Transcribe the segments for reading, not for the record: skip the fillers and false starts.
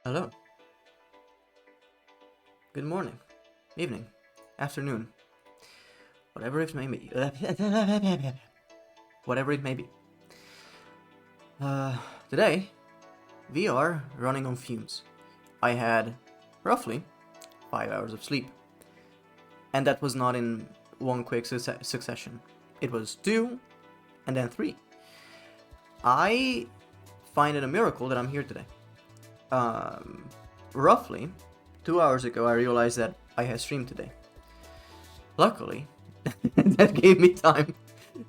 Hello. Good morning, evening, afternoon, whatever it may be. Whatever it may be. Uh, Today, we are running on fumes. I had roughly 5 hours of sleep, and that was not in one quick succession. It was two, and then three. I find it a miracle that I'm here today. Um, Roughly 2 hours ago, I realized that I had streamed today. Luckily, that gave me time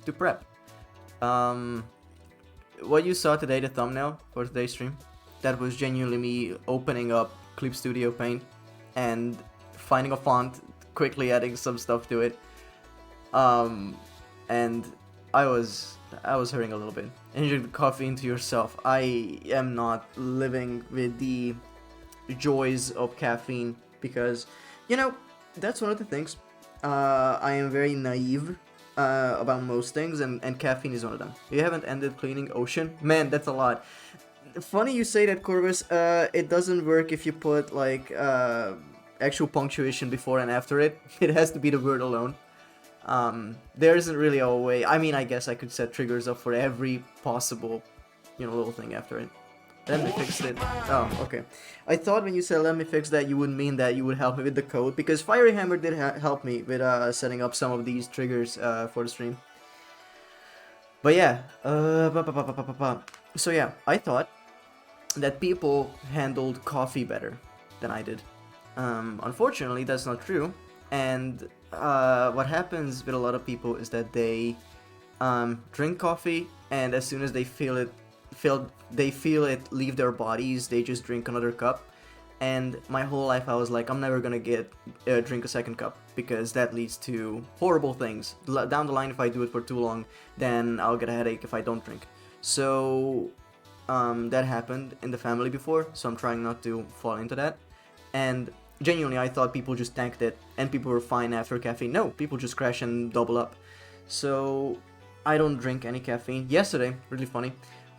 to prep. Um, what you saw today, the thumbnail for today's stream, that was genuinely me opening up Clip Studio Paint and finding a font, quickly adding some stuff to it. And I was hurting a little bit. And you coffee into yourself. I am not living with the joys of caffeine because, you know, that's one of the things. I am very naive about most things, and caffeine is one of them. You haven't ended cleaning ocean? Man, that's a lot. Funny you say that, Corvus. It doesn't work if you put, like, actual punctuation before and after it. It has to be the word alone. There isn't really a way. I mean, I guess I could set triggers up for every possible, little thing after it. Let me fix it. Oh, okay. I thought when you said let me fix that, you would mean that you would help me with the code, because Fiery Hammer did help me with setting up some of these triggers for the stream. But yeah, so yeah, I thought that people handled coffee better than I did. Unfortunately, that's not true. And what happens with a lot of people is that they drink coffee, and as soon as they feel it leave their bodies, they just drink another cup. And my whole life I was like, I'm never gonna drink a second cup, because that leads to horrible things down the line. If I do it for too long, then I'll get a headache if I don't drink. So that happened in the family before, so I'm trying not to fall into that. And genuinely, I thought people just tanked it and people were fine after caffeine. No, people just crash and double up. So I don't drink any caffeine. Yesterday, really funny,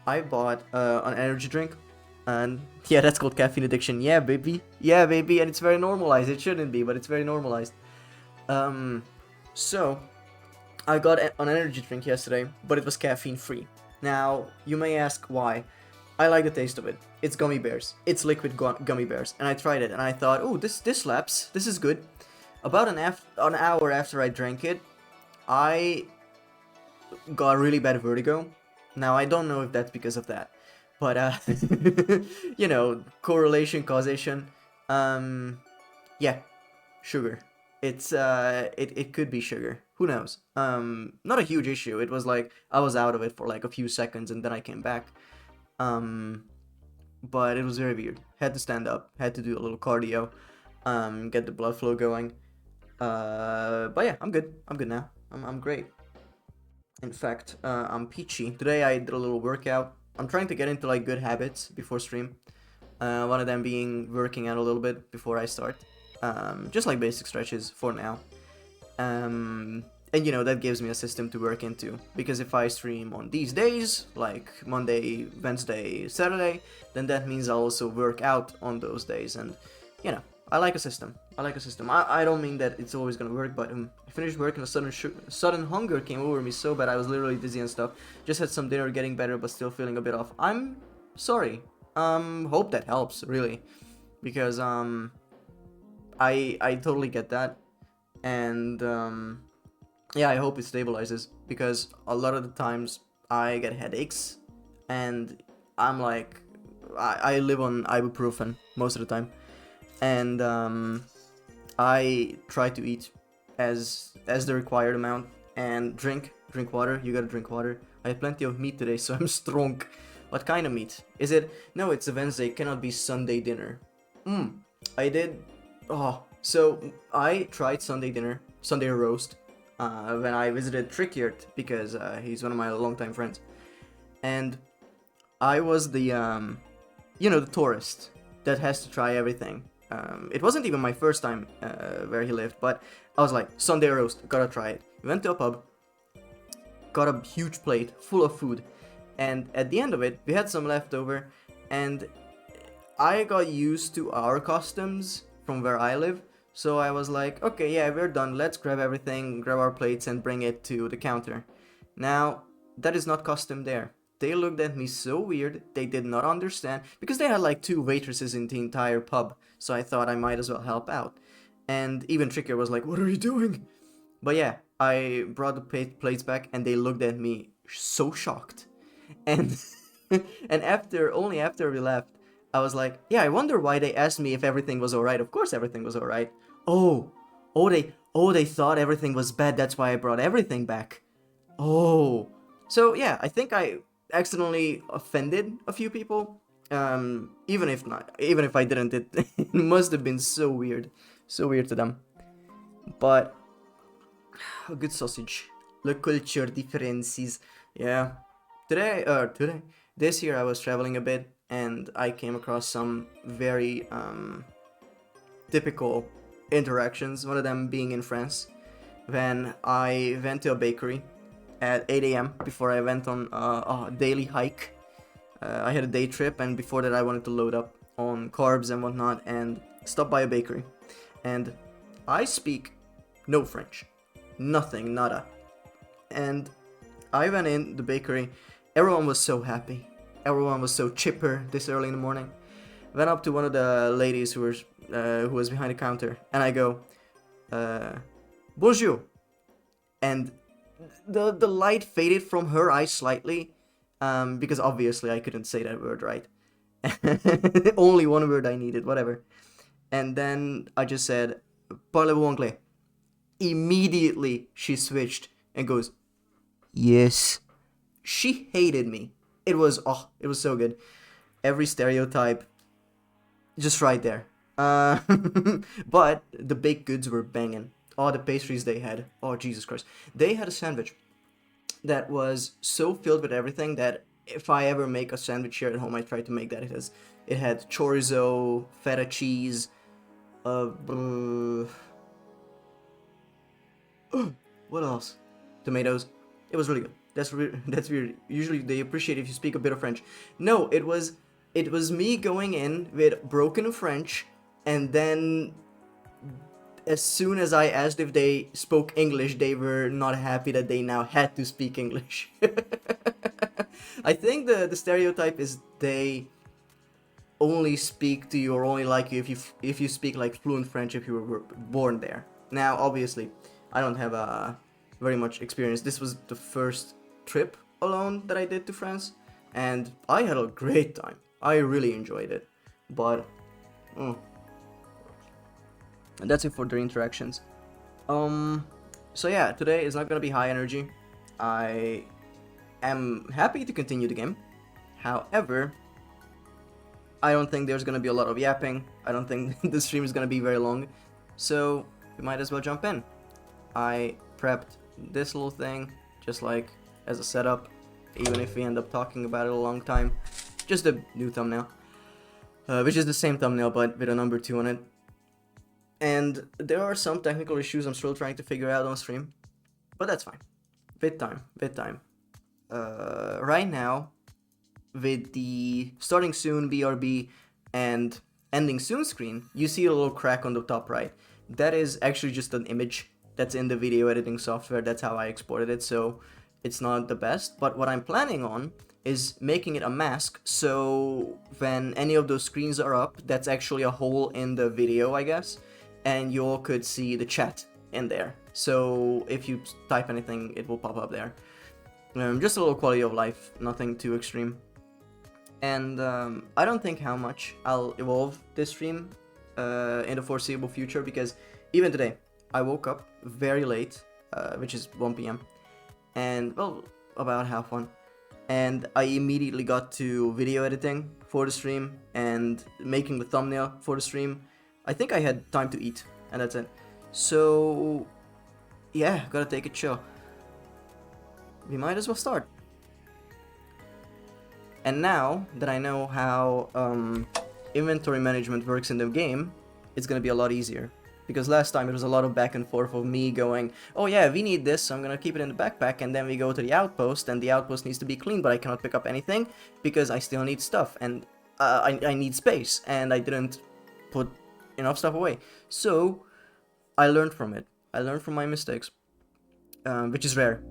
I bought an energy drink, and yeah, that's called caffeine addiction. Yeah, baby. Yeah, baby. And it's very normalized. It shouldn't be, but it's very normalized. So I got an energy drink yesterday, but it was caffeine free. Now, you may ask why. I like the taste of it. It's gummy bears. It's liquid gummy bears. And I tried it, and I thought, oh, this slaps. This is good. About an hour after I drank it, I got really bad vertigo. Now, I don't know if that's because of that, but correlation, causation. Yeah, sugar. It could be sugar. Who knows? Not a huge issue. It was like I was out of it for like a few seconds, and then I came back. Um, but it was very weird. Had to stand up. Had to do a little cardio. Get the blood flow going. But yeah, I'm good. I'm good now. I'm great. In fact, I'm peachy. Today I did a little workout. I'm trying to get into like good habits before stream. One of them being working out a little bit before I start. Just like basic stretches for now. And that gives me a system to work into, because if I stream on these days, like Monday, Wednesday, Saturday, then that means I'll also work out on those days. And I like a system. I don't mean that it's always gonna work, but I finished work and a sudden hunger came over me so bad I was literally dizzy and stuff. Just had some dinner, getting better, but still feeling a bit off. I'm sorry. Hope that helps, really, because I totally get that. And yeah, I hope it stabilizes, because a lot of the times I get headaches, and I'm like, I live on ibuprofen most of the time, and I try to eat as the required amount, and drink water. You gotta drink water. I had plenty of meat today, so I'm strong. What kind of meat? Is it? No, it's a Wednesday. It cannot be Sunday dinner. I did. Oh, so I tried Sunday dinner, Sunday roast, when I visited Trickyard, because he's one of my longtime friends, and I was the tourist that has to try everything. It wasn't even my first time where he lived, but I was like, Sunday roast, gotta try it. We went to a pub, got a huge plate full of food, and at the end of it, we had some leftover, and I got used to our customs from where I live, so I was like, okay, yeah, we're done. Let's grab everything, grab our plates, and bring it to the counter. Now, that is not custom there. They looked at me so weird, they did not understand, because they had like two waitresses in the entire pub, so I thought I might as well help out. And even trickier was like, what are you doing? But yeah, I brought the plates back, and they looked at me so shocked. And and only after we left, I was like, yeah, I wonder why they asked me if everything was alright. Of course everything was alright. They thought everything was bad, that's why I brought everything back. Oh. So yeah, I think I accidentally offended a few people. Even if not, even if I didn't, it must have been so weird. So weird to them. But a good sausage. The culture differences. Yeah. This year I was traveling a bit and I came across some very typical interactions. One of them being in France, when I went to a bakery at 8 a.m. before I went on a daily hike. I had a day trip, and before that I wanted to load up on carbs and whatnot, and stopped by a bakery. And I speak no French, nothing, nada. And I went in the bakery. Everyone was so happy. Everyone was so chipper this early in the morning. Went up to one of the ladies who was behind the counter, and I go, bonjour. And the light faded from her eyes slightly, because obviously I couldn't say that word right. Only one word I needed, whatever. And then I just said, parlez-vous anglais? Immediately she switched and goes, yes. She hated me. It was so good. Every stereotype, just right there. But the baked goods were banging. Oh, the pastries they had. Oh, Jesus Christ. They had a sandwich that was so filled with everything that if I ever make a sandwich here at home, I try to make that. It had chorizo, feta cheese, what else? Tomatoes. It was really good. That's weird. Usually they appreciate if you speak a bit of French. No, it was me going in with broken French, and then as soon as I asked if they spoke English, they were not happy that they now had to speak English. I think the stereotype is they only speak to you or only like you if you speak like fluent French if you were born there. Now, obviously, I don't have very much experience. This was the first trip alone that I did to France, and I had a great time. I really enjoyed it. But and that's it for the interactions. So yeah, today is not gonna be high energy. I am happy to continue the game. However, I don't think there's gonna be a lot of yapping. I don't think the stream is gonna be very long. So we might as well jump in. I prepped this little thing just like as a setup, even if we end up talking about it a long time. Just a new thumbnail, which is the same thumbnail but with a number 2 on it. And there are some technical issues I'm still trying to figure out on stream, but that's fine. Bit time. Right now, with the starting soon BRB and ending soon screen, you see a little crack on the top right. That is actually just an image that's in the video editing software. That's how I exported it, so it's not the best. But what I'm planning on is making it a mask, so when any of those screens are up, that's actually a hole in the video, I guess, and you all could see the chat in there. So if you type anything, it will pop up there. Just a little quality of life, nothing too extreme. And I don't think how much I'll evolve this stream in the foreseeable future, because even today, I woke up very late, which is 1 p.m. and, well, about half 1. And I immediately got to video editing for the stream and making the thumbnail for the stream. I think I had time to eat, and that's it. So, yeah, gotta take it chill. We might as well start. And now that I know how inventory management works in the game, it's gonna be a lot easier. Because last time it was a lot of back and forth of me going, oh yeah, we need this, so I'm gonna keep it in the backpack, and then we go to the outpost, and the outpost needs to be clean, but I cannot pick up anything because I still need stuff. And I need space, and I didn't put enough stuff away. So I learned from it. I learned from my mistakes, which is rare,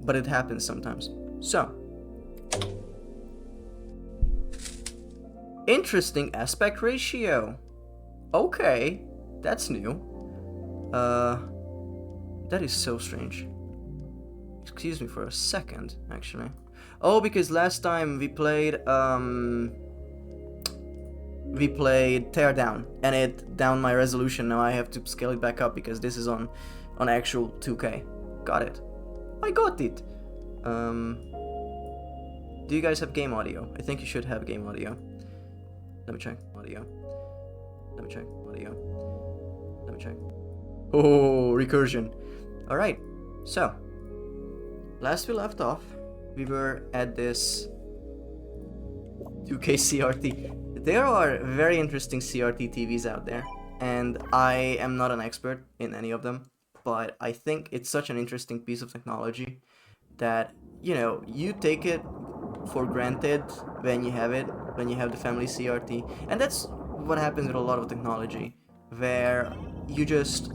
but it happens sometimes. So, interesting aspect ratio. Okay, that's new. That is so strange. Excuse me for a second, actually. Oh, because last time we played Teardown, and it downed my resolution. Now I have to scale it back up because this is on actual 2K. Got it. I got it. Do you guys have game audio? I think you should have game audio. Let me check. Audio. Let me check. Audio. Let me check. Oh, recursion. Alright, so last we left off, we were at this 2K CRT. There are very interesting CRT TVs out there, and I am not an expert in any of them, but I think it's such an interesting piece of technology that, you know, you take it for granted when you have the family CRT, and that's what happens with a lot of technology, where you just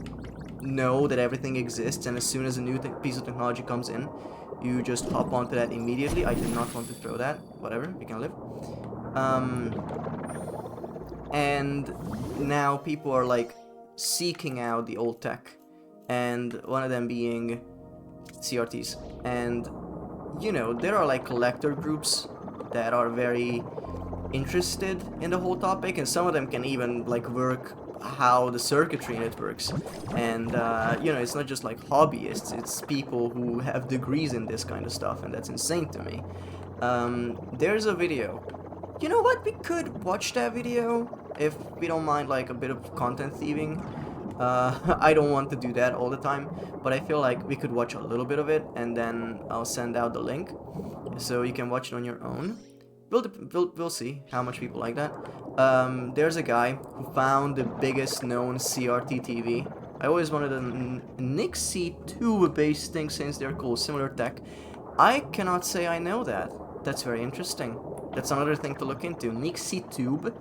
know that everything exists, and as soon as a new piece of technology comes in, you just hop onto that immediately. I did not want to throw that. Whatever, we can live. And now people are like seeking out the old tech, and one of them being CRTs. And you know, there are like collector groups that are very interested in the whole topic, and some of them can even like work how the circuitry in it works. And you know, it's not just like hobbyists, it's people who have degrees in this kind of stuff, and that's insane to me. There's a video. You know what, we could watch that video if we don't mind like a bit of content thieving. I don't want to do that all the time, but I feel like we could watch a little bit of it, and then I'll send out the link so you can watch it on your own. We'll see how much people like that. There's a guy who found the biggest known CRT TV. I always wanted a Nixie tube-based thing since they're cool, similar tech. I cannot say I know that. That's very interesting. That's another thing to look into. Nixie tube.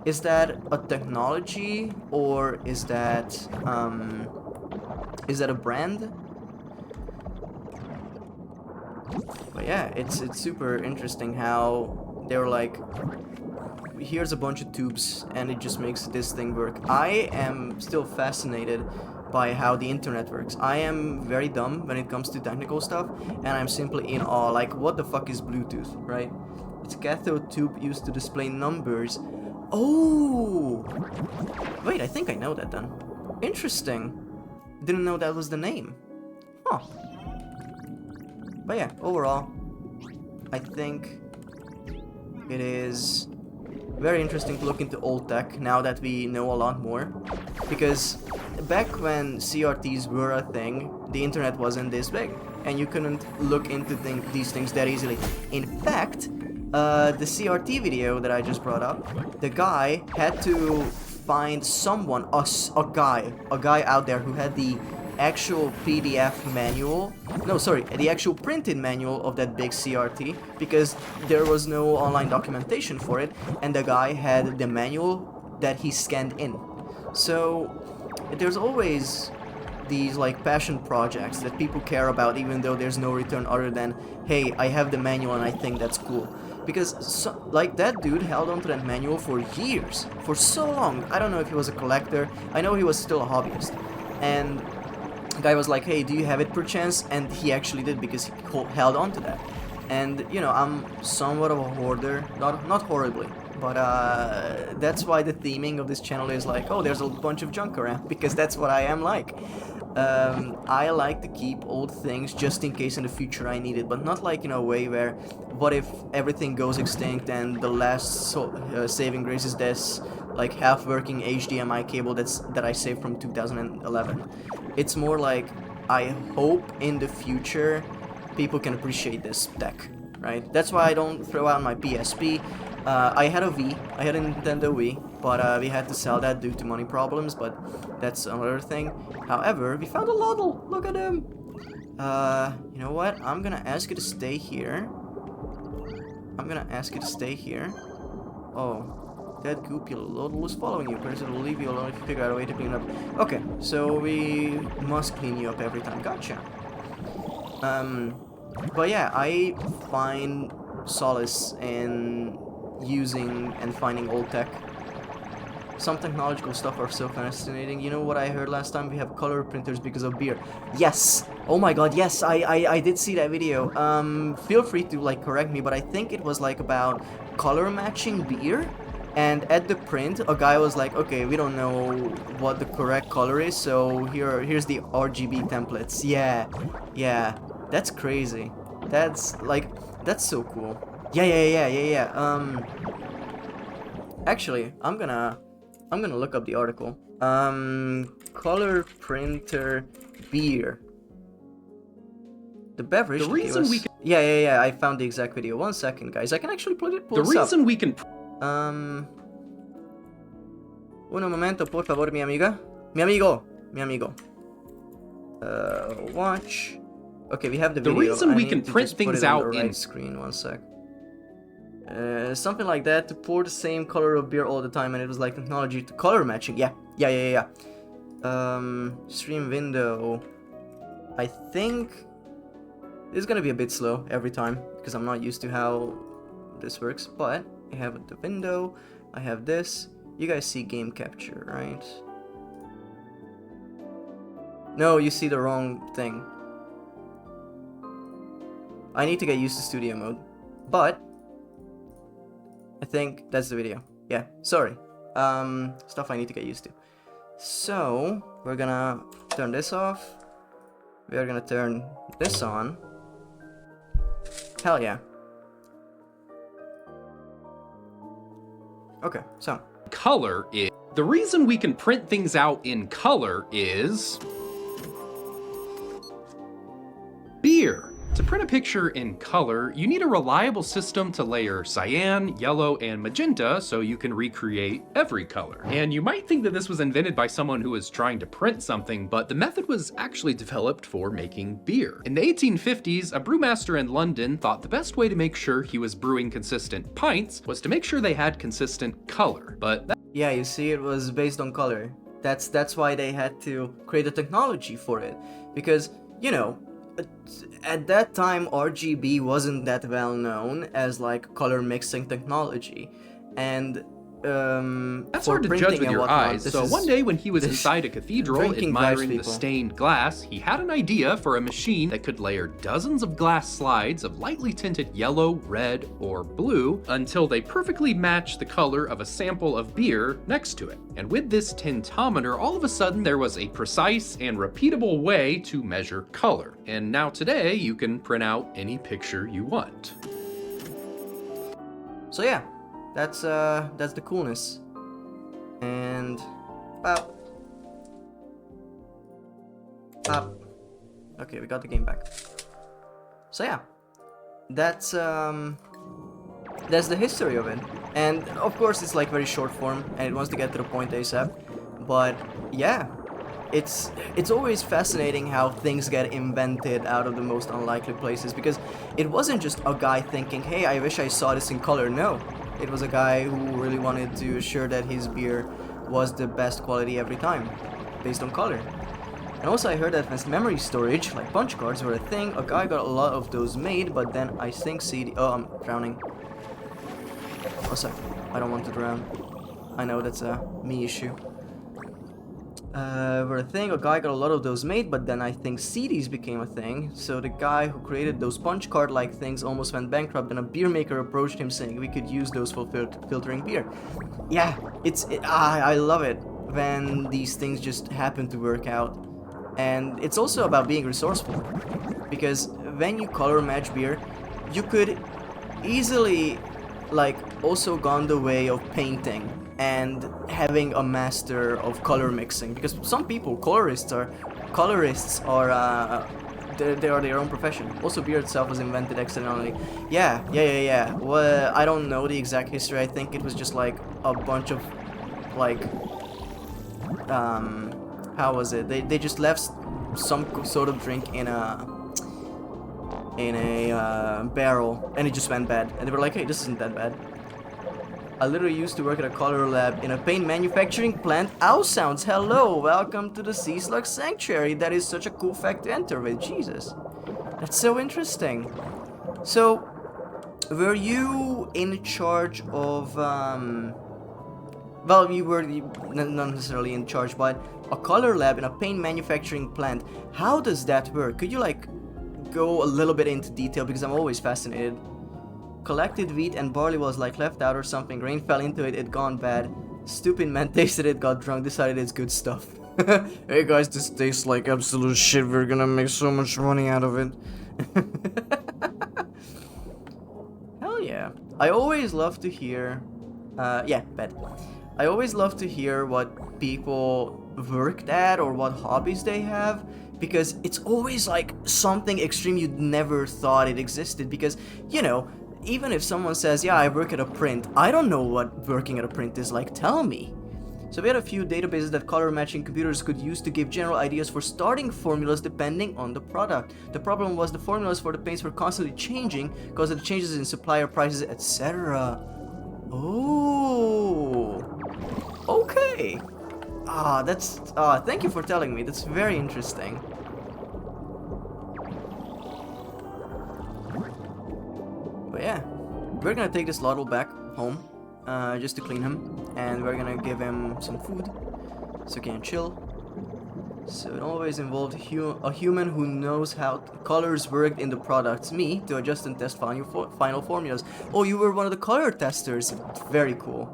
Is that a technology, or is that a brand? But yeah, it's super interesting how they're like, here's a bunch of tubes and it just makes this thing work. I am still fascinated by how the internet works. I am very dumb when it comes to technical stuff, and I'm simply in awe. Like, what the fuck is Bluetooth, right? It's a cathode tube used to display numbers. Oh! Wait, I think I know that then. Interesting. Didn't know that was the name. Huh. But yeah, overall, I think it is very interesting to look into old tech now that we know a lot more. Because back when CRTs were a thing, the internet wasn't this big, and you couldn't look into these things that easily. In fact, the CRT video that I just brought up, the guy had to find someone, a guy out there who had the actual PDF manual, no sorry, the actual printed manual of that big CRT, because there was no online documentation for it, and the guy had the manual that he scanned in. So there's always these like passion projects that people care about, even though there's no return other than, hey, I have the manual and I think that's cool. Because like that dude held onto that manual for years, for so long. I don't know if he was a collector, I know he was still a hobbyist. And the guy was like, hey, do you have it perchance? And he actually did, because he held on to that. And you know, I'm somewhat of a hoarder, not horribly, but that's why the theming of this channel is like, oh, there's a bunch of junk around, because that's what I am like. I like to keep old things just in case in the future I need it, but not like in a way where, what if everything goes extinct and the last saving grace is this like half-working HDMI cable that I saved from 2011. It's more like, I hope in the future people can appreciate this tech, right? That's why I don't throw out my PSP. I had a Nintendo Wii, but we had to sell that due to money problems, but that's another thing. However, we found a Loddle! Look at him! You know what? I'm gonna ask you to stay here. Oh, that goopy Loddle is following you. Person will leave you alone if you figure out a way to clean up. Okay, so we must clean you up every time. Gotcha. But yeah, I find solace in using and finding old tech. Some technological stuff are so fascinating. You know what I heard last time? We have color printers because of beer. Yes! Oh my god, yes, I did see that video. Feel free to, like, correct me, but I think it was, like, about color matching beer. And at the print, a guy was like, okay, we don't know what the correct color is, so here's the RGB templates. Yeah, yeah, that's crazy. That's, like, that's so cool. Yeah. Actually, I'm gonna look up the article. Color printer beer. The beverage. The reason we can. Yeah. I found the exact video. 1 second, guys. I can actually pull this up. We can. Un momento, por favor, mi amiga. Mi amigo. Watch. Okay, we have the video. The reason we can print things out in screen. 1 sec. Something like that, to pour the same color of beer all the time, and it was like technology to color matching. Yeah. Stream window. I think it's gonna be a bit slow every time because I'm not used to how this works. But I have the window. I have this. You guys see game capture, right? No, you see the wrong thing. I need to get used to studio mode, but I think that's the video. Yeah, sorry. Stuff I need to get used to. So, we're gonna turn this off. We are gonna turn this on. Hell yeah. Okay, so. Color is. The reason we can print things out in color is. Beer. To print a picture in color, you need a reliable system to layer cyan, yellow, and magenta so you can recreate every color. And you might think that this was invented by someone who was trying to print something, but the method was actually developed for making beer. In the 1850s, a brewmaster in London thought the best way to make sure he was brewing consistent pints was to make sure they had consistent color. But yeah, you see, it was based on color. That's why they had to create a technology for it. Because, you know, at that time, RGB wasn't that well known as like color mixing technology, and that's hard to judge with your eyes. So one day when he was inside a cathedral admiring the stained glass, he had an idea for a machine that could layer dozens of glass slides of lightly tinted yellow, red, or blue until they perfectly matched the color of a sample of beer next to it. And with this tintometer, all of a sudden there was a precise and repeatable way to measure color. And now today you can print out any picture you want. So yeah. That's the coolness. And pop. Okay, we got the game back. So yeah. That's the history of it. And of course it's like very short form and it wants to get to the point ASAP. But yeah. It's always fascinating how things get invented out of the most unlikely places, because it wasn't just a guy thinking, hey, I wish I saw this in color. No. It was a guy who really wanted to assure that his beer was the best quality every time, based on color. And also I heard that advanced memory storage, like punch cards, were a thing. A guy got a lot of those made, but then I think oh, I'm drowning. Oh, sorry. I don't want to drown. I know that's a me issue. Were a thing. A guy got a lot of those made, but then I think CDs became a thing. So the guy who created those punch card like things almost went bankrupt, and a beer maker approached him saying we could use those for filtering beer. Yeah, I love it when these things just happen to work out. And it's also about being resourceful, because when you color match beer, you could easily like also gone the way of painting and having a master of color mixing, because some people, colorists are they are their own profession. Also, beer itself was invented accidentally. Yeah. Well, I don't know the exact history. I think it was just like a bunch of like how was it? They just left some sort of drink in a barrel and it just went bad, and they were like, hey, this isn't that bad. I literally used to work at a color lab in a paint manufacturing plant. Ow sounds, hello, welcome to the Sea Slug Sanctuary. That is such a cool fact to enter with, Jesus. That's so interesting. So, were you in charge of, well, you were not necessarily in charge, but a color lab in a paint manufacturing plant. How does that work? Could you, like, go a little bit into detail, because I'm always fascinated. Collected wheat and barley was like left out or something. Rain fell into it, it gone bad. Stupid man tasted it, got drunk, decided it's good stuff. Hey guys, this tastes like absolute shit. We're gonna make so much money out of it. Hell yeah. I always love to hear... yeah, bet. I always love to hear what people worked at or what hobbies they have. Because it's always like something extreme you'd never thought it existed. Because, you know, even if someone says, yeah, I work at a print, I don't know what working at a print is like, tell me. So we had a few databases that color matching computers could use to give general ideas for starting formulas depending on the product. The problem was the formulas for the paints were constantly changing because of the changes in supplier prices, etc. Oh, okay. Thank you for telling me, that's very interesting. But yeah, we're gonna take this Loddle back home, just to clean him, and we're gonna give him some food, so he can chill. So it always involved a human who knows how colors worked in the products, me, to adjust and test final formulas. Oh, you were one of the color testers, very cool.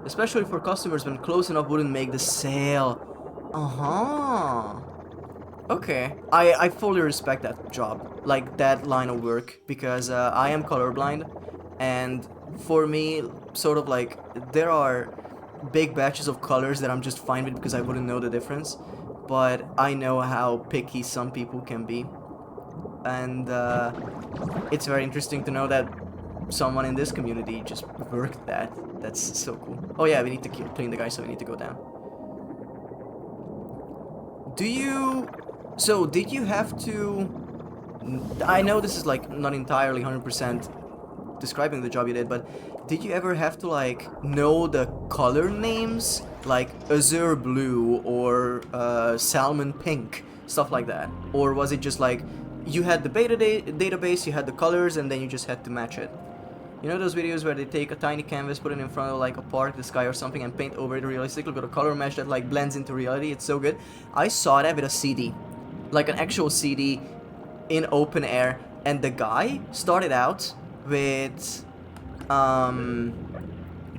Especially for customers when close enough wouldn't make the sale. Okay, I fully respect that job, like that line of work, because I am colorblind, and for me, sort of like, there are big batches of colors that I'm just fine with because I wouldn't know the difference, but I know how picky some people can be, and it's very interesting to know that someone in this community just worked that. That's so cool. Oh yeah, we need to clean the guy, so we need to go down. So, did you have to... I know this is, like, not entirely 100% describing the job you did, but did you ever have to, like, know the color names? Like, azure blue or salmon pink, stuff like that? Or was it just, like, you had the database, you had the colors, and then you just had to match it? You know those videos where they take a tiny canvas, put it in front of like a park, the sky or something, and paint over it realistically with a color mesh that like blends into reality? It's so good. I saw that with a CD, like an actual CD in open air, and the guy started out with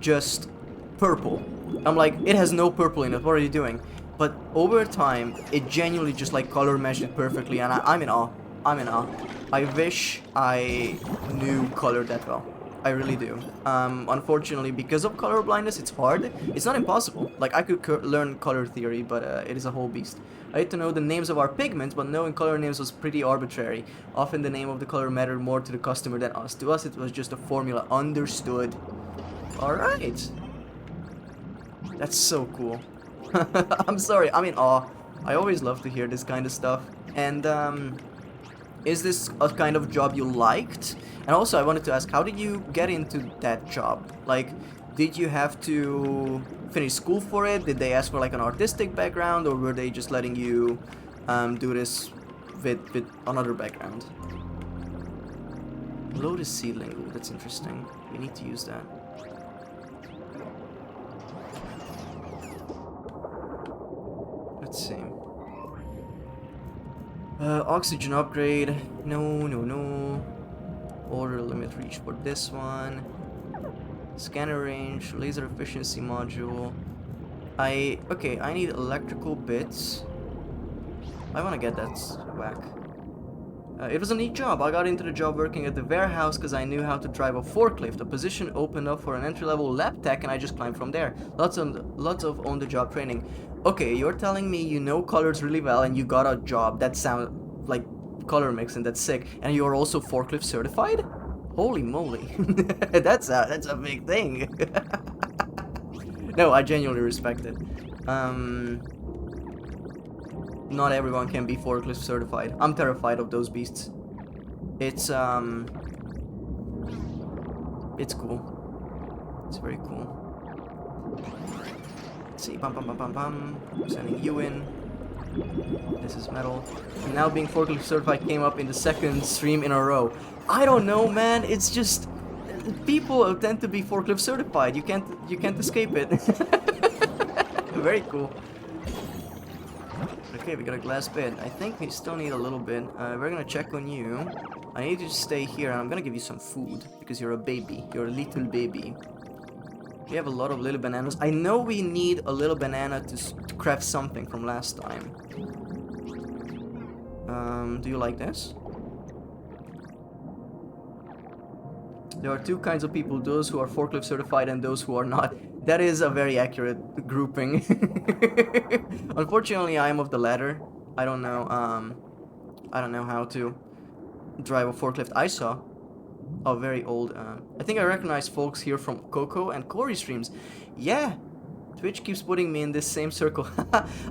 just purple. I'm like, it has no purple in it, what are you doing? But over time, it genuinely just like color meshed it perfectly, and I'm in awe. I'm in awe. I wish I knew color that well. I really do. Unfortunately, because of color blindness, it's hard. It's not impossible. Like, I could learn color theory, but it is a whole beast. I had to know the names of our pigments, but knowing color names was pretty arbitrary. Often the name of the color mattered more to the customer than us. To us, it was just a formula. Understood. Alright. That's so cool. I'm sorry, I'm in awe. I always love to hear this kind of stuff. And, is this a kind of job you liked? And also, I wanted to ask, how did you get into that job? Like, did you have to finish school for it? Did they ask for like an artistic background, or were they just letting you do this with another background? Lotus seedling, ooh, that's interesting. We need to use that. Let's see. Oxygen upgrade. No. Order limit reach for this one. Scanner range, laser efficiency module. Okay, I need electrical bits. I wanna get that whack. It was a neat job. I got into the job working at the warehouse because I knew how to drive a forklift. A position opened up for an entry-level lab tech, and I just climbed from there. Lots of on-the-job training. Okay, you're telling me you know colors really well and you got a job that sounds like color mixing. That's sick. And you're also forklift certified? Holy moly. that's a big thing. No, I genuinely respect it. Not everyone can be forklift certified. I'm terrified of those beasts. It's cool. It's very cool. Let's see, bum bum bum bum bum. Sending you in. This is metal. And now being forklift certified came up in the second stream in a row. I don't know, man. It's just people tend to be forklift certified. You can't escape it. Very cool. Okay, we got a glass bed. I think we still need a little bit. We're gonna check on you. I need you to stay here, and I'm gonna give you some food because you're a baby. You're a little baby. We have a lot of little bananas. I know we need a little banana to craft something from last time. Do you like this? There are two kinds of people, those who are forklift certified and those who are not. That is a very accurate grouping. Unfortunately, I am of the latter. I don't know how to drive a forklift. I saw a very old, I think I recognize folks here from Coco and Corey streams. Yeah, Twitch keeps putting me in this same circle.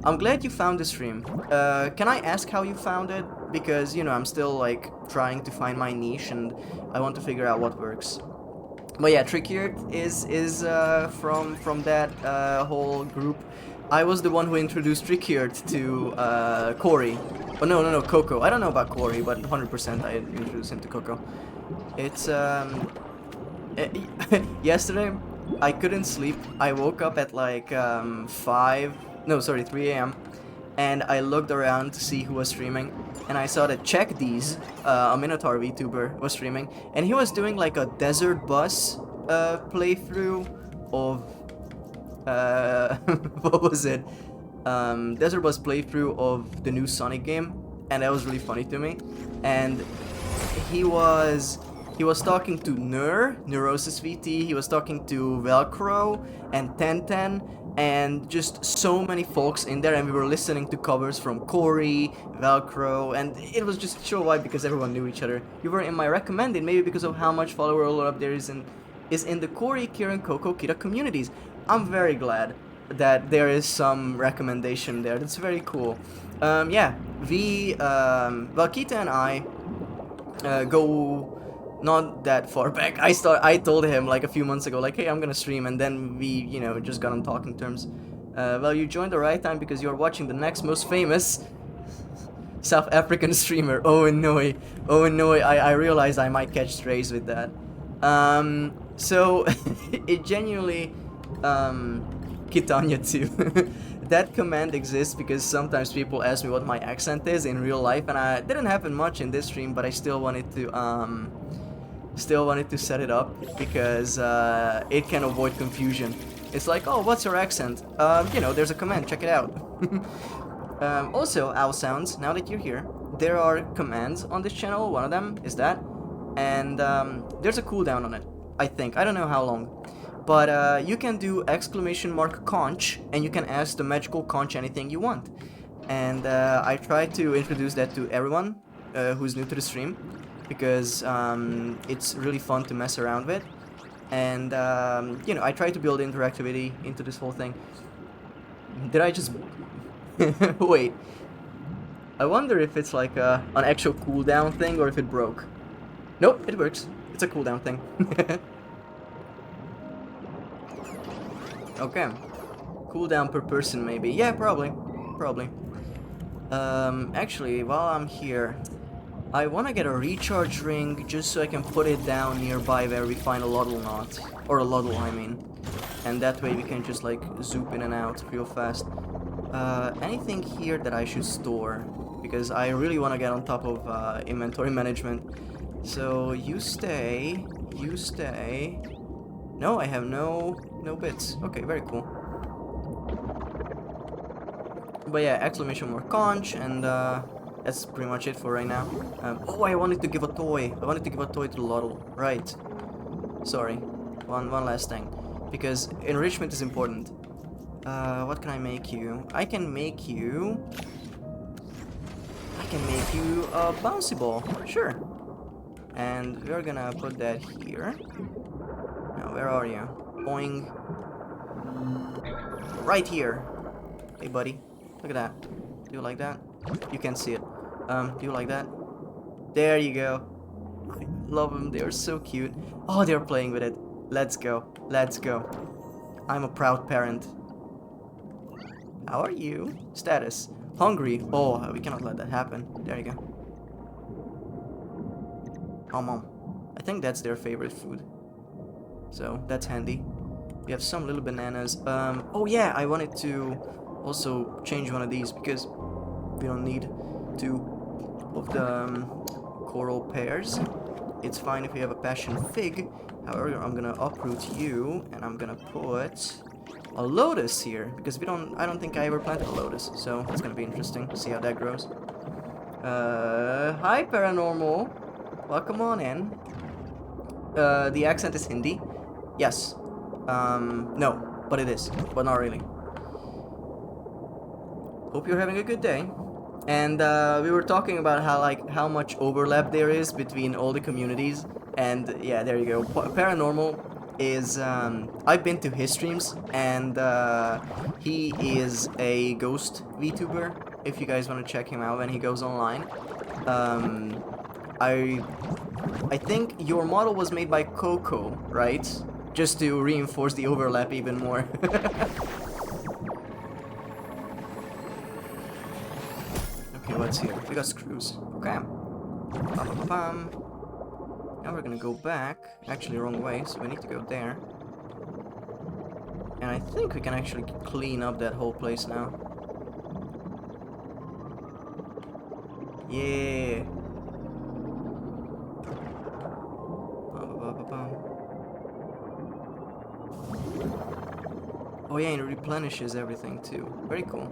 I'm glad you found the stream. Can I ask how you found it? Because, you know, I'm still, like, trying to find my niche and I want to figure out what works. But yeah, Trickyard is from that whole group. I was the one who introduced Trickyard to Corey. Oh, no, Coco. I don't know about Corey, but 100% I introduced him to Coco. It's, yesterday, I couldn't sleep. I woke up at like 3 a.m. and I looked around to see who was streaming, and I saw that Check These, a Minotaur VTuber, was streaming, and he was doing like a desert bus playthrough of what was it? Desert bus playthrough of the new Sonic game, and that was really funny to me. And he was talking to Neurosis VT, he was talking to Velcro and Tenten, and just so many folks in there, and we were listening to covers from Corey, Velcro, and it was just so vibe because everyone knew each other. You were in my recommended, maybe because of how much follower up there is in the Corey, Kieran, Coco, Kita communities. I'm very glad that there is some recommendation there. That's very cool. Yeah, Kita and I go not that far back. I told him like a few months ago, like, hey, I'm gonna stream, and then we, you know, just got on talking terms. Well, you joined the right time because you're watching the next most famous South African streamer, Owen Noi. I realized I might catch strays with that. So it genuinely, Kitanya too. That command exists because sometimes people ask me what my accent is in real life, and I didn't happen much in this stream, but I still wanted to set it up because it can avoid confusion. It's like, oh, what's your accent? You know, there's a command, check it out. Also, Owl Sounds, now that you're here, there are commands on this channel. One of them is that, and there's a cooldown on it, I think. I don't know how long. But you can do !conch, and you can ask the magical conch anything you want. And I try to introduce that to everyone who's new to the stream, because it's really fun to mess around with. And, you know, I try to build interactivity into this whole thing. Did I just... Wait. I wonder if it's like an actual cooldown thing or if it broke. Nope, it works. It's a cooldown thing. Okay. Cooldown per person, maybe. Yeah, probably. Actually, while I'm here, I want to get a recharge ring just so I can put it down nearby where we find a Loddlenaut. Or a Loddle, I mean. And that way we can just, like, zoop in and out real fast. Anything here that I should store? Because I really want to get on top of inventory management. So, you stay. No, I have no bits. Okay, very cool. But yeah, !conch, and that's pretty much it for right now. Oh, I wanted to give a toy. I wanted to give a toy to the Loddle. Right. Sorry. One last thing. Because enrichment is important. What can I make you? I can make you a bouncy ball. Sure. And we're gonna put that here. Now, where are you? Boing. Right here. Hey, buddy. Look at that. Do you like that? You can't see it. Do you like that? There you go. I love them. They are so cute. Oh, they're playing with it. Let's go. Let's go. I'm a proud parent. How are you? Status. Hungry. Oh, we cannot let that happen. There you go. Mom. I think that's their favorite food. So, that's handy. We have some little bananas. Oh yeah, I wanted to also change one of these because we don't need two of the coral pears. It's fine if we have a passion fig. However, I'm gonna uproot you and I'm gonna put a lotus here because I don't think I ever planted a lotus, so it's gonna be interesting to see how that grows. Hi paranormal, welcome on in. The accent is Hindi. Yes. No, but it is, but not really. Hope you're having a good day. And we were talking about how much overlap there is between all the communities, and yeah, there you go. Paranormal is I've been to his streams, and he is a ghost VTuber. If you guys want to check him out when he goes online, I think your model was made by Coco, right? Just to reinforce the overlap even more. Okay, what's here? We got screws. Okay. Bam. Now we're gonna go back. Actually, wrong way, so we need to go there. And I think we can actually clean up that whole place now. Yeah. Oh yeah, and it replenishes everything too. Very cool.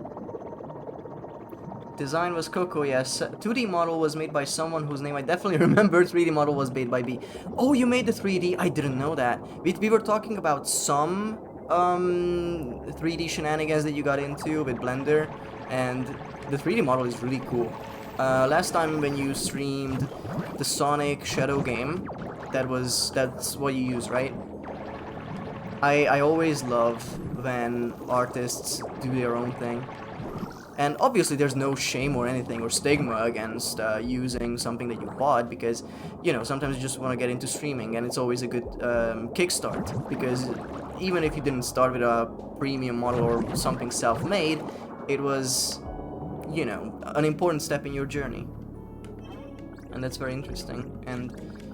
Design was Coco, yes. 2D model was made by someone whose name I definitely remember. 3D model was made by B. Oh, you made the 3D? I didn't know that. We were talking about some 3D shenanigans that you got into with Blender, and the 3D model is really cool. Last time when you streamed the Sonic Shadow game, that's what you use, right? I always love when artists do their own thing. And obviously there's no shame or anything or stigma against using something that you bought, because, you know, sometimes you just want to get into streaming, and it's always a good kickstart, because even if you didn't start with a premium model or something self-made, it was, you know, an important step in your journey. And that's very interesting and,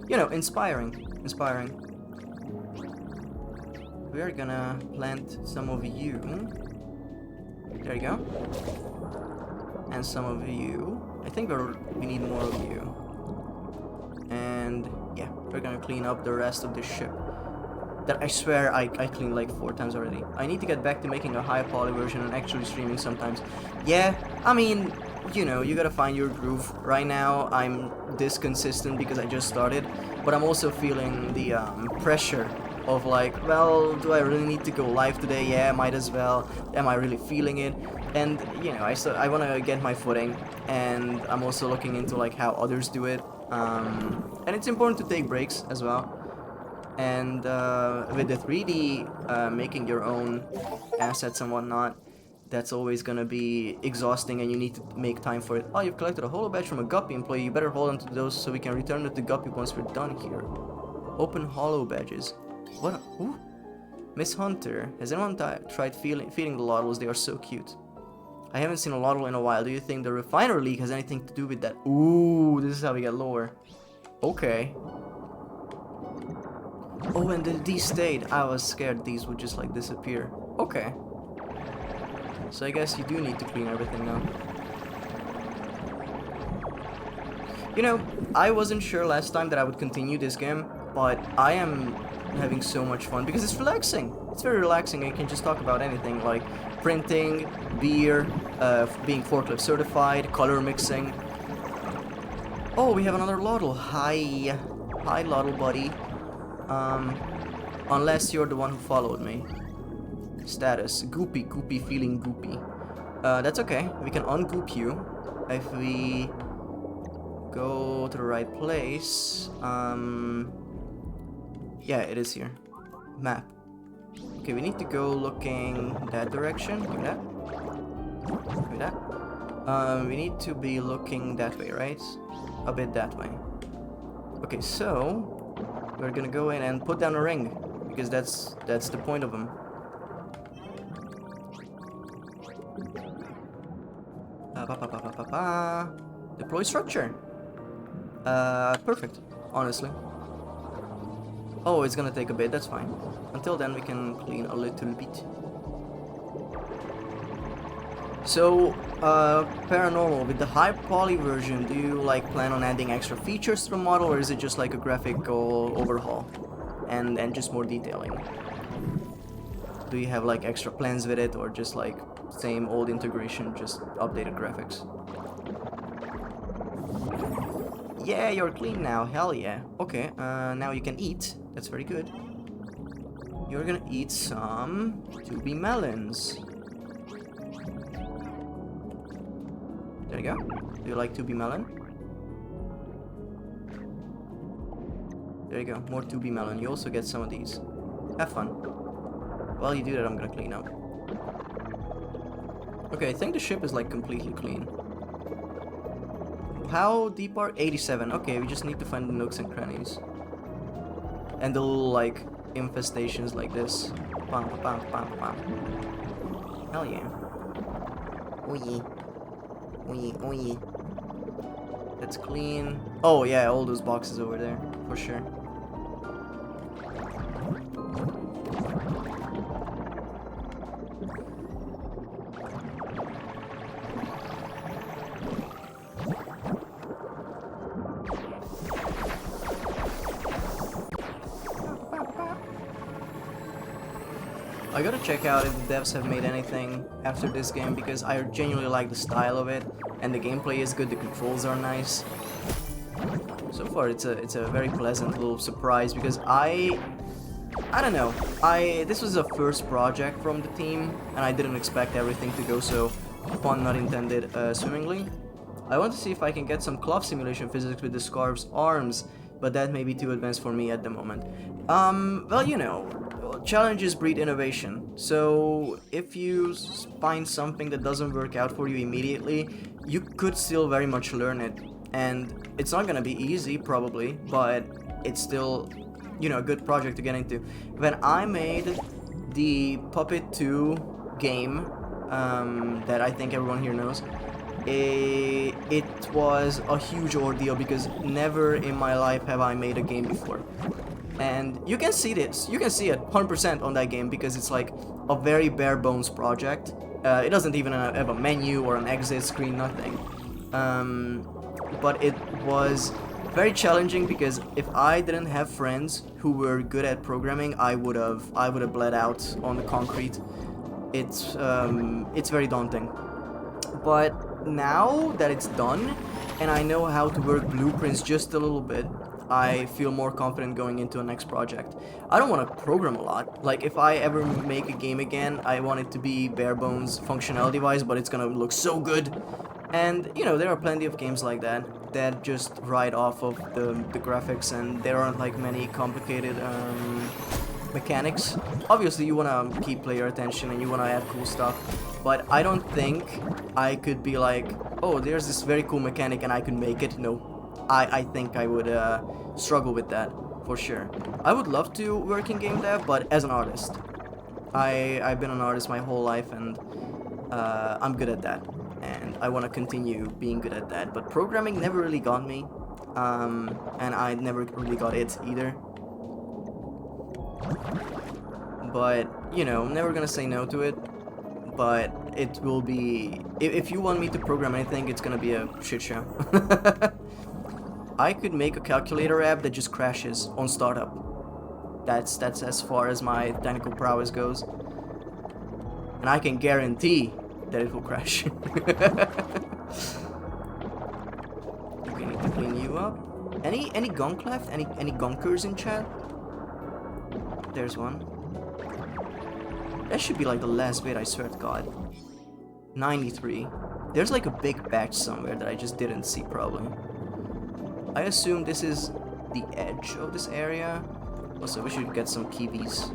you know, inspiring. We are gonna plant some of you. There you go. And some of you. I think we need more of you. And yeah, we're gonna clean up the rest of the ship. That I swear I cleaned like 4 times already. I need to get back to making a high poly version and actually streaming sometimes. Yeah, I mean, you know, you gotta find your groove. Right now I'm this consistent because I just started, but I'm also feeling the pressure of like, well, do I really need to go live today? Yeah, might as well. Am I really feeling it? And, you know, I want to get my footing, and I'm also looking into like how others do it. And it's important to take breaks as well. And with the 3D, making your own assets and whatnot, that's always gonna be exhausting, and you need to make time for it. Oh, you've collected a holo badge from a Guppy employee. You better hold on to those so we can return it to Guppy once we're done here. Open holo badges. What? Who? Miss Hunter, has anyone tried feeding the Loddles? They are so cute. I haven't seen a Loddle in a while. Do you think the Refiner League has anything to do with that? Ooh, this is how we get lower. Okay. Oh, and these stayed. I was scared these would just like disappear. Okay. So I guess you do need to clean everything now. You know, I wasn't sure last time that I would continue this game, but I am having so much fun because it's relaxing. It's very relaxing. I can just talk about anything like printing, beer, being forklift certified, color mixing. Oh, we have another Loddle. Hi Loddle buddy. Unless you're the one who followed me. Status goopy, feeling goopy. That's okay. We can ungoop you if we go to the right place. Yeah, it is here. Map. Okay, we need to go looking that direction. Give me that. Give me that. We need to be looking that way, right? A bit that way. Okay, so we're gonna go in and put down a ring. because that's the point of them. Deploy structure. Perfect, honestly. Oh, it's gonna take a bit, that's fine. Until then, we can clean a little bit. So, Paranormal, with the high poly version, do you like plan on adding extra features to the model, or is it just like a graphical overhaul and just more detailing? Do you have like extra plans with it, or just like same old integration, just updated graphics? Yeah, you're clean now, hell yeah. Okay, now you can eat, that's very good. You're gonna eat some 2B melons. There you go. Do you like 2B melon? There you go, more 2B melon. You also get some of these. Have fun. While you do that, I'm gonna clean up. Okay, I think the ship is like completely clean. How deep are 87? Okay, we just need to find the nooks and crannies. And the little like infestations like this. Bam, bam, bam, bam. Hell yeah. Oh yeah. Oh yeah, oh yeah. That's clean. Oh yeah, all those boxes over there, for sure. I gotta check out if the devs have made anything after this game, because I genuinely like the style of it, and the gameplay is good, the controls are nice. So far it's a very pleasant little surprise, because I don't know, this was a first project from the team, and I didn't expect everything to go so, pun not intended, swimmingly. I want to see if I can get some cloth simulation physics with the Scarf's arms, but that may be too advanced for me at the moment. Well, you know, challenges breed innovation. So if you find something that doesn't work out for you immediately, you could still very much learn it. And it's not gonna be easy, probably, but it's still, you know, a good project to get into. When I made the Puppet 2 game, that I think everyone here knows, it was a huge ordeal, because never in my life have I made a game before. And you can see this, you can see it 100% on that game, because it's like a very bare bones project. It doesn't even have a menu or an exit screen, nothing. But it was very challenging, because if I didn't have friends who were good at programming, I would have bled out on the concrete. It's very daunting. But now that it's done, and I know how to work blueprints just a little bit, I feel more confident going into a next project. I don't want to program a lot. Like, if I ever make a game again, I want it to be bare bones functionality-wise, but it's gonna look so good. And, you know, there are plenty of games like that just ride off of the graphics, and there aren't like many complicated mechanics. Obviously, you want to keep player attention and you want to add cool stuff, but I don't think I could be like, oh, there's this very cool mechanic and I could make it. No. I think I would struggle with that, for sure. I would love to work in game dev, but as an artist. I've been an artist my whole life, and I'm good at that. And I want to continue being good at that. But programming never really got me, and I never really got it either. But, you know, I'm never gonna say no to it. But it will be... If you want me to program anything, it's gonna be a shit show. I could make a calculator app that just crashes on startup. That's as far as my technical prowess goes. And I can guarantee that it will crash. We need to clean you up. Any gunk left? Any gunkers in chat? There's one. That should be like the last bit, I swear to God. 93. There's like a big batch somewhere that I just didn't see, probably. I assume this is the edge of this area. Also, we should get some kiwis.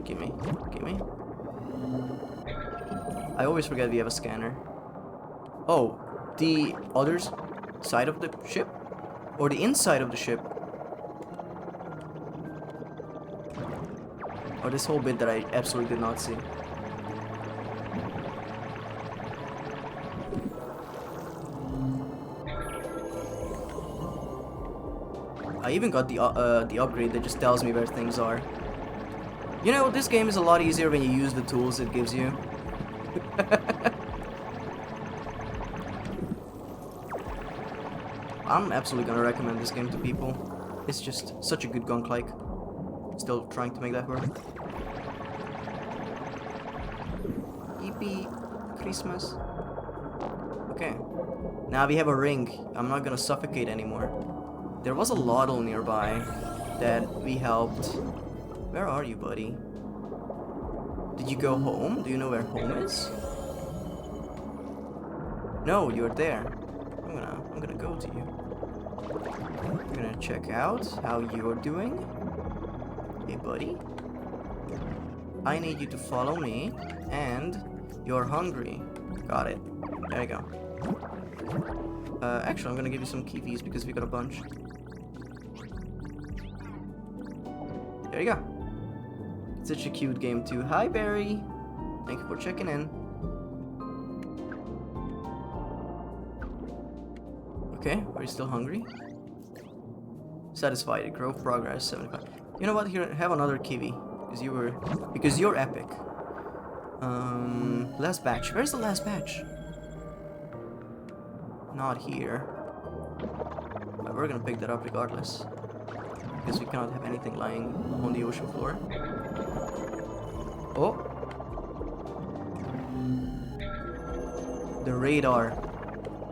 Gimme. I always forget we have a scanner. Oh, the other side of the ship? Or the inside of the ship? Or this whole bit that I absolutely did not see. I even got the upgrade that just tells me where things are. You know, this game is a lot easier when you use the tools it gives you. I'm absolutely gonna recommend this game to people. It's just such a good gunk-like. Still trying to make that work. Yippee! Christmas. Okay. Now we have a ring. I'm not gonna suffocate anymore. There was a Loddle nearby that we helped. Where are you, buddy? Did you go home? Do you know where home is? No, you're there. I'm gonna go to you. I'm gonna check out how you're doing. Hey, buddy. I need you to follow me, and you're hungry. Got it. There you go. Actually, I'm gonna give you some kiwis because we got a bunch. There you go. It's such a cute game too. Hi, Barry. Thank you for checking in. Okay, are you still hungry? Satisfied. Growth progress 75. You know what? Here, have another kiwi, because you're epic. Last batch. Where's the last batch? Not here. But we're gonna pick that up regardless, because we cannot have anything lying on the ocean floor. Oh! The radar.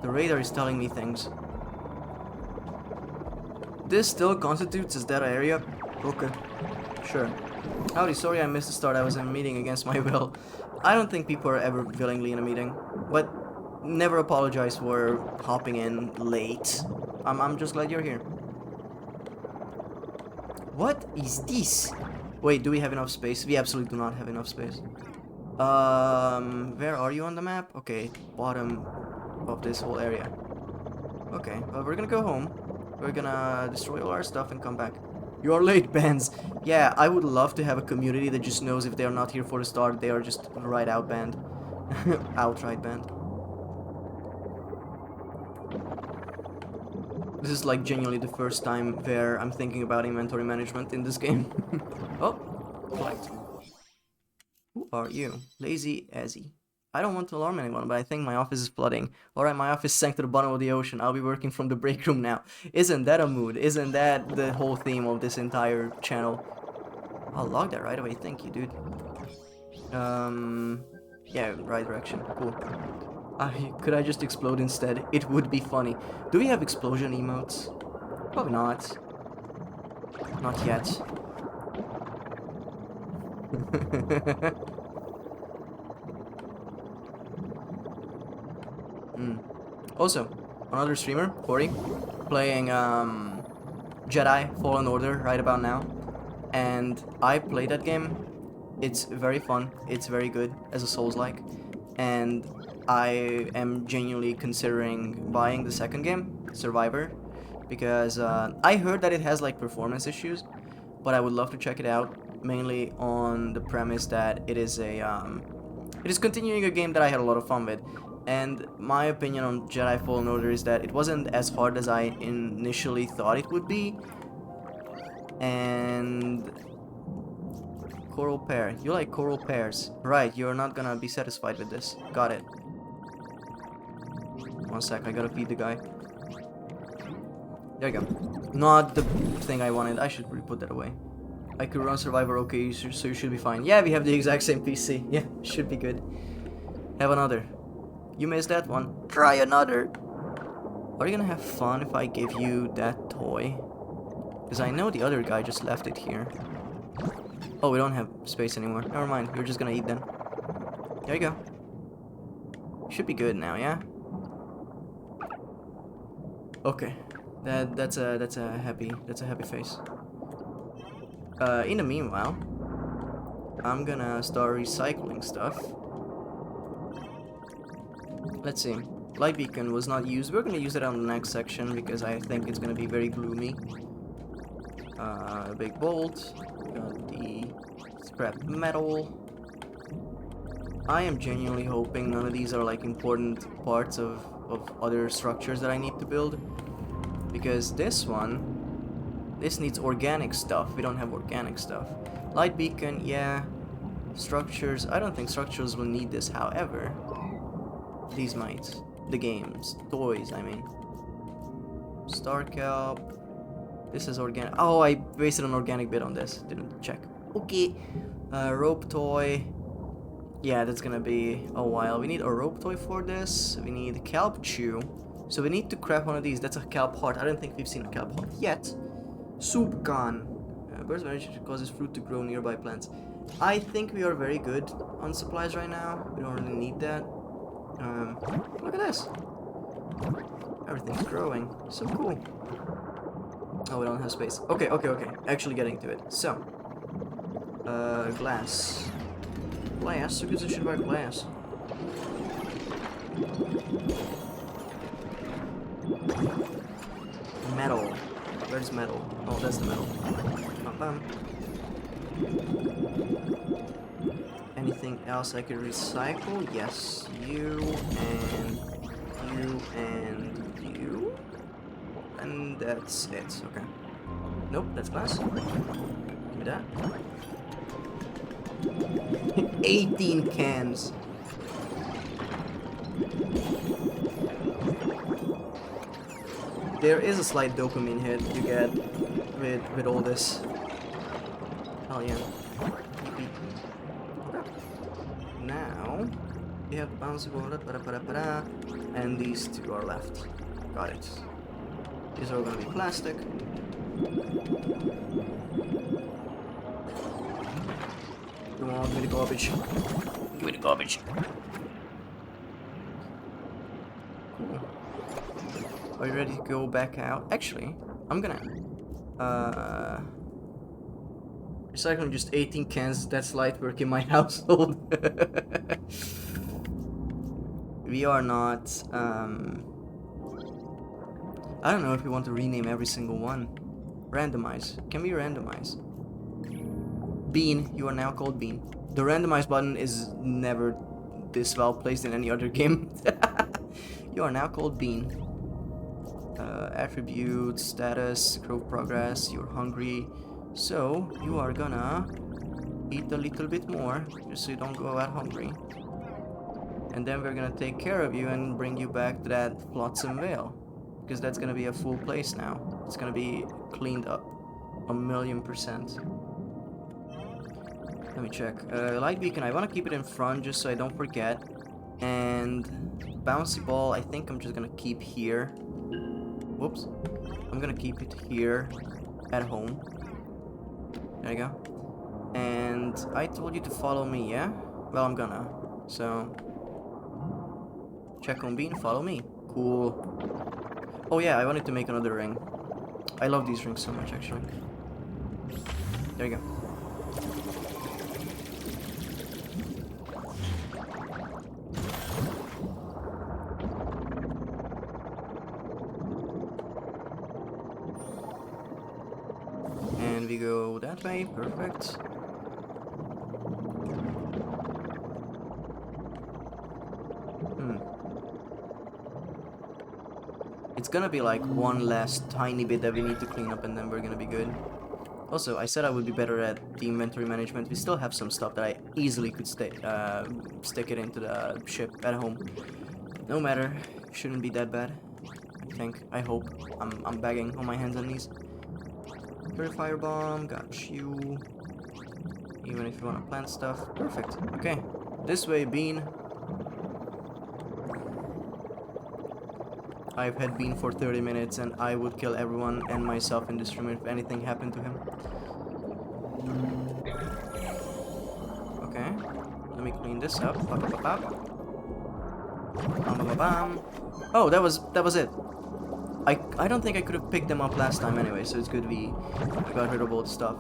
The radar is telling me things. This still constitutes as that area? Okay. Sure. Howdy, sorry I missed the start. I was in a meeting against my will. I don't think people are ever willingly in a meeting. But never apologize for hopping in late. I'm just glad you're here. What is this? Wait, do we have enough space? We absolutely do not have enough space. Where are you on the map? Okay, bottom of this whole area. Okay, well, we're gonna go home. We're gonna destroy all our stuff and come back. You're late, bands. Yeah, I would love to have a community that just knows if they're not here for the start, they are just right out banned. Outright banned. This is like genuinely the first time where I'm thinking about inventory management in this game. Oh, collect. Who are you? Lazy Ezzy. I don't want to alarm anyone, but I think my office is flooding. Alright, my office sank to the bottom of the ocean. I'll be working from the break room now. Isn't that a mood? Isn't that the whole theme of this entire channel? I'll log that right away. Thank you, dude. Yeah, right direction. Cool. Could I just explode instead? It would be funny. Do we have explosion emotes? Probably not. Not yet. Also, another streamer, Corey, playing Jedi Fallen Order right about now. And I played that game. It's very fun. It's very good as a Souls-like. And I am genuinely considering buying the second game, Survivor, because I heard that it has like performance issues, but I would love to check it out, mainly on the premise that it is continuing a game that I had a lot of fun with. And my opinion on Jedi Fallen Order is that it wasn't as hard as I initially thought it would be. And coral pear. You like coral pears. Right, you're not gonna be satisfied with this. Got it. 1 sec, I gotta feed the guy. There you go. Not the thing I wanted. I should really put that away. I could run Survivor okay, so you should be fine. Yeah, we have the exact same PC. Yeah, should be good. Have another. You missed that one. Try another. Are you gonna have fun if I give you that toy? Because I know the other guy just left it here. Oh, we don't have space anymore. Never mind. You're just gonna eat then. There you go. Should be good now, yeah? Okay. That's a happy face. In the meanwhile, I'm gonna start recycling stuff. Let's see. Light beacon was not used. We're gonna use it on the next section because I think it's gonna be very gloomy. Big bolt. Got the Scrap metal. I am genuinely hoping none of these are like important parts of other structures that I need to build. Because this needs organic stuff. We don't have organic stuff. Light beacon, yeah. Structures, I don't think structures will need this, however. These might. The games. Toys, I mean. Star kelp. This is organic. Oh, I wasted an organic bit on this. Didn't check. Okay. Rope toy. Yeah, that's gonna be a while. We need a rope toy for this. We need kelp chew. So we need to craft one of these. That's a kelp heart. I don't think we've seen a kelp heart yet. Soup gun. Burst energy causes fruit to grow nearby plants. I think we are very good on supplies right now. We don't really need that. Look at this. Everything's growing. So cool. Oh, we don't have space. Okay. Actually getting to it. So. Glass. Glass? Who gives a shit about glass? Metal. Where's metal? Oh, that's the metal. Bum. Anything else I could recycle? Yes. You and you and you. And that's it. Okay. Nope, that's glass. Give me that. 18 cans. There is a slight dopamine hit you get with all this. Oh yeah. Now we have the bouncy ball, and these two are left. Got it. These are gonna be plastic. Come on, give me the garbage. Give me the garbage. Cool. Are you ready to go back out? Actually, I'm gonna recycling just 18 cans. That's light work in my household. We are not I don't know if we want to rename every single one. Randomize. Can we randomize? Bean, you are now called Bean. The randomize button is never this well placed in any other game. You are now called Bean. Attributes, status, growth progress, you're hungry. So, you are gonna eat a little bit more, just so you don't go out hungry. And then we're gonna take care of you and bring you back to that Flotsam Vale. Because that's gonna be a full place now. It's gonna be cleaned up 1,000,000%. Let me check. Light beacon, I wanna keep it in front just so I don't forget. And bouncy ball, I think I'm just gonna keep here. Whoops. I'm gonna keep it here at home. There you go. And I told you to follow me, yeah? Well, I'm gonna. So, check on Bean, follow me. Cool. Oh yeah, I wanted to make another ring. I love these rings so much, actually. There you go. And we go that way, perfect. It's gonna be like one last tiny bit that we need to clean up and then we're gonna be good. Also, I said I would be better at the inventory management. We still have some stuff that I easily could stick it into the ship at home. No matter, shouldn't be that bad. I think, I hope. I'm begging on my hands and knees. Purifier bomb, got you. Even if you wanna plant stuff, perfect. Okay, this way, Bean. I've had Bean for 30 minutes and I would kill everyone and myself in this room if anything happened to him. Okay, let me clean this up. Oh, that was it. I don't think I could have picked them up last time anyway, so it's good we got rid of all the stuff.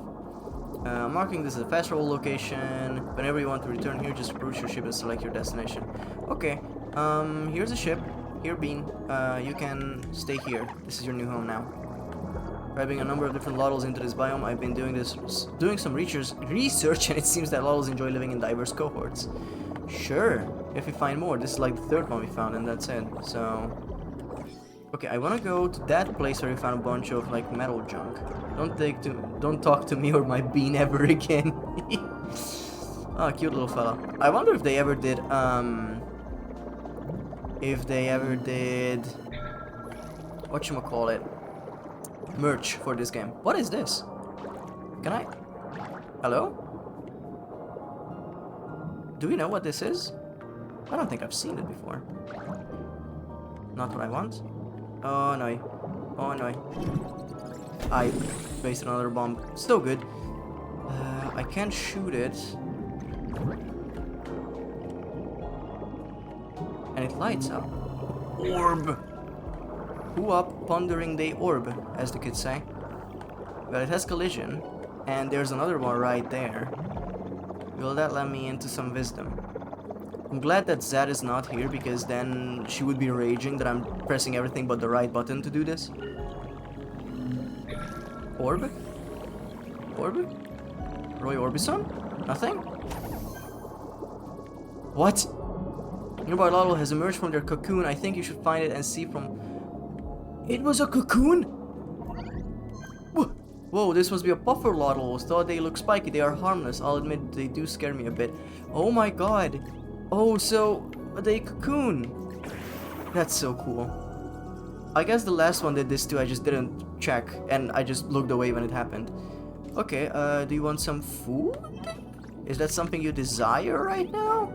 Marking this as a fast travel location. Whenever you want to return here, just approach your ship and select your destination. Okay, here's a ship. Here, Bean, you can stay here. This is your new home now. Grabbing a number of different Loddles into this biome. I've been doing some research, and it seems that Loddles enjoy living in diverse cohorts. Sure, if we find more. This is like the third one we found, and that's it. So, okay, I want to go to that place where we found a bunch of like metal junk. Don't talk to me or my bean ever again. Oh, cute little fella. I wonder if they ever did whatchamacallit, merch for this game. What is this? Can I? Hello? Do we know what this is? I don't think I've seen it before. Not what I want. Oh no. Oh no. I wasted another bomb. Still good. I can't shoot it. And it lights up. Orb! Who up pondering the orb, as the kids say. Well, it has collision, and there's another one right there. Will that let me into some wisdom? I'm glad that Zad is not here, because then she would be raging that I'm pressing everything but the right button to do this. Orb? Orb? Roy Orbison? Nothing? What? Nearby Loddle has emerged from their cocoon. I think you should find it and see from... It was a cocoon? Whoa, this must be a puffer Loddle. Thought they look spiky. They are harmless. I'll admit they do scare me a bit. Oh my god. Oh, so they cocoon. That's so cool. I guess the last one did this too. I just didn't check and I just looked away when it happened. Okay, do you want some food? Is that something you desire right now?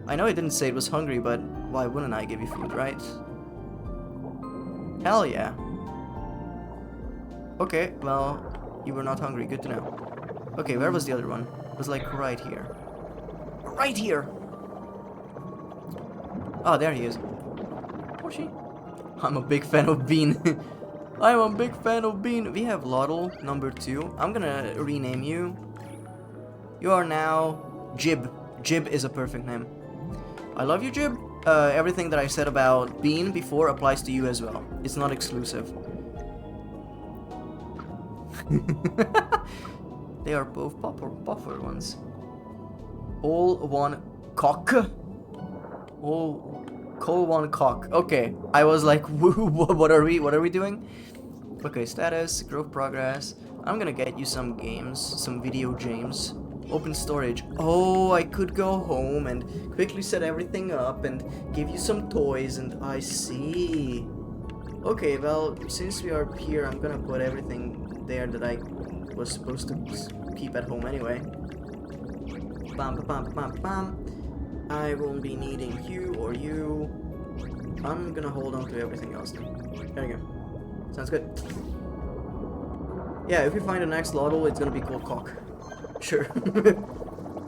I know it didn't say it was hungry, but why wouldn't I give you food, right? Hell yeah. Okay, well, you were not hungry. Good to know. Okay, where was the other one? It was like right here. Right here! Oh, there he is. Was she? I'm a big fan of Bean. I'm a big fan of Bean. We have Loddle, number 2. I'm gonna rename you. You are now Jib. Jib is a perfect name. I love you, Jib. Everything that I said about Bean before applies to you as well. It's not exclusive. They are both puffer ones. All one cock. All call one cock. Okay, I was like, what are we doing? Okay, status, growth progress. I'm gonna get you some games, some video games. Open storage. Oh, I could go home and quickly set everything up and give you some toys, and I see. Okay, well, since we are here, I'm gonna put everything there that I was supposed to keep at home anyway. Bam, bam, bam, bam. I won't be needing you or you. I'm gonna hold on to everything else then. There you go. Sounds good. Yeah, if we find the next Loddle, it's gonna be called Cock. Sure.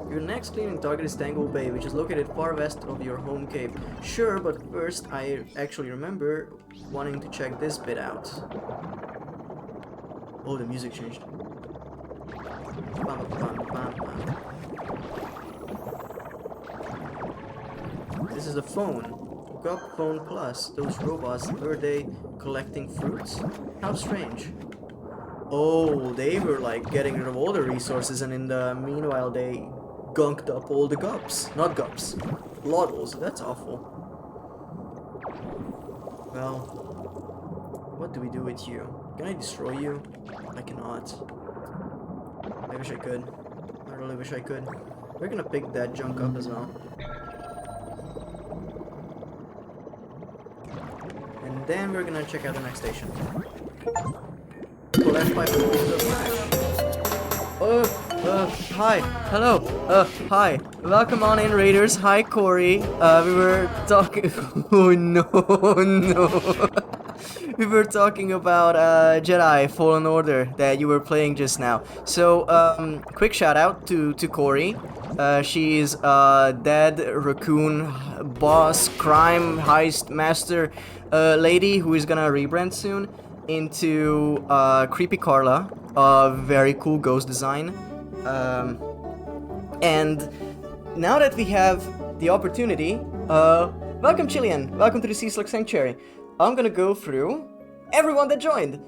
Your next cleaning target is Tangle Bay, which is located far west of your home cave. Sure, but first I actually remember wanting to check this bit out. Oh, the music changed. Bam, bam, bam, bam. This is a phone. Gup Phone Plus. Those robots, were they collecting fruits? How strange. Oh, they were like getting rid of all the resources, and in the meanwhile they gunked up all the gups. Not gups. Loddles. That's awful. Well, what do we do with you? Can I destroy you? I cannot. I wish I could. I really wish I could. We're gonna pick that junk up as well. And then we're gonna check out the next station. Hi, hello, hi, welcome on in, Raiders. Hi, Corey. We were talking. Oh no, no. We were talking about Jedi Fallen Order that you were playing just now. So, quick shout out to Corey. She's a dead raccoon boss, crime heist master lady who is gonna rebrand soon into Creepy Carla, a very cool ghost design. And now that we have the opportunity, welcome Chilean, welcome to the Sea Slug Sanctuary. I'm gonna go through everyone that joined.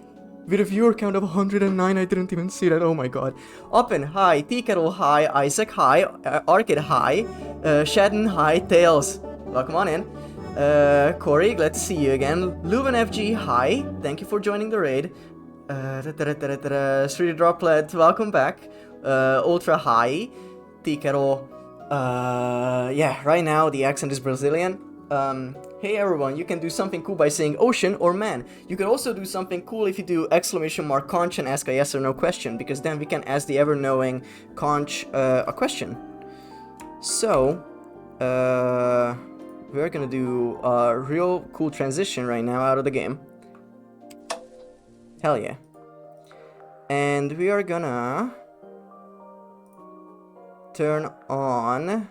With a viewer count of 109, I didn't even see that. Oh my god. Oppen, hi. Teakettle, hi. Isaac, hi. Arcade, hi. Shadden, hi. Tails, welcome on in. Corey, glad to see you again. Leuven FG, hi. Thank you for joining the raid. 3D Droplet, welcome back. Ultra, hi. Teakettle, yeah, right now the accent is Brazilian. Hey everyone, you can do something cool by saying ocean or man. You could also do something cool if you do exclamation mark conch and ask a yes or no question, because then we can ask the ever-knowing conch a question. So, we're gonna do a real cool transition right now out of the game. Hell yeah. And we are gonna turn on...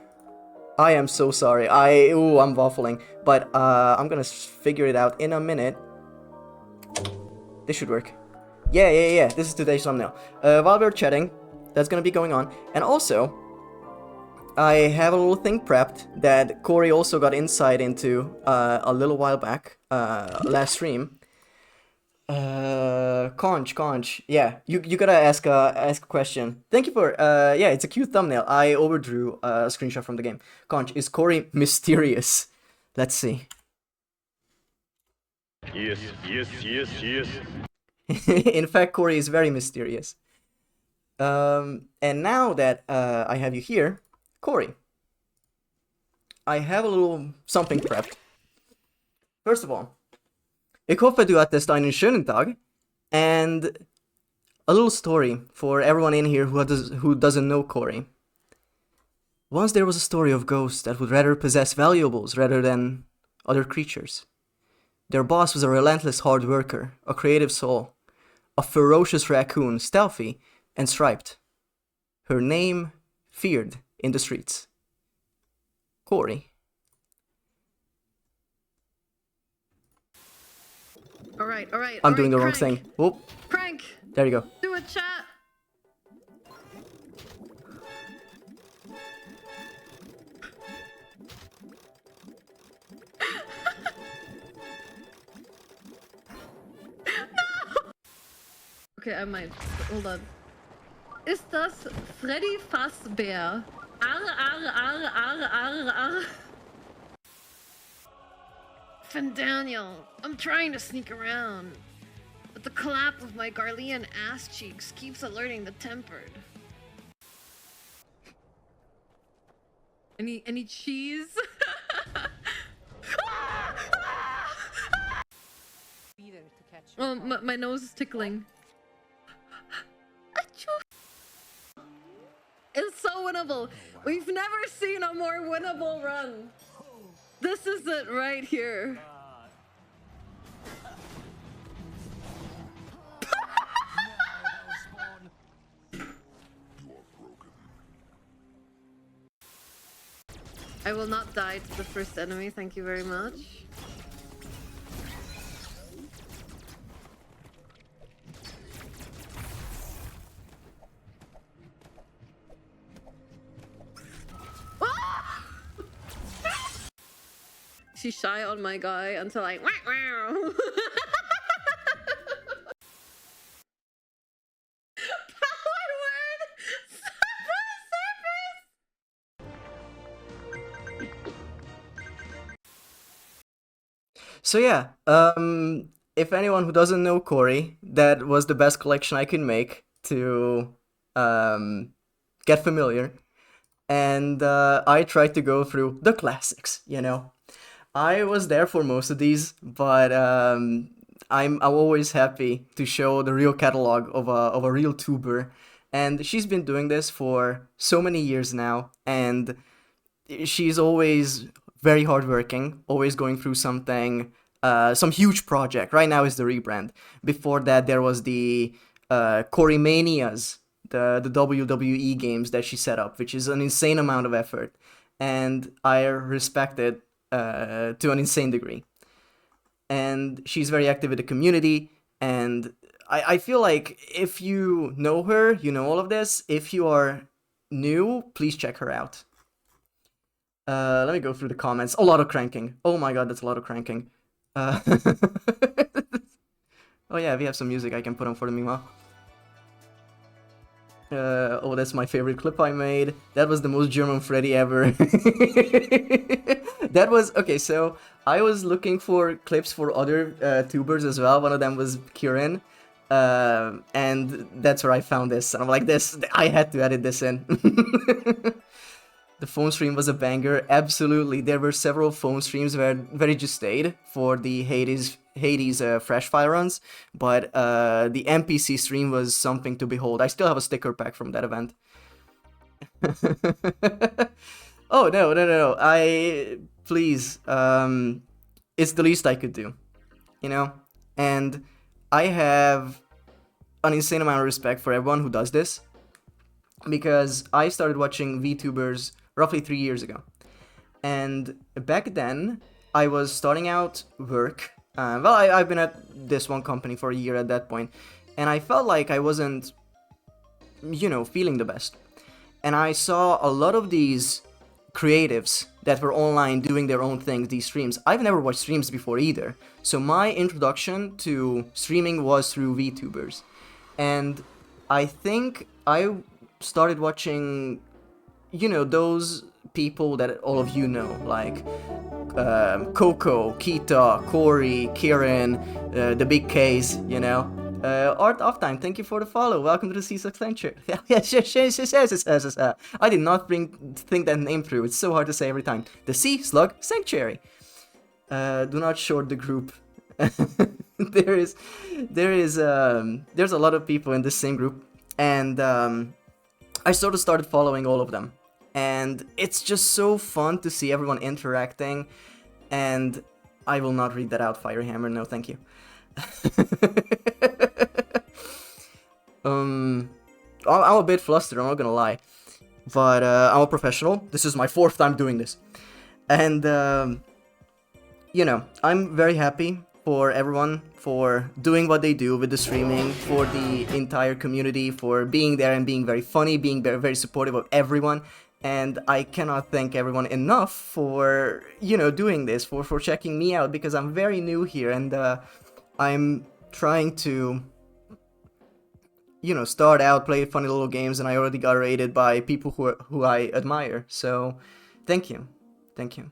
I am so sorry. I'm waffling, but I'm gonna figure it out in a minute. This should work. Yeah. This is today's thumbnail. While we're chatting, that's gonna be going on. And also, I have a little thing prepped that Corey also got insight into a little while back, last stream. Conch, yeah, you gotta ask a question. Thank you for, yeah, it's a cute thumbnail. I overdrew a screenshot from the game. Conch, is Corey mysterious? Let's see. Yes. In fact, Corey is very mysterious. And now that I have you here, Corey, I have a little something prepped. First of all, ik hoppas du hattest einen schönen Tag, and a little story for everyone in here who doesn't know Corey. Once there was a story of ghosts that would rather possess valuables rather than other creatures. Their boss was a relentless hard worker, a creative soul, a ferocious raccoon, stealthy and striped. Her name, feared in the streets. Corey. All right. I'm doing the wrong thing. Whoop. Crank. There you go. Do a chat. No! Okay, I might. Hold on. Ist das Freddy Fazbear? Arr. Daniel, I'm trying to sneak around, but the clap of my Garlean ass cheeks keeps alerting the tempered. Any cheese? Oh, my nose is tickling. It's so winnable. We've never seen a more winnable run. This is it right here. I will not die to the first enemy, thank you very much. She's shy on my guy until I wow. Power word! So yeah, if anyone who doesn't know Corey, that was the best collection I could make to get familiar. And I tried to go through the classics, you know. I was there for most of these, but I'm always happy to show the real catalog of a real tuber. And she's been doing this for so many years now, and she's always very hardworking, always going through something, some huge project. Right now is the rebrand. Before that, there was the Corey Manias, the WWE games that she set up, which is an insane amount of effort, and I respect it to an insane degree. And she's very active in the community, and I feel like if you know her, you know all of this. If you are new, please check her out. Let me go through the comments. A lot of cranking. Oh my god, that's a lot of cranking. Oh yeah, we have some music I can put on for the meanwhile. Oh, that's my favorite clip I made. That was the most German Freddy ever. That was... Okay, so I was looking for clips for other tubers as well. One of them was Kieran. And that's where I found this. And I'm like, I had to edit this in. The phone stream was a banger. Absolutely. There were several phone streams where he just stayed for the Hades Fresh Fire runs, but the NPC stream was something to behold. I still have a sticker pack from that event. Oh, no. Please, it's the least I could do, you know? And I have an insane amount of respect for everyone who does this, because I started watching VTubers roughly 3 years ago. And back then, I was starting out work. I've been at this one company for a year at that point, and I felt like I wasn't, feeling the best. And I saw a lot of these creatives that were online doing their own things, these streams. I've never watched streams before either. So my introduction to streaming was through VTubers. And I think I started watching, those people that all of you know, like Coco, Kita, Corey, Kieran, the big K's, Art of Time, thank you for the follow. Welcome to the C6 Sanctuary. I did not think that name through. It's so hard to say every time. The Sea Slug Sanctuary. Do not short the group. There's a lot of people in this same group, and I sort of started following all of them. And it's just so fun to see everyone interacting, and I will not read that out, Firehammer, no thank you. I'm a bit flustered, I'm not gonna lie. But I'm a professional. This is my 4th time doing this. And, I'm very happy for everyone for doing what they do with the streaming, for the entire community, for being there and being very funny, being very, very supportive of everyone. And I cannot thank everyone enough for, doing this, for checking me out, because I'm very new here, and I'm trying to, start out, play funny little games, and I already got rated by people who I admire. So, thank you. Thank you.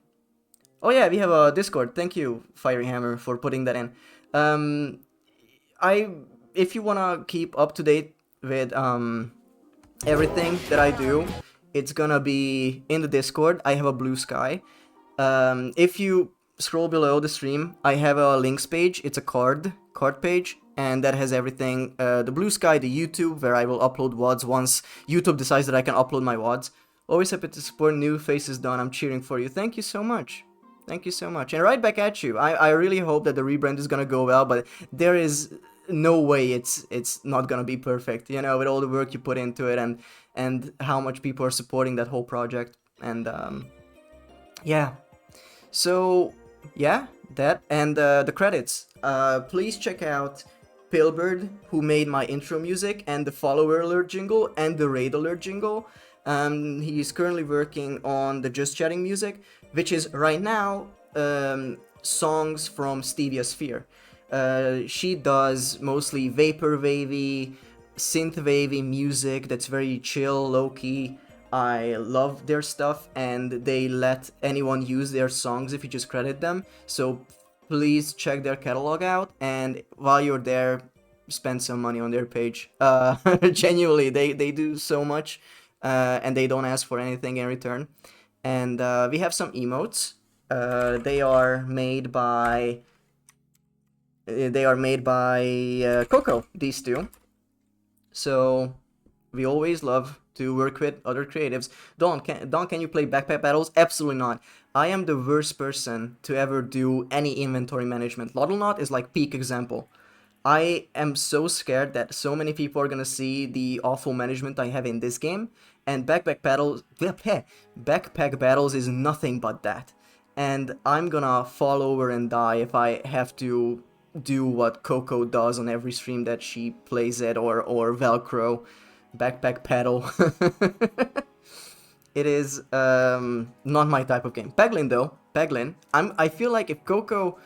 Oh yeah, we have a Discord. Thank you, Fiery Hammer, for putting that in. If you wanna keep up to date with everything that I do, it's gonna be in the Discord. I have a Blue Sky. If you scroll below the stream, I have a links page. It's a card page, and that has everything. The Blue Sky, the YouTube, where I will upload VODs once YouTube decides that I can upload my VODs. Always happy to support new faces, Don. I'm cheering for you. Thank you so much. Thank you so much. And right back at you. I really hope that the rebrand is gonna go well, but there is no way it's not gonna be perfect, with all the work you put into it, and how much people are supporting that whole project. And yeah. So yeah, that and the credits. Please check out Pilbird, who made my intro music and the follower alert jingle and the raid alert jingle. He's currently working on the Just Chatting music, which is right now songs from Stevia Sphere. She does mostly vapor wavy, synth wavy music that's very chill, low-key. I love their stuff, and they let anyone use their songs if you just credit them. So please check their catalog out, and while you're there, spend some money on their page. Genuinely, they do so much, and they don't ask for anything in return. And we have some emotes. They are made by Coco, these two. So we always love to work with other creatives. Don, can you play backpack battles? Absolutely not. I am the worst person to ever do any inventory management. Loddlenaut is like peak example. I am so scared that so many people are gonna see the awful management I have in this game, and backpack battles is nothing but that. And I'm gonna fall over and die if I have to do what Coco does on every stream that she plays it, or Velcro, backpack paddle. It is not my type of game. Peglin though, I feel like if Coco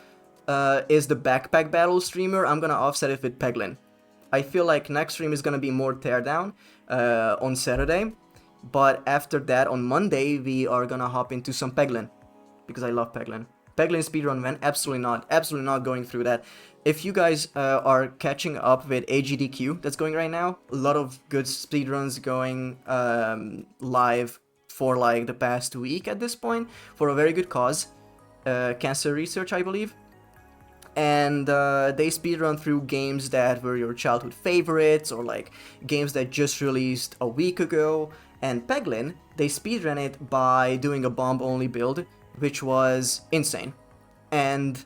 is the backpack battle streamer, I'm gonna offset it with Peglin. I feel like next stream is gonna be more teardown on Saturday, but after that on Monday we are gonna hop into some Peglin because I love Peglin. Peglin speedrun when? Absolutely not going through that. If you guys are catching up with AGDQ that's going right now, a lot of good speedruns going live for like the past week at this point for a very good cause, cancer research I believe. And they speedrun through games that were your childhood favorites or like games that just released a week ago. And Peglin, they speedrun it by doing a bomb only build, which was insane. And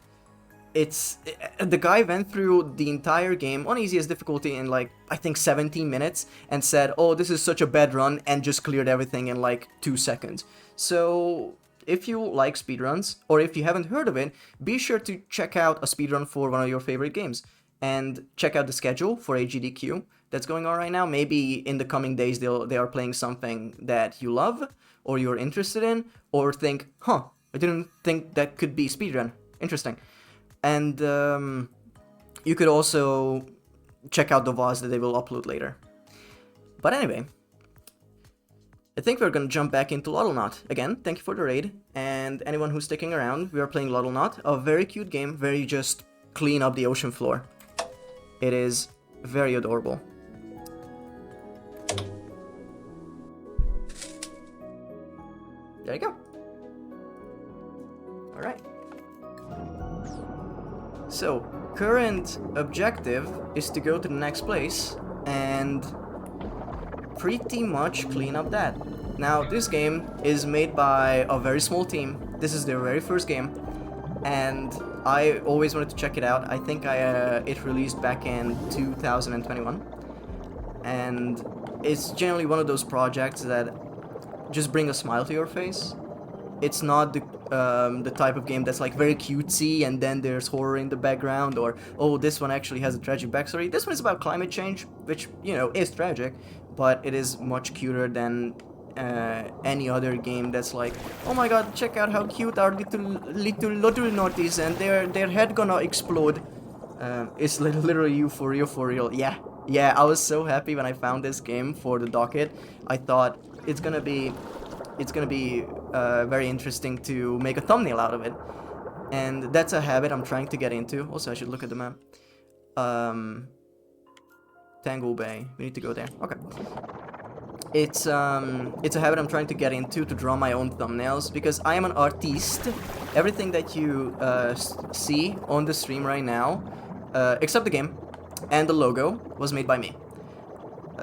the guy went through the entire game on easiest difficulty in like I think 17 minutes and said, oh, this is such a bad run, and just cleared everything in like 2 seconds. So if you like speedruns, or if you haven't heard of it, be sure to check out a speedrun for one of your favorite games. And check out the schedule for AGDQ that's going on right now. Maybe in the coming days they are playing something that you love, or you're interested in, or think, huh, I didn't think that could be speedrun. Interesting. And you could also check out the VODs that they will upload later. But anyway, I think we're gonna jump back into Loddlenaut. Again, thank you for the raid, and anyone who's sticking around, we are playing Loddlenaut, a very cute game, very just clean up the ocean floor. It is very adorable. There you go. Alright. So, current objective is to go to the next place and pretty much clean up that. Now, this game is made by a very small team. This is their very first game, and I always wanted to check it out. I think it released back in 2021, and it's generally one of those projects that just bring a smile to your face. It's not the type of game that's like very cutesy and then there's horror in the background, or oh, this one actually has a tragic backstory. This one is about climate change, which, you know, is tragic, but it is much cuter than any other game that's like, oh my god, check out how cute our little Loddlenaut is, and their head gonna explode. It's literally you for real. Yeah, I was so happy when I found this game for the docket. I thought it's gonna be very interesting to make a thumbnail out of it, and that's a habit I'm trying to get into. Also, I should look at the map. Tangle Bay, we need to go there. Okay. It's a habit I'm trying to get into, to draw my own thumbnails, because I am an artiste. Everything that you see on the stream right now, except the game and the logo, was made by me.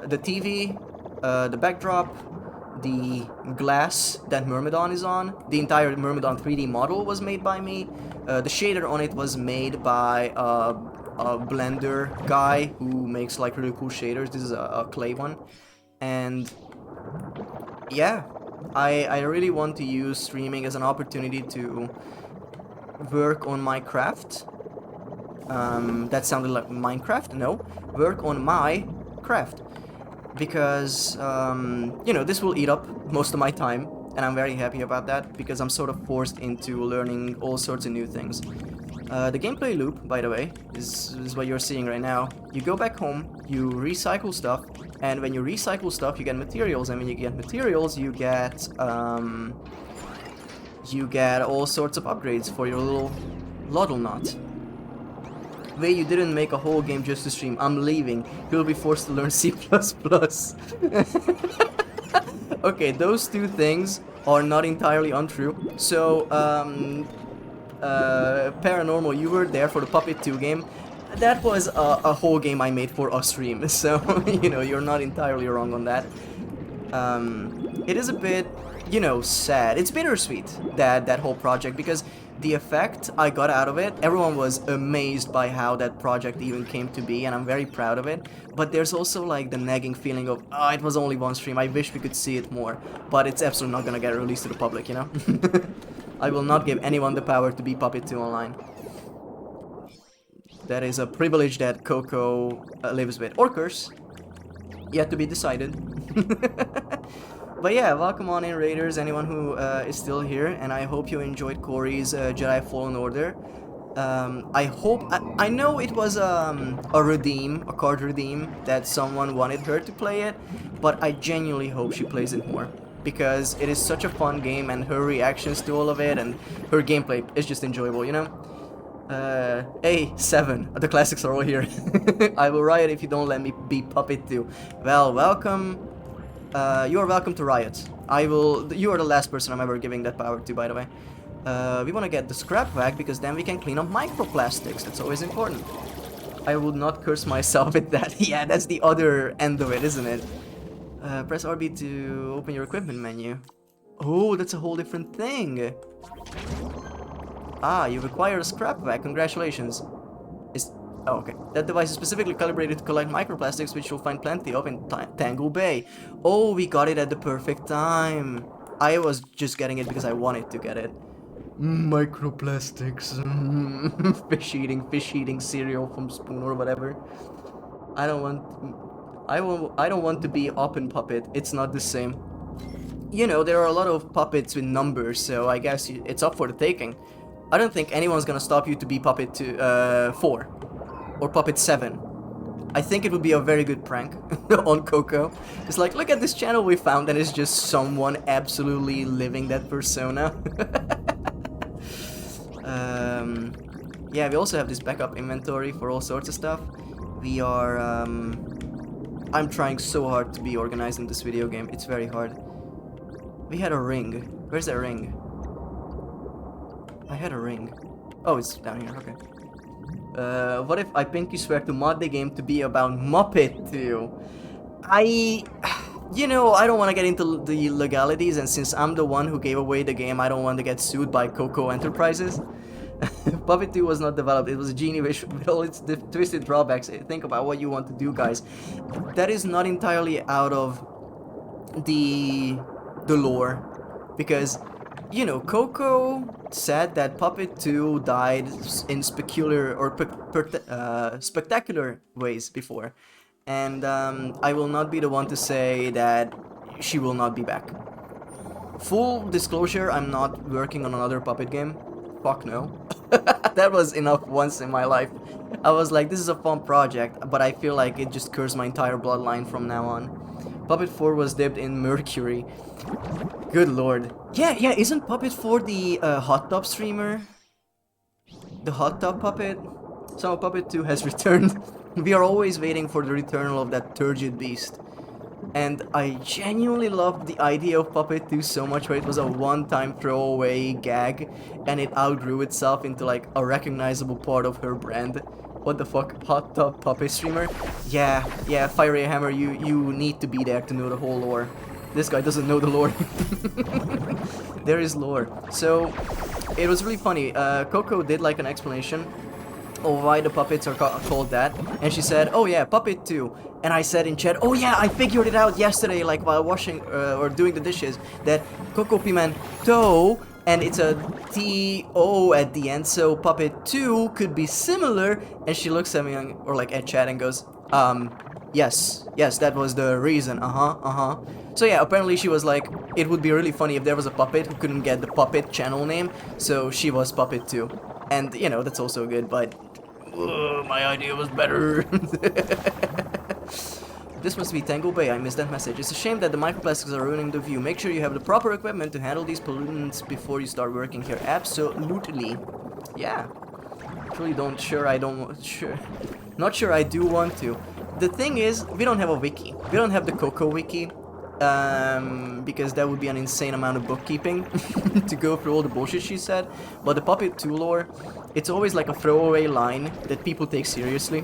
The TV, the backdrop, the glass that Myrmidon is on, the entire Myrmidon 3D model was made by me. The shader on it was made by a Blender guy who makes like really cool shaders. This is a clay one. And yeah, I really want to use streaming as an opportunity to work on my craft. That sounded like Minecraft? No, work on my craft. Because, you know, this will eat up most of my time, and I'm very happy about that, because I'm sort of forced into learning all sorts of new things. The gameplay loop, by the way, is what you're seeing right now. You go back home, you recycle stuff, and when you recycle stuff, you get materials, and when you get materials, you get all sorts of upgrades for your little Loddlenaut. Wait, you didn't make a whole game just to stream. I'm leaving. You'll be forced to learn C++. Okay, those two things are not entirely untrue. So, Paranormal, you were there for the Puppet 2 game. That was a whole game I made for a stream, so, you know, you're not entirely wrong on that. It is a bit, you know, sad. It's bittersweet, that whole project, because the effect I got out of it, everyone was amazed by how that project even came to be, and I'm very proud of it. But there's also like the nagging feeling of, oh, it was only one stream, I wish we could see it more. But it's absolutely not gonna get released to the public, you know? I will not give anyone the power to be Puppet 2 online. That is a privilege that Coco lives with. Or curse. Yet to be decided. But yeah, welcome on in, Raiders, anyone who is still here, and I hope you enjoyed Corey's Jedi Fallen Order. I hope... I know it was a card redeem, that someone wanted her to play it, but I genuinely hope she plays it more. Because it is such a fun game, and her reactions to all of it, and her gameplay is just enjoyable, you know? Hey, 7. The classics are all here. I will riot if you don't let me be Puppet 2. Well, welcome. You are welcome to riot. You are the last person I'm ever giving that power to, by the way. We want to get the scrap vac, because then we can clean up microplastics. That's always important. I would not curse myself with that. Yeah, that's the other end of it, isn't it? Press RB to open your equipment menu. Oh, that's a whole different thing. Ah, you've acquired a scrap vac. Congratulations. Oh, okay. That device is specifically calibrated to collect microplastics, which you'll find plenty of in Tangle Bay. Oh, we got it at the perfect time. I was just getting it because I wanted to get it. Microplastics. Fish eating cereal from Spoon or whatever. I don't want to be Open Puppet. It's not the same. You know, there are a lot of puppets with numbers, so I guess it's up for the taking. I don't think anyone's gonna stop you to be Puppet 4 or Puppet 7. I think it would be a very good prank on Coco. It's like, look at this channel we found, and it's just someone absolutely living that persona. Yeah, we also have this backup inventory for all sorts of stuff. We are, I'm trying so hard to be organized in this video game. It's very hard. We had a ring. Where's that ring? I had a ring. Oh, it's down here, okay. What if I pinky swear to mod the game to be about Muppet 2? You know, I don't want to get into the legalities, and since I'm the one who gave away the game, I don't want to get sued by Coco Enterprises. Puppet 2 was not developed. It was a genie wish with all its twisted drawbacks. Think about what you want to do, guys. That is not entirely out of the lore, because, you know, Coco said that Puppet 2 died in spectacular ways before, and I will not be the one to say that she will not be back. Full disclosure, I'm not working on another Puppet game. Fuck no. That was enough once in my life. I was like, this is a fun project, but I feel like it just cursed my entire bloodline from now on. Puppet 4 was dipped in Mercury. Good lord. Yeah, isn't Puppet 4 the hot tub streamer? The hot tub puppet? So Puppet 2 has returned. We are always waiting for the return of that turgid beast. And I genuinely loved the idea of Puppet 2 so much, where it was a one-time throwaway gag, and it outgrew itself into like a recognizable part of her brand. What the fuck? Hot tub puppet streamer? Yeah, Fiery Hammer, you need to be there to know the whole lore. This guy doesn't know the lore. There is lore. So, it was really funny. Coco did like an explanation of why the puppets are called that, and she said, oh yeah, Puppet 2. And I said in chat, oh yeah, I figured it out yesterday, like while washing or doing the dishes, that Coco Pimento, and it's a T-O at the end, so Puppet 2 could be similar. And she looks at me, or like at chat, and goes, yes, that was the reason, So yeah, apparently she was like, it would be really funny if there was a puppet who couldn't get the puppet channel name, so she was Puppet 2. And, you know, that's also good, but my idea was better. This must be Tangle Bay. I missed that message. It's a shame that the microplastics are ruining the view. Make sure you have the proper equipment to handle these pollutants before you start working here. Absolutely. Yeah. Truly not sure I do want to. The thing is, we don't have a wiki. We don't have the Coco wiki. Because that would be an insane amount of bookkeeping to go through all the bullshit she said. But the Puppet 2 lore, it's always like a throwaway line that people take seriously.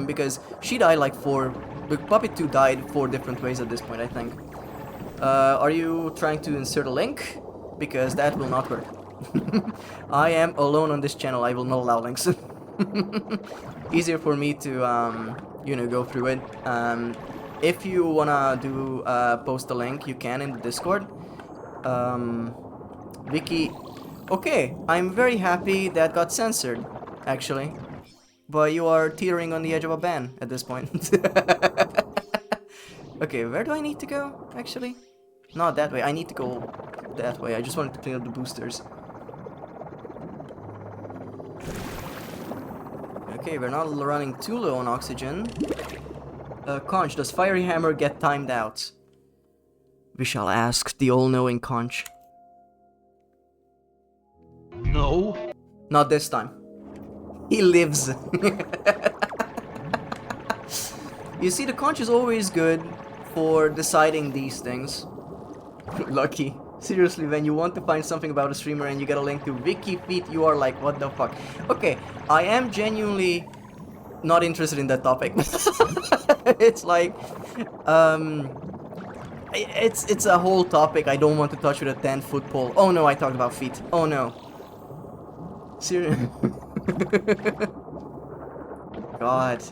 Because she died like the Puppet 2 died 4 different ways at this point, I think. Are you trying to insert a link? Because that will not work. I am alone on this channel, I will not allow links. Easier for me to, you know, go through it. If you wanna post a link, you can in the Discord. Wiki. Okay, I'm very happy that got censored, actually. But you are teetering on the edge of a ban at this point. Okay, where do I need to go, actually? Not that way, I need to go that way. I just wanted to clean up the boosters. Okay, we're not running too low on oxygen. Conch, does Fiery Hammer get timed out? We shall ask the all-knowing Conch. No. Not this time. He lives. You see, the Conch is always good for deciding these things. Lucky. Seriously, when you want to find something about a streamer and you get a link to WikiFeet, you are like, what the fuck? Okay, I am genuinely not interested in that topic. It's like, it's a whole topic I don't want to touch with a 10-foot pole. Oh no, I talked about feet. Oh no. Seriously. God,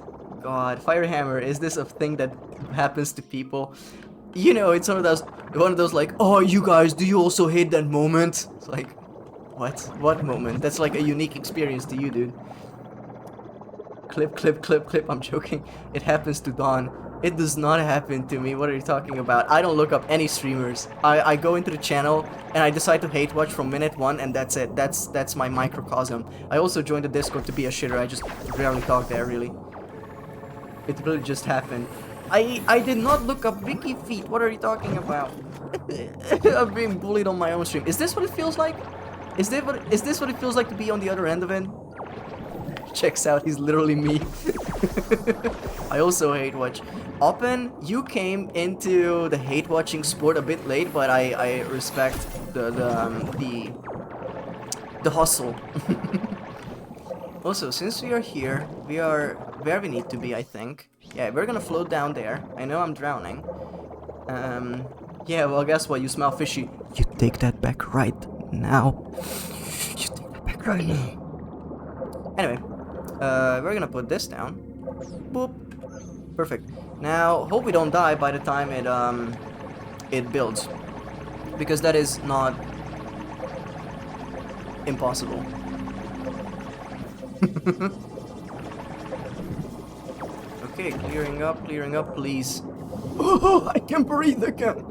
Fire Hammer, is this a thing that happens to people? You know, it's one of those like, oh, you guys, do you also hate that moment? It's like, what moment? That's like a unique experience to you, dude. Clip, I'm joking. It happens to Dawn. It does not happen to me. What are you talking about? I don't look up any streamers. I go into the channel and I decide to hate watch from minute 1 and that's it. That's my microcosm. I also joined the Discord to be a shitter. I just rarely talk there, really. It really just happened. I did not look up WikiFeet. What are you talking about? I'm being bullied on my own stream. Is this what it feels like? Is this what it feels like to be on the other end of it? Checks out, he's literally me. I also hate watch. Oppen, you came into the hate watching sport a bit late, but I respect the hustle. Also, since we are here, we are where we need to be, I think. Yeah, we're gonna float down there. I know I'm drowning. Yeah, well, guess what? You smell fishy. You take that back right now. You take that back right now. Anyway, we're gonna put this down. Boop. Perfect. Now, hope we don't die by the time it builds, because that is not impossible. Okay, clearing up, please. Oh, I can breathe again.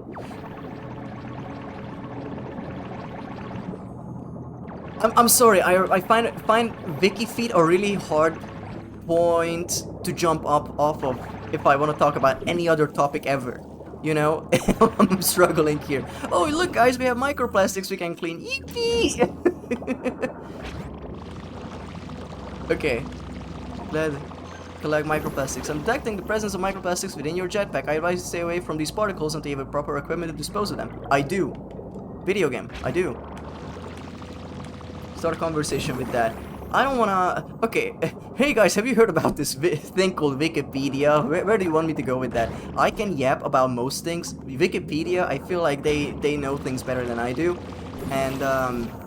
I'm sorry. I find WikiFeet a really hard point to jump up off of if I want to talk about any other topic ever. You know, I'm struggling here. Oh, look, guys, we have microplastics we can clean. Yippee! Okay. Collect microplastics. I'm detecting the presence of microplastics within your jetpack. I advise you to stay away from these particles until you have proper equipment to dispose of them. I do. Video game. I do. Start a conversation with that. I don't wanna... Okay. Hey guys, have you heard about this thing called Wikipedia? Where do you want me to go with that? I can yap about most things. Wikipedia, I feel like they know things better than I do. And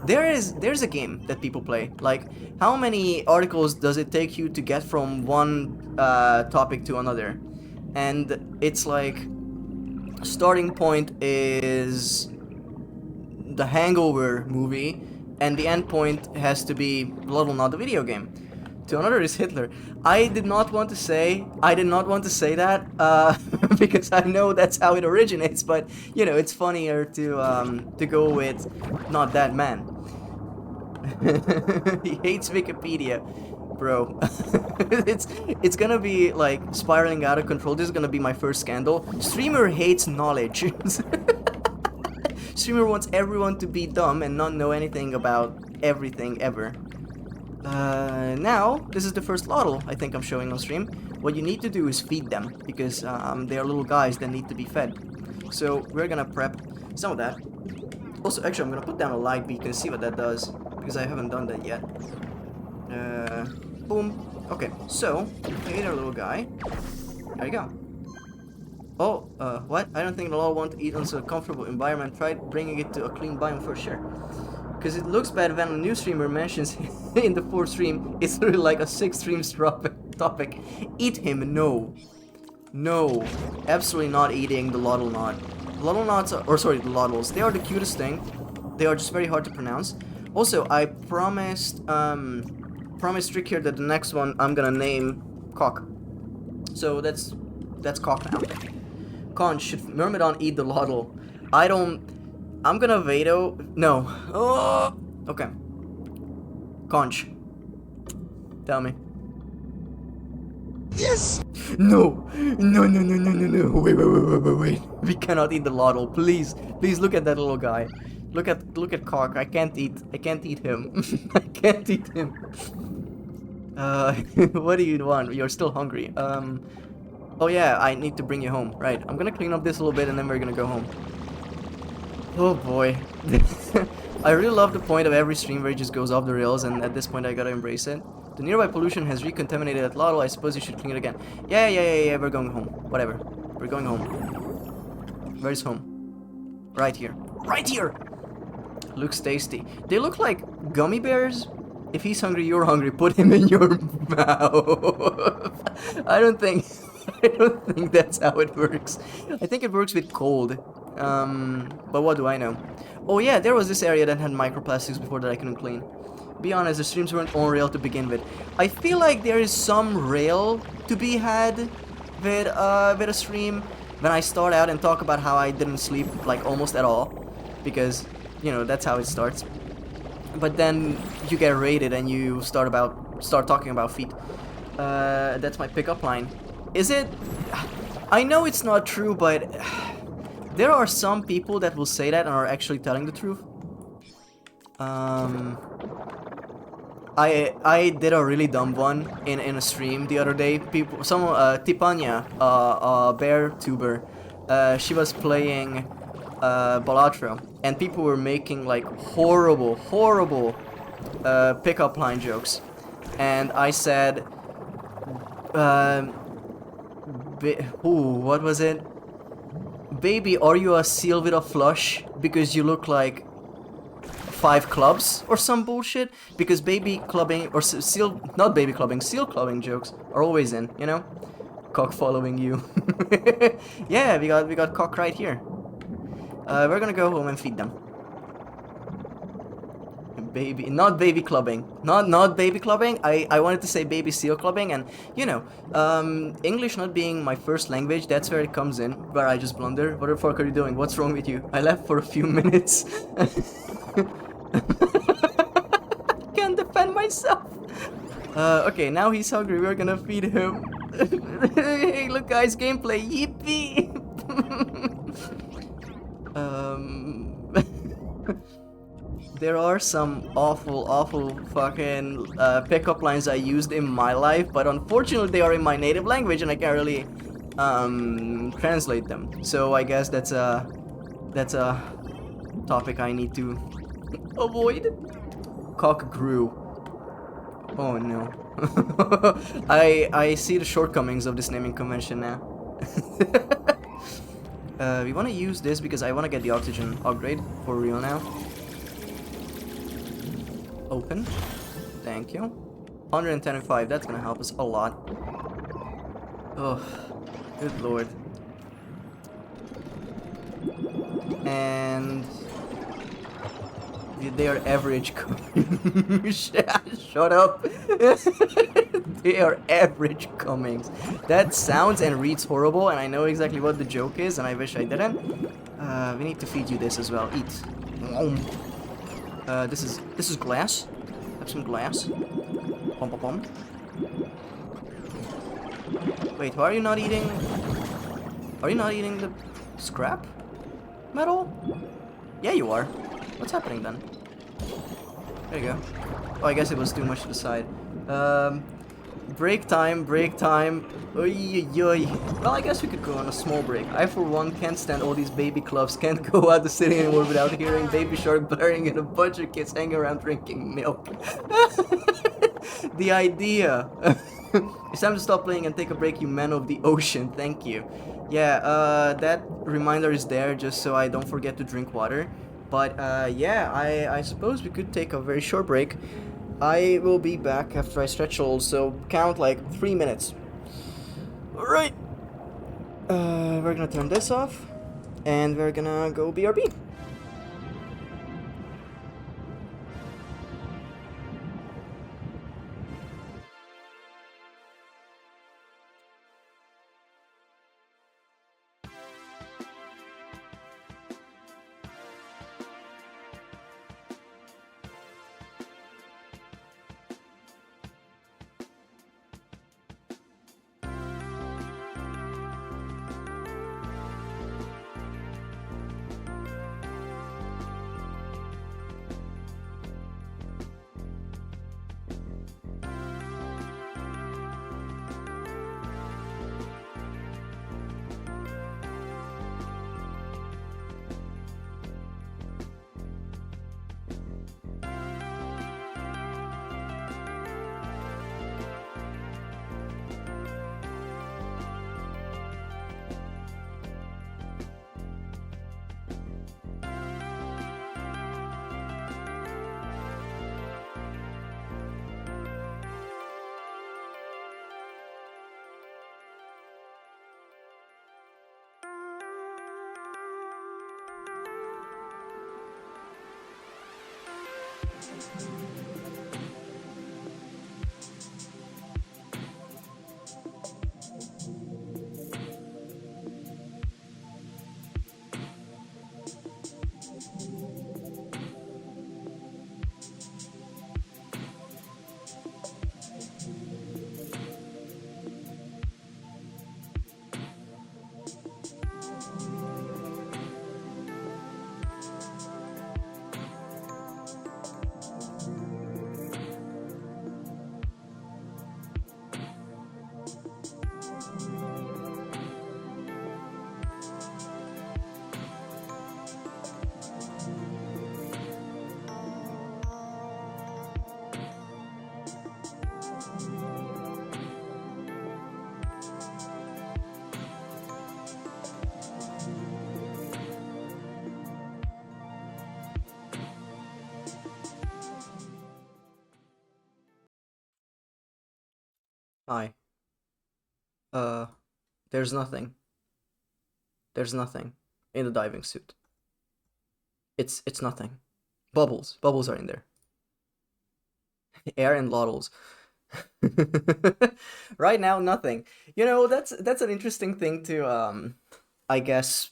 there's a game that people play. Like, how many articles does it take you to get from one topic to another? And it's like, starting point is the Hangover movie, and the end point has to be Loddlenaut, the video game. To another is Hitler. I did not want to say that because I know that's how it originates, but you know, it's funnier to go with not that man. He hates Wikipedia, bro. it's gonna be like spiraling out of control. This is gonna be my first scandal. Streamer hates knowledge. Streamer wants everyone to be dumb and not know anything about everything ever. Now, this is the first Loddle I think I'm showing on stream. What you need to do is feed them, because they are little guys that need to be fed. So we're gonna prep some of that. Also, actually, I'm gonna put down a light beacon, see what that does, because I haven't done that yet. Boom. Okay, so, hey there, little guy. There you go. Oh, what? I don't think the law want to eat into a comfortable environment. Try bringing it to a clean biome for sure. Because it looks bad when a new streamer mentions in the 4th stream, it's really like a 6 streams topic. Eat him, no. No. Absolutely not eating the Loddlenaut. Loddlenauts are, or sorry, the Loddles. They are the cutest thing. They are just very hard to pronounce. Also, I promised Trick here that the next one I'm gonna name Cock. So that's Cock now. Conch, should Myrmidon eat the Loddle? I'm gonna veto. No. Oh, okay. Conch. Tell me. Yes! No! No, no, no, no, no, no. Wait. We cannot eat the Loddle. Please. Please look at that little guy. Look at Cock. I can't eat him. I can't eat him. What do you want? You're still hungry. Oh yeah, I need to bring you home. Right. I'm gonna clean up this a little bit and then we're gonna go home. Oh boy. I really love the point of every stream where it just goes off the rails, and at this point I gotta embrace it. The nearby pollution has recontaminated that Loddle. I suppose you should clean it again. Yeah, we're going home. Whatever. We're going home. Where's home? Right here. Right here! Looks tasty. They look like gummy bears. If he's hungry, you're hungry. Put him in your mouth. I don't think that's how it works. I think it works with cold. But what do I know? Oh yeah, there was this area that had microplastics before that I couldn't clean. Be honest, the streams weren't on rail to begin with. I feel like there is some rail to be had with a stream when I start out and talk about how I didn't sleep like almost at all, because you know that's how it starts. But then you get raided and you start talking about feet. That's my pickup line. Is it? I know it's not true, but there are some people that will say that and are actually telling the truth. I did a really dumb one in a stream the other day. Tipanya, a bear tuber, she was playing Balatro, and people were making like horrible pickup line jokes, and I said, what was it? Baby, are you a seal with a flush because you look like 5 clubs or some bullshit? Because baby clubbing or seal clubbing jokes are always in, you know? Cock following you. Yeah, we got Cock right here. We're gonna go home and feed them. Baby, not baby clubbing. Not baby clubbing. I wanted to say baby seal clubbing, and you know, English not being my first language, that's where it comes in, where I just blunder. What the fuck are you doing? What's wrong with you? I left for a few minutes. Can't defend myself. Okay, now he's hungry. We're gonna feed him. Hey, look, guys, gameplay. Yippee! There are some awful fucking pickup lines I used in my life, but unfortunately they are in my native language and I can't really translate them. So I guess that's a topic I need to avoid. Cock grew. Oh no. I see the shortcomings of this naming convention now. We want to use this because I want to get the oxygen upgrade for real now. Open. Thank you. 110.5, that's gonna help us a lot. Oh, good lord. And they are average. Shut up. They are average Cummings. That sounds and reads horrible, and I know exactly what the joke is, and I wish I didn't. We need to feed you this as well. Eat. This is glass. Have some glass. Pom. Wait, why are you not eating? Are you not eating the scrap metal? Yeah, you are. What's happening then? There you go. Oh, I guess it was too much to the side. Break time. Oy. Well, I guess we could go on a small break. I, for one, can't stand all these baby clubs. Can't go out the city anymore without hearing Baby Shark blaring and a bunch of kids hanging around drinking milk. The idea. It's time to stop playing and take a break, you men of the ocean. Thank you. Yeah, that reminder is there just so I don't forget to drink water. But, yeah, I suppose we could take a very short break. I will be back after I stretch all, so count like 3 minutes. Alright. We're gonna turn this off, and we're gonna go BRB. Hi. Uh, there's nothing. There's nothing in the diving suit. It's nothing. Bubbles. Bubbles are in there. Air and Loddles. Right now, nothing. You know, that's an interesting thing to I guess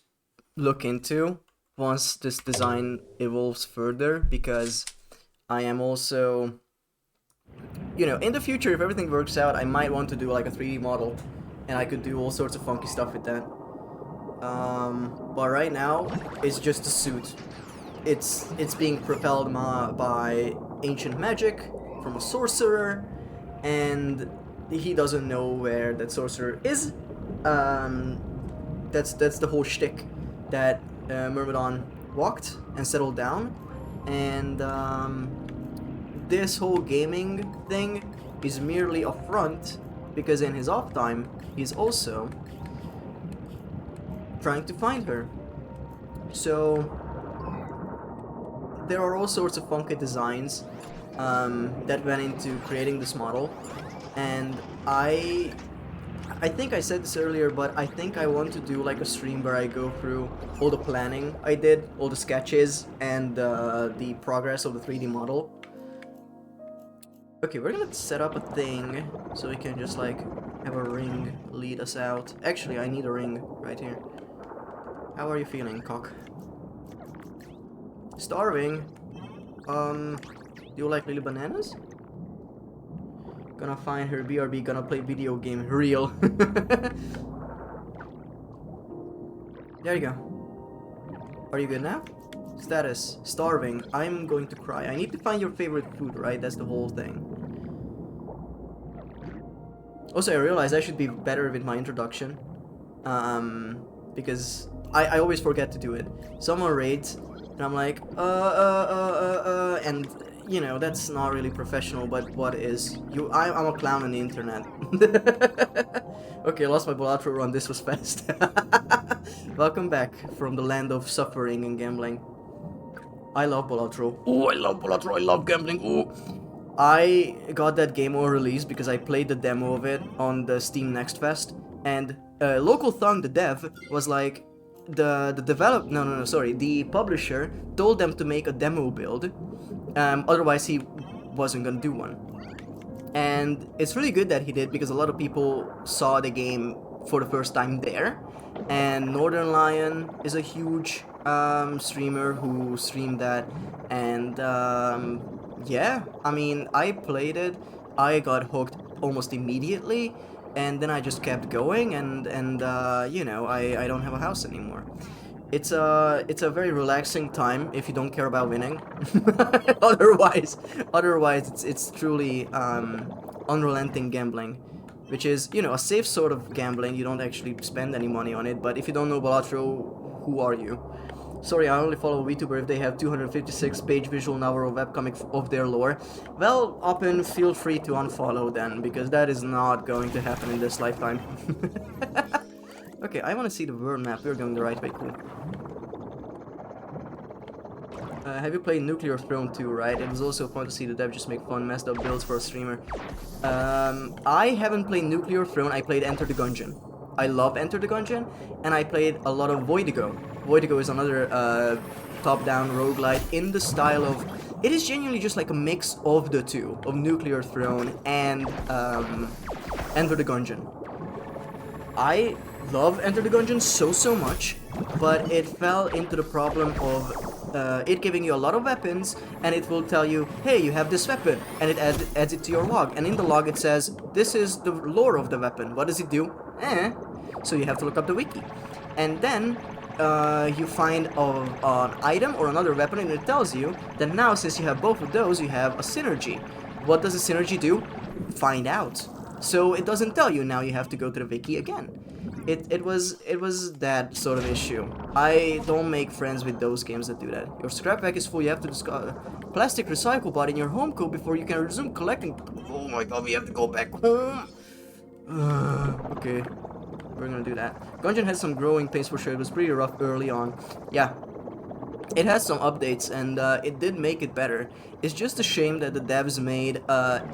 look into once this design evolves further, because I am also, you know, in the future, if everything works out, I might want to do like a 3D model, and I could do all sorts of funky stuff with that. But right now, it's just a suit. It's being propelled by ancient magic from a sorcerer, and he doesn't know where that sorcerer is. That's the whole shtick, that Myrmidon walked and settled down, and this whole gaming thing is merely a front, because in his off time he's also trying to find her. So there are all sorts of funky designs that went into creating this model, and I think I said this earlier, but I think I want to do like a stream where I go through all the planning I did, all the sketches, and the progress of the 3D model. Okay, we're gonna set up a thing so we can just like have a ring lead us out. Actually, I need a ring right here. How are you feeling, cock? Starving? Do you like little bananas? Gonna find her BRB, gonna play video game real. There you go. Are you good now? Status, starving. I'm going to cry. I need to find your favorite food, right? That's the whole thing. Also, I realized I should be better with my introduction. Because I always forget to do it. Someone raids, and I'm like, and you know, that's not really professional, but what is? I'm a clown on the internet. Okay, I lost my Balatro run, this was fast. Welcome back from the land of suffering and gambling. I love Balatro. Oh, I love Balatro, I love gambling. Oh. I got that game over release because I played the demo of it on the Steam Next Fest, and Local Thung, the dev, was like, the publisher told them to make a demo build, otherwise he wasn't gonna do one. And it's really good that he did, because a lot of people saw the game for the first time there, and Northern Lion is a huge streamer who streamed that, and yeah, I mean, I played it, I got hooked almost immediately, and then I just kept going, and you know, I don't have a house anymore. It's a very relaxing time if you don't care about winning. otherwise it's truly unrelenting gambling, which is, you know, a safe sort of gambling. You don't actually spend any money on it. But if you don't know Balatro, who are you? Sorry, I only follow VTuber if they have 256-page visual novel or webcomic of their lore. Well, Oppen, feel free to unfollow then, because that is not going to happen in this lifetime. Okay, I want to see the world map. We're going the right way, cool. Have you played Nuclear Throne 2, right? It was also fun to see the dev just make fun, messed up builds for a streamer. I haven't played Nuclear Throne, I played Enter the Gungeon. I love Enter the Gungeon, and I played a lot of Voidigo. Voidigo is another top-down roguelite in the style of It is genuinely just like a mix of the two, of Nuclear Throne and Enter the Gungeon. I love Enter the Gungeon so much, but it fell into the problem of it giving you a lot of weapons, and it will tell you, hey, you have this weapon, and it adds it to your log, and in the log it says, this is the lore of the weapon. What does it do? So you have to look up the wiki. And then you find an item or another weapon, and it tells you that now, since you have both of those, you have a synergy. What does a synergy do? Find out. So it doesn't tell you, now you have to go to the wiki again. It was that sort of issue. I don't make friends with those games that do that. Your scrap pack is full, you have to discard plastic recycle pod in your home code before you can resume collecting. Oh my god, we have to go back home. Okay, we're gonna do that. Gungeon has some growing pains for sure. It was pretty rough early on. Yeah, it has some updates, and it did make it better. It's just a shame that the devs made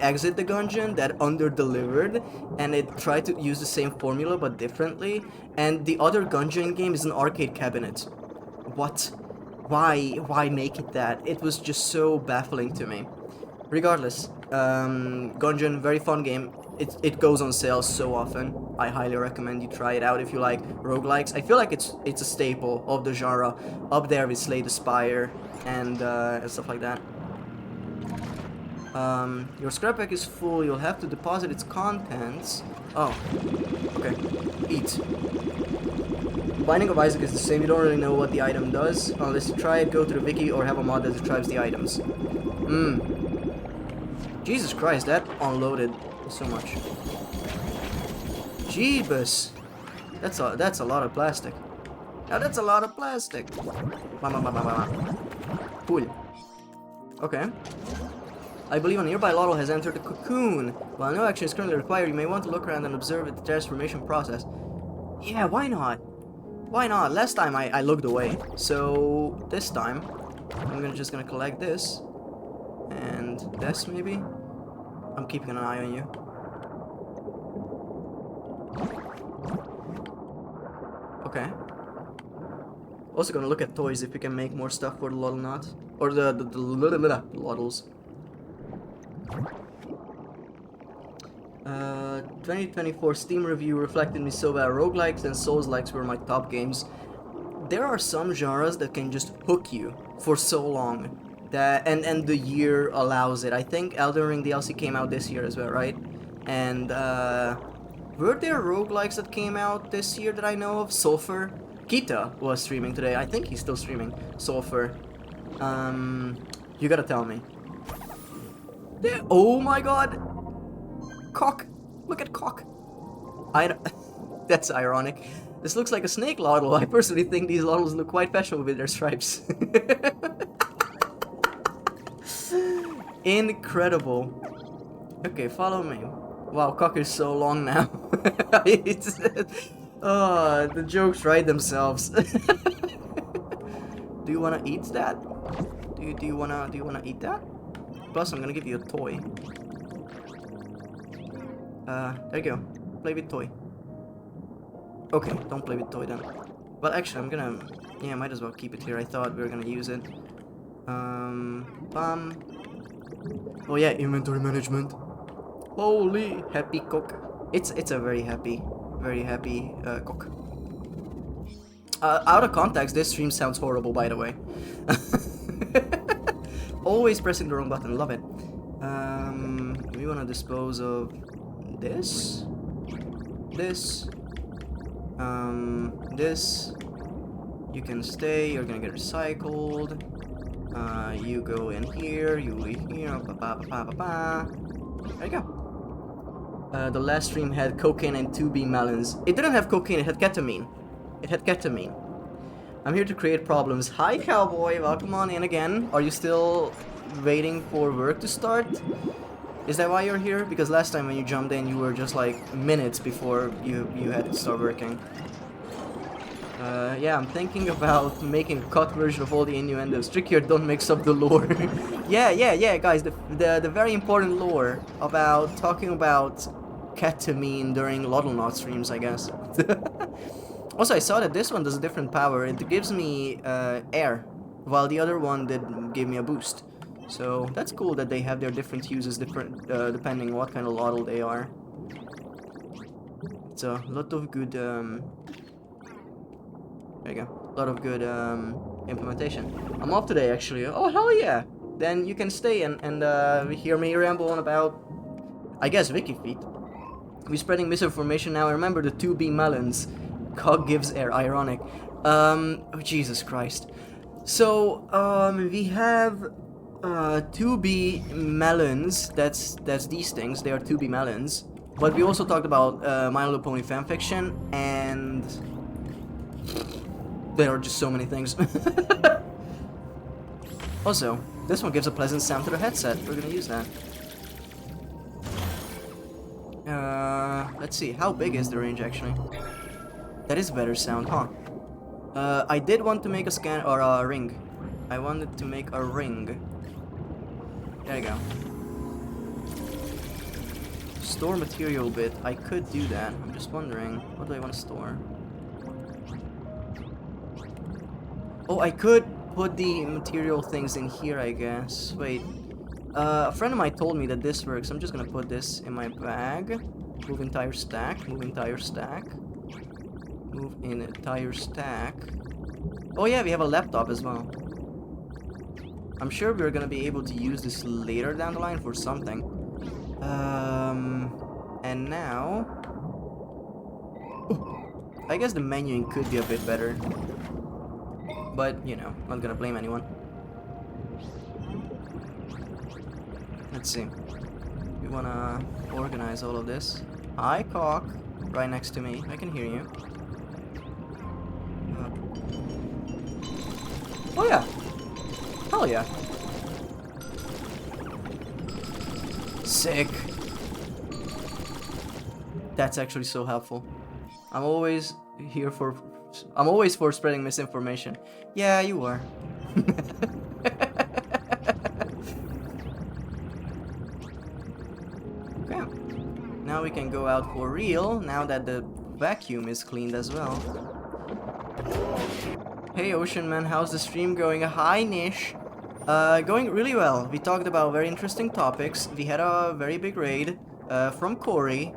Exit the Gungeon that under-delivered, and it tried to use the same formula but differently, and the other Gungeon game is an arcade cabinet. What? Why make it that? It was just so baffling to me. Regardless, Gungeon, very fun game. It goes on sale so often. I highly recommend you try it out if you like roguelikes. I feel like it's a staple of the genre, up there with Slay the Spire and stuff like that. Your scrap pack is full. You'll have to deposit its contents. Oh, okay. Eat. Binding of Isaac is the same. You don't really know what the item does unless you try it, go to the wiki, or have a mod that describes the items. Jesus Christ, that unloaded so much. Jeebus. That's a lot of plastic. Now that's a lot of plastic. Cool. Okay. I believe a nearby Loddle has entered the cocoon. While no action is currently required, you may want to look around and observe the transformation process. Yeah, why not? Why not? Last time I looked away. So this time I'm just gonna collect this. And this maybe? I'm keeping an eye on you. Okay. Also gonna look at toys if we can make more stuff for the Loddlenaut. Or the Loddles. 2024 Steam review reflected me so bad. Roguelikes and Souls-likes were my top games. There are some genres that can just hook you for so long. And the year allows it. I think Elden Ring DLC came out this year as well, right? And were there roguelikes that came out this year that I know of? Sulfur? Kita was streaming today. I think he's still streaming. Sulfur. You gotta tell me. Oh my god! Cock! Look at Cock! That's ironic. This looks like a snake Loddle. I personally think these Loddles look quite fashionable with their stripes. Incredible. Okay, follow me. Wow, Cock is so long now. The jokes write themselves. Do you wanna eat that? Do you wanna eat that? Plus, I'm gonna give you a toy. There you go. Play with toy. Okay, don't play with toy then. Well, actually, I'm gonna... Yeah, might as well keep it here. I thought we were gonna use it. Oh yeah, inventory management. Holy happy cook. It's a very happy cook. Out of context, this stream sounds horrible, by the way. Always pressing the wrong button. Love it. We wanna dispose of this. This. This. You can stay. You're gonna get recycled. You go in here, you leave here, There you go. The last stream had cocaine and 2B melons. It didn't have cocaine, it had ketamine. I'm here to create problems. Hi, cowboy, welcome on in again. Are you still waiting for work to start? Is that why you're here? Because last time when you jumped in, you were just like minutes before you had to start working. Yeah, I'm thinking about making a cut version of all the innuendos. Trickier, don't mix up the lore. yeah, guys, the very important lore about talking about ketamine during Loddlenaut streams, I guess. Also, I saw that this one does a different power. It gives me air, while the other one did give me a boost. So that's cool that they have their different uses, depending on what kind of Loddle they are. It's a lot of good, there you go, a lot of good implementation. I'm off today, actually. Oh, hell yeah! Then you can stay and hear me ramble on about, I guess, Wikifeet. We're spreading misinformation now. Remember the 2B melons. Cog gives air. Ironic. Oh, Jesus Christ. So, we have 2B melons. That's these things. They are 2B melons. But we also talked about My Little Pony fanfiction, and there are just so many things. Also, this one gives a pleasant sound to the headset. We're gonna use that. Let's see. How big is the range, actually? That is better sound, huh? I did want to make a scan or a ring. I wanted to make a ring. There you go. Store material bit. I could do that. I'm just wondering, what do I want to store? Oh, I could put the material things in here, I guess. Wait. A friend of mine told me that this works. I'm just gonna put this in my bag. Move entire stack. Move entire stack. Move in entire stack. Oh yeah, we have a laptop as well. I'm sure we're gonna be able to use this later down the line for something. And now... I guess the menuing could be a bit better. But, you know, not gonna blame anyone. Let's see. We wanna organize all of this. Hi, Cock. Right next to me. I can hear you. Oh yeah. Hell yeah. Sick. That's actually so helpful. I'm always for spreading misinformation. Yeah, you are. Yeah. Now we can go out for real, now that the vacuum is cleaned as well. Hey Ocean Man, how's the stream going? Hi Nish. Going really well. We talked about very interesting topics. We had a very big raid from Corey,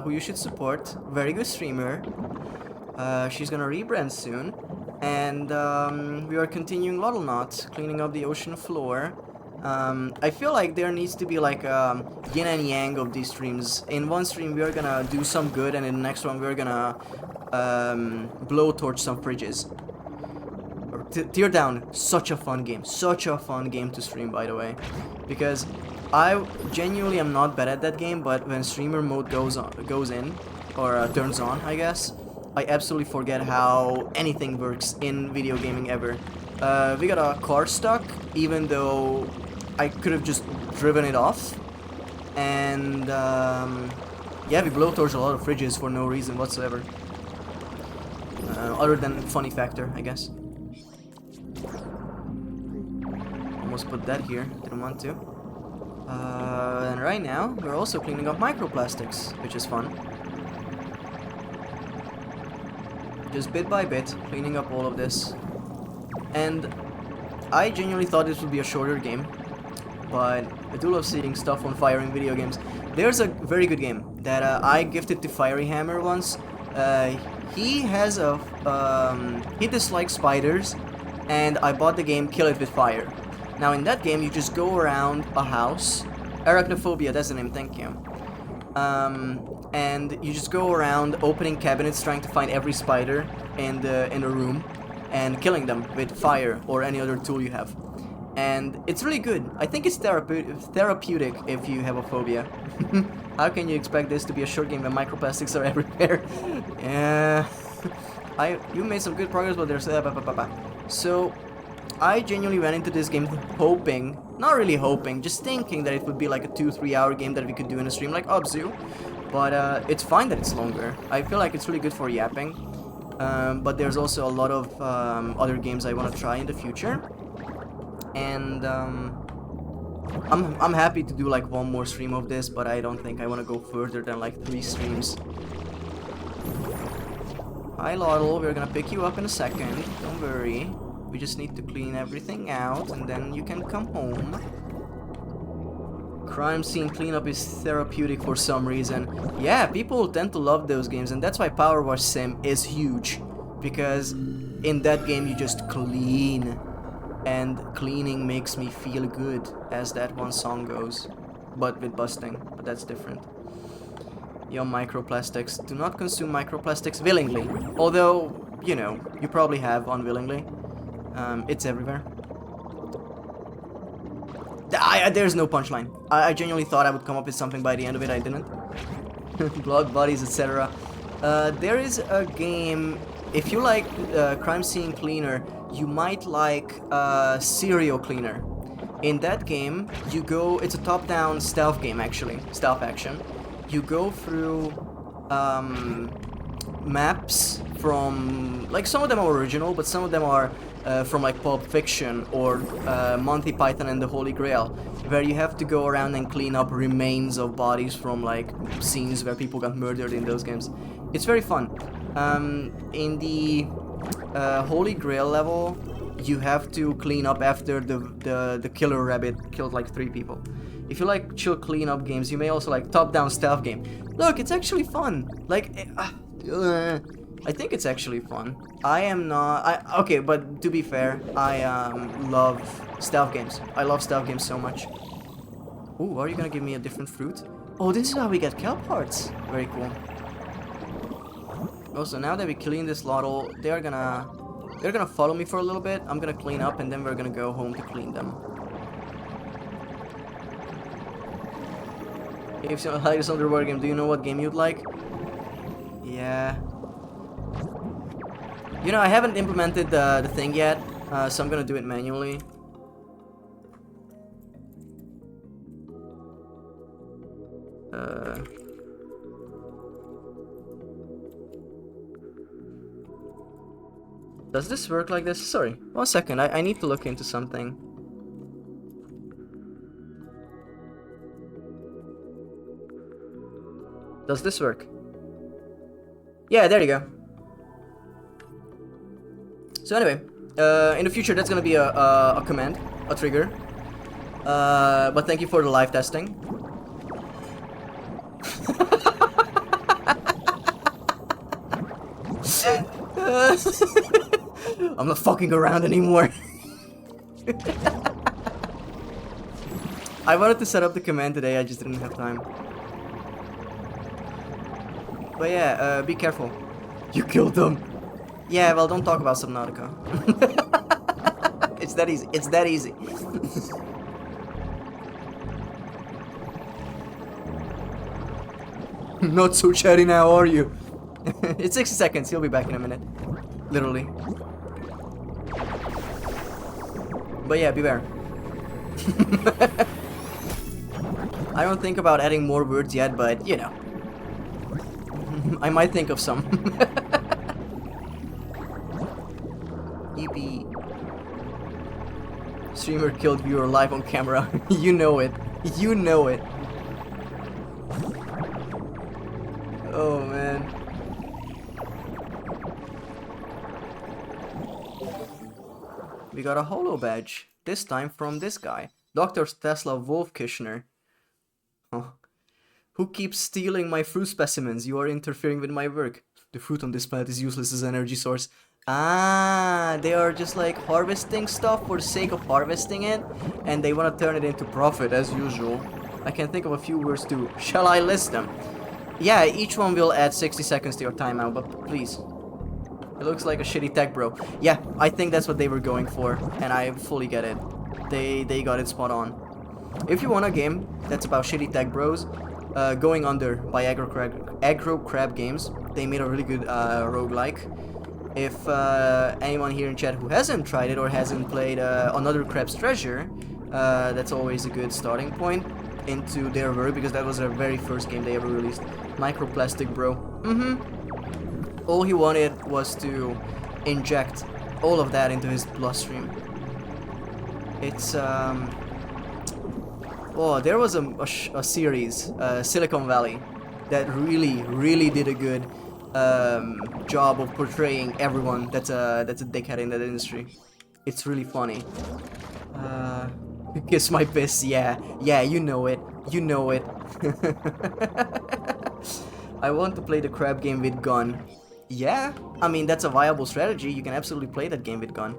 who you should support. Very good streamer. She's gonna rebrand soon. And we are continuing Loddlenaut, cleaning up the ocean floor. I feel like there needs to be like a yin and yang of these streams. In one stream we are gonna do some good, and in the next one we're gonna blowtorch some fridges. Tear Down, such a fun game. Such a fun game to stream, by the way. Because I genuinely am not bad at that game, but when streamer mode goes in, or turns on, I guess, I absolutely forget how anything works in video gaming ever. We got a car stuck, even though I could have just driven it off. And yeah, we blowtorched a lot of fridges for no reason whatsoever. Other than funny factor, I guess. Almost put that here, didn't want to. And right now, we're also cleaning up microplastics, which is fun. Just bit by bit, cleaning up all of this. And I genuinely thought this would be a shorter game, but I do love seeing stuff on fire in video games. There's a very good game that I gifted to Fiery Hammer once. He has a he dislikes spiders, and I bought the game Kill It With Fire. Now in that game you just go around a house, arachnophobia, that's the name, thank you. And you just go around opening cabinets, trying to find every spider in the room and killing them with fire or any other tool you have. And it's really good. I think it's therapeutic if you have a phobia. How can you expect this to be a short game when microplastics are everywhere? Yeah. You made some good progress, but there's so I genuinely went into this game hoping, not really hoping, just thinking that it would be like a 2-3 hour game that we could do in a stream like Obzu. But it's fine that it's longer. I feel like it's really good for yapping. But there's also a lot of other games I want to try in the future. And I'm happy to do like one more stream of this, but I don't think I want to go further than like 3 streams. Hi Loddle, we're gonna pick you up in a second, don't worry. We just need to clean everything out and then you can come home. Crime scene cleanup is therapeutic for some reason. Yeah, people tend to love those games, and that's why Power Wash Sim is huge. Because in that game you just clean. And cleaning makes me feel good, as that one song goes. But with busting, but that's different. Yo, microplastics. Do not consume microplastics willingly. Although, you know, you probably have unwillingly. It's everywhere. There's no punchline. I genuinely thought I would come up with something by the end of it. I didn't. Blood, bodies, etc. There is a game. If you like Crime Scene Cleaner, you might like Serial Cleaner. In that game, you go. It's a top-down stealth game, actually, stealth action. You go through maps from, like, some of them are original, but some of them are from like Pulp Fiction or Monty Python and the Holy Grail, where you have to go around and clean up remains of bodies from like scenes where people got murdered in those games. It's very fun. In the Holy Grail level, you have to clean up after the killer rabbit killed like 3 people. If you like chill cleanup games, you may also like top-down stealth game. Look, it's actually fun. Like, I think it's actually fun. I am not... okay, but to be fair, I love stealth games. I love stealth games so much. Ooh, are you gonna give me a different fruit? Oh, this is how we get kelp hearts. Very cool. Also, now that we're killing this Loddle, they're gonna follow me for a little bit. I'm gonna clean up, and then we're gonna go home to clean them. If you like this underwater game, do you know what game you'd like? Yeah. You know, I haven't implemented the thing yet, so I'm gonna do it manually. Does this work like this? Sorry, 1 second, I need to look into something. Does this work? Yeah, there you go. So anyway, in the future that's gonna be a command, a trigger. But thank you for the live testing. I'm not fucking around anymore. I wanted to set up the command today, I just didn't have time. But yeah, be careful. You killed them. Yeah, well, don't talk about Subnautica. It's that easy. It's that easy. Not so chatty now, are you? It's 60 seconds. He'll be back in a minute. Literally. But yeah, beware. I don't think about adding more words yet, but you know. I might think of some. EP. Streamer killed viewer live on camera. You know it. You know it. Oh man. We got a holo badge. This time from this guy. Dr. Tesla Wolfkishner. Oh. Who keeps stealing my fruit specimens? You are interfering with my work. The fruit on this plant is useless as an energy source. Ah, they are just like harvesting stuff for the sake of harvesting it, and they want to turn it into profit as usual. I can think of a few words too. Shall I list them? Yeah, each one will add 60 seconds to your timeout, but please. It looks like a shitty tech bro. Yeah, I think that's what they were going for, and I fully get it. They got it spot on. If you want a game that's about shitty tech bros, Going Under by Aggro Crab Games. They made a really good roguelike. If anyone here in chat who hasn't tried it or hasn't played Another Crab's Treasure, that's always a good starting point into their work, because that was their very first game they ever released. Microplastic bro. All he wanted was to inject all of that into his bloodstream. It's oh, there was a series, Silicon Valley, that really did a good job of portraying everyone that's a dickhead in that industry. It's really funny. Kiss my piss, yeah. Yeah, you know it. You know it. I want to play the crab game with gun. Yeah, I mean, that's a viable strategy. You can absolutely play that game with gun.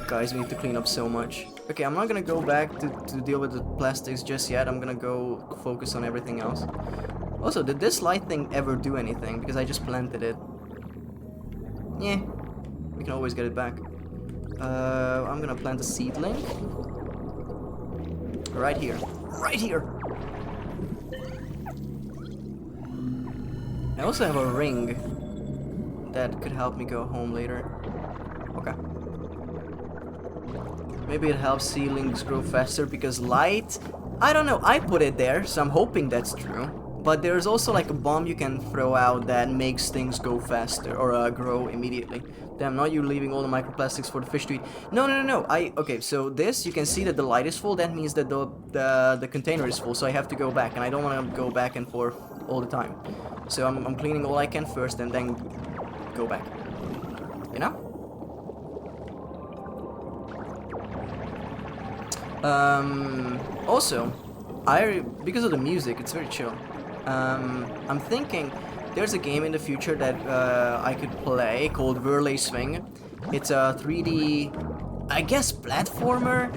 Guys, we need to clean up so much. Okay, I'm not gonna go back to deal with the plastics just yet. I'm gonna go focus on everything else. Also, did this light thing ever do anything? Because I just planted it. Yeah, we can always get it back. I'm gonna plant a seedling. Right here. Right here! I also have a ring that could help me go home later. Okay. Maybe it helps seedlings grow faster because light... I don't know, I put it there, so I'm hoping that's true. But there's also like a bomb you can throw out that makes things go faster or grow immediately. Damn, not you leaving all the microplastics for the fish to eat. No. Okay, so this, you can see that the light is full. That means that the container is full, so I have to go back. And I don't want to go back and forth all the time. So I'm cleaning all I can first and then go back. You know? Also, because of the music, it's very chill. I'm thinking there's a game in the future that I could play called Whirlay Swing. It's a 3D, I guess, platformer.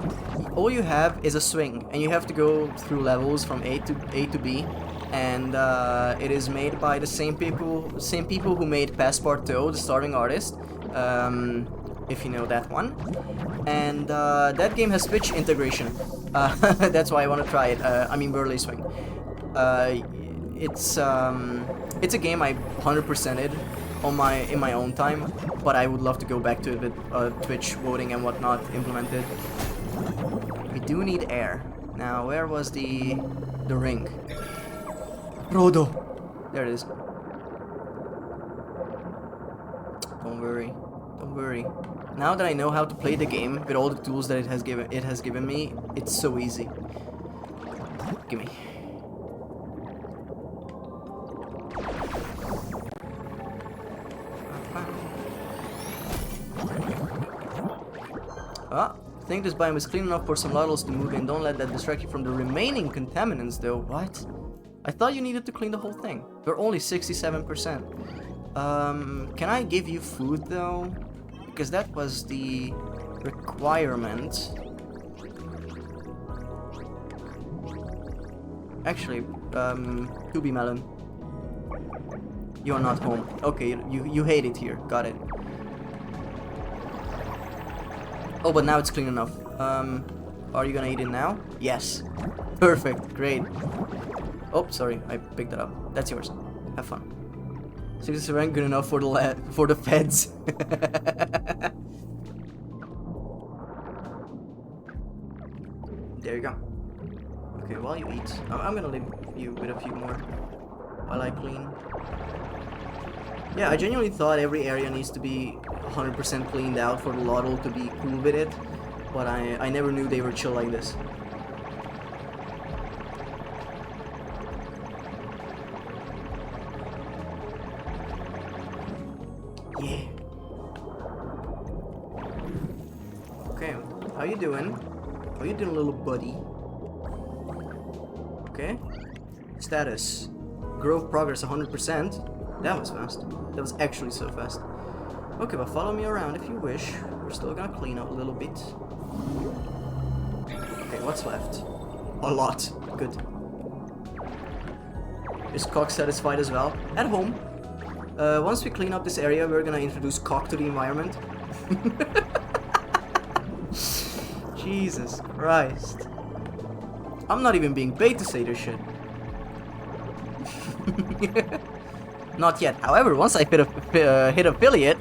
All you have is a swing, and you have to go through levels from A to B. And it is made by the same people who made Passepartout, the Starving Artist. If you know that one. And that game has Switch integration. That's why I want to try it. I mean, Whirlay Swing. It's a game I 100%ed in my own time, but I would love to go back to it with Twitch voting and whatnot implemented. We do need air. Now, where was the ring? Rodo! There it is. Don't worry. Don't worry. Now that I know how to play the game with all the tools that it has given me, it's so easy. Gimme. I think this biome is clean enough for some Loddles to move in. Don't let that distract you from the remaining contaminants, though. What? I thought you needed to clean the whole thing. We're only 67%. Can I give you food, though? Because that was the requirement. Actually, Tubi Melon. You are not home. Okay, you hate it here. Got it. Oh, but now it's clean enough. Are you gonna eat it now? Yes. Perfect. Great. Oh, sorry. I picked it up. That's yours. Have fun. 60 rank good enough for the feds. There you go. Okay, while you eat, I'm gonna leave you with a few more while I clean. Yeah, I genuinely thought every area needs to be 100% cleaned out for the Loddle to be cool with it, but I never knew they were chill like this. Yeah. Okay, how you doing? How you doing, little buddy? Okay. Status. Growth progress 100%. That was fast. That was actually so fast. Okay, but follow me around if you wish. We're still gonna clean up a little bit. Okay, what's left? A lot. Good. Is Cock satisfied as well? At home. Once we clean up this area, we're gonna introduce Cock to the environment. Jesus Christ. I'm not even being paid to say this shit. Not yet. However, once I hit affiliate,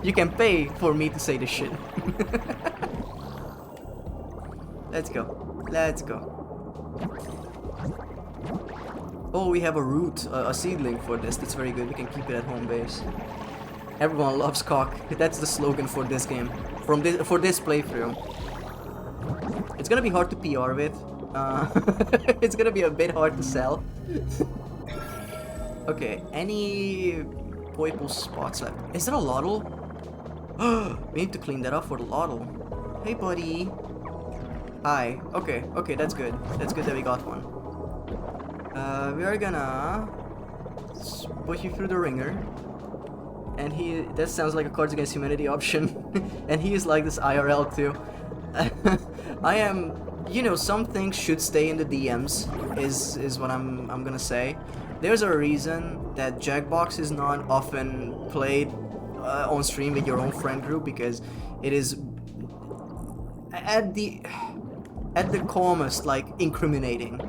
you can pay for me to say this shit. Let's go. Let's go. Oh, we have a root, a seedling for this. That's very good. We can keep it at home base. Everyone loves Cock. That's the slogan for this game. For this playthrough. It's gonna be hard to PR with. It's gonna be a bit hard to sell. Okay, any purple spots left? Is that a Loddle? We need to clean that up for the Loddle. Hey, buddy. Okay, okay, that's good. That's good that we got one. We are gonna put you through the ringer. And that sounds like a Cards Against Humanity option. And he is like this IRL too. I am, some things should stay in the DMs, is what I'm gonna say. There's a reason that Jackbox is not often played on stream with your own friend group, because it is at the calmest, like, incriminating,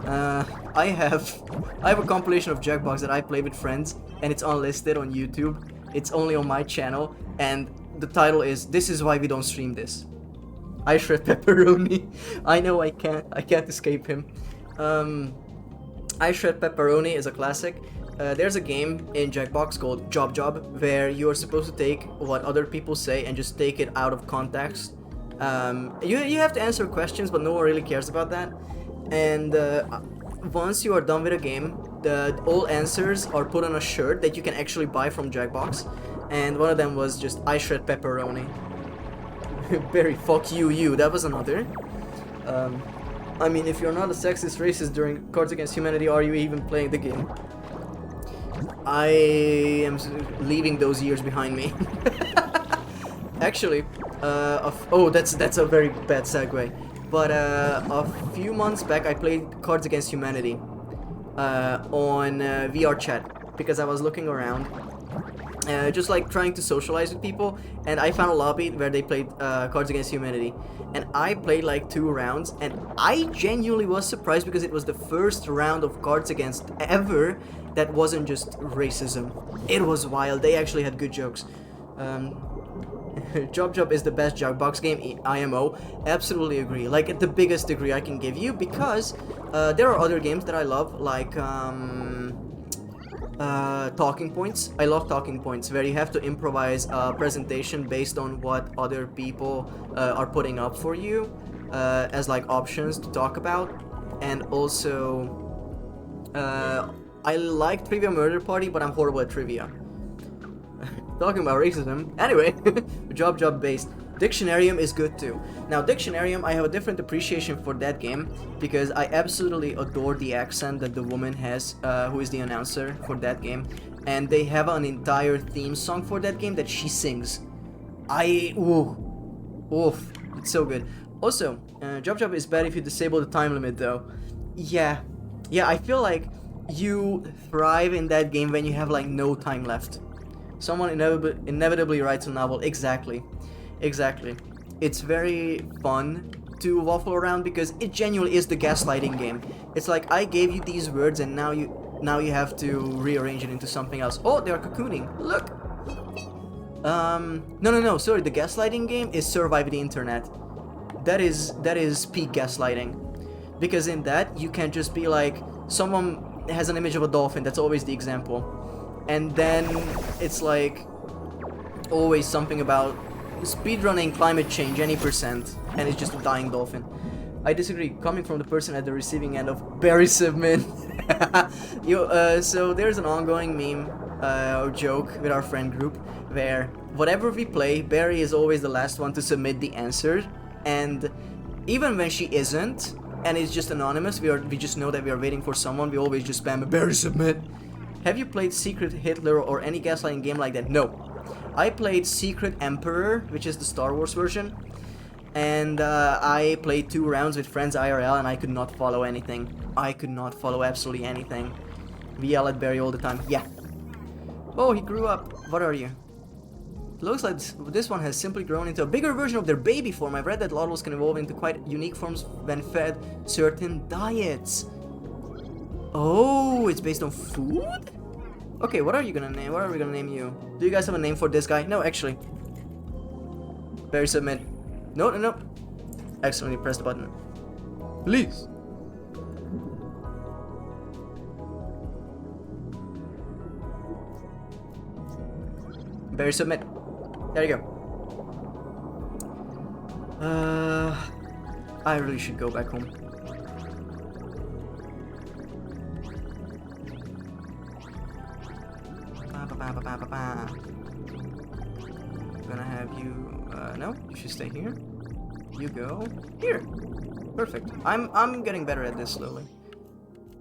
I have a compilation of Jackbox that I play with friends, and it's unlisted on YouTube. It's only on my channel, and the title is "This is why we don't stream this." I shred pepperoni. I know I can't escape him. I Shred Pepperoni is a classic. There's a game in Jackbox called Job Job, where you are supposed to take what other people say and just take it out of context. You have to answer questions, but no one really cares about that. And once you are done with a game, all answers are put on a shirt that you can actually buy from Jackbox. And one of them was just "I Shred Pepperoni." Barry, fuck you. That was another. I mean, if you're not a sexist racist during Cards Against Humanity, are you even playing the game? I am leaving those years behind me. Actually, that's a very bad segue. But a few months back, I played Cards Against Humanity on VR chat, because I was looking around, just like trying to socialize with people, and I found a lobby where they played Cards Against Humanity, and I played like 2 rounds, and I genuinely was surprised, because it was the first round of Cards Against ever that wasn't just racism. It was wild. They actually had good jokes. Job Job is the best Jackbox game, IMO. Absolutely agree. Like, at the biggest degree I can give you, because there are other games that I love, like Talking Points. I love Talking Points, where you have to improvise a presentation based on what other people are putting up for you as like options to talk about. And also, I like Trivia Murder Party, but I'm horrible at trivia. Talking about racism. Anyway, Job based. Dictionarium is good too. Now, Dictionarium, I have a different appreciation for that game, because I absolutely adore the accent that the woman has, who is the announcer for that game. And they have an entire theme song for that game that she sings. Oof, it's so good. Also, Job is bad if you disable the time limit though. Yeah, I feel like you thrive in that game when you have like no time left. Someone inevitably writes a novel. Exactly. It's very fun to waffle around, because it genuinely is the gaslighting game. It's like, I gave you these words, and now you have to rearrange it into something else. Oh, they are cocooning. Look. No. Sorry, the gaslighting game is Survive the Internet. That is peak gaslighting, because in that you can just be like, someone has an image of a dolphin. That's always the example. And then it's like always something about speedrunning climate change any %, and it's just a dying dolphin. I disagree, coming from the person at the receiving end of Barry Submin. So there's an ongoing meme or joke with our friend group where whatever we play, Barry is always the last one to submit the answer, and even when she isn't, and it's just anonymous, we just know that we are waiting for someone, we always just spam Barry Submit. Have you played Secret Hitler or any gaslighting game like that? No. I played Secret Emperor, which is the Star Wars version, and I played 2 rounds with friends IRL, and I could not follow anything. I could not follow absolutely anything. We yell at Barry all the time. Yeah. Oh, he grew up. What are you? Looks like this one has simply grown into a bigger version of their baby form. I've read that Loddles can evolve into quite unique forms when fed certain diets. Oh, it's based on food? Okay, what are you gonna name? What are we gonna name you? Do you guys have a name for this guy? No, actually. Barry Submit. No. Accidentally pressed the button. Please. Barry Submit. There you go. I really should go back home. Gonna have you, no, you should stay here. you go here. Perfect. I'm getting better at this slowly.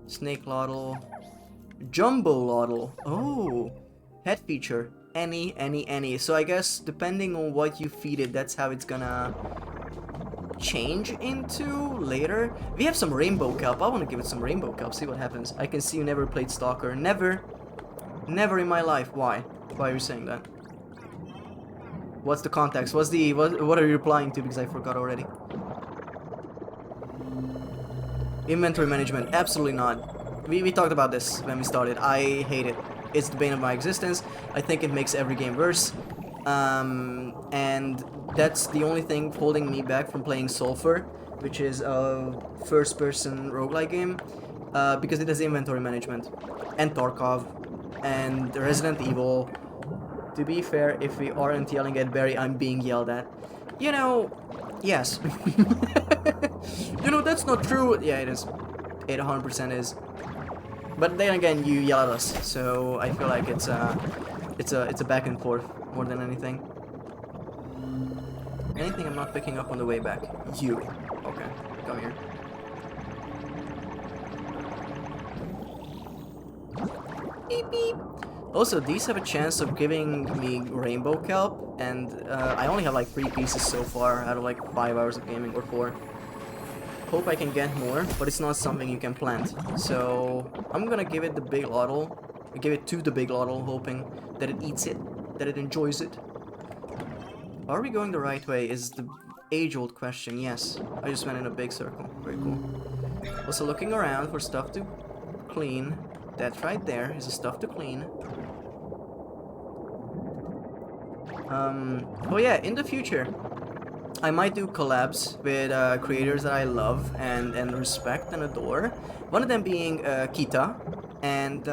Snake Loddle. Jumbo Loddle. Oh, head feature. Any. So I guess depending on what you feed it, that's how it's gonna change into later. We have some rainbow kelp. I want to give it some rainbow kelp. See what happens. I can see you never played Stalker. Never in my life. Why are you saying that? What's the context? What are you replying to? Because I forgot already. Inventory management. Absolutely not. We talked about this when we started. I hate it. It's the bane of my existence. I think it makes every game worse. And that's the only thing holding me back from playing Sulphur, which is a first-person roguelike game, because it has inventory management, and Tarkov, and Resident Evil. To be fair, if we aren't yelling at Barry, I'm being yelled at. You know, yes. You know, that's not true. Yeah, it is. It 100% is. But then again, you yell at us, so I feel like it's a back and forth more than anything. Anything I'm not picking up on the way back? You. Okay, come here. Beep beep. Also, these have a chance of giving me rainbow kelp, and I only have like 3 pieces so far out of like 5 hours of gaming, or 4. Hope I can get more, but it's not something you can plant. So I'm gonna give it the big Loddle. Give it to the big Loddle, hoping that it eats it, that it enjoys it. Are we going the right way is the age-old question. Yes, I just went in a big circle. Very cool. Also looking around for stuff to clean. That right there is the stuff to clean. Oh yeah, in the future, I might do collabs with creators that I love and respect and adore. One of them being Kita, and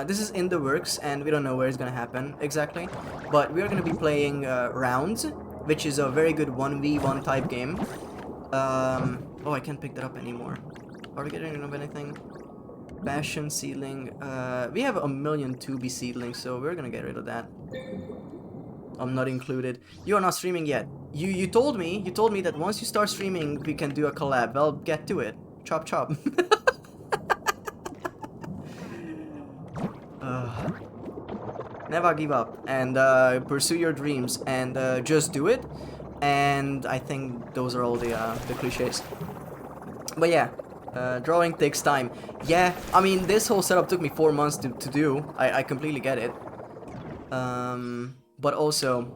this is in the works, and we don't know where it's gonna happen exactly. But we are gonna be playing Rounds, which is a very good 1v1 type game. Oh, I can't pick that up anymore. Are we getting rid of anything? Passion seedling. We have a million 2B seedlings, so we're gonna get rid of that. I'm not included. You are not streaming yet. You told me that once you start streaming we can do a collab. Well, get to it. Chop chop. Never give up and pursue your dreams and just do it. And I think those are all the cliches. But yeah, drawing takes time. Yeah, I mean this whole setup took me 4 months to do. I completely get it. But also,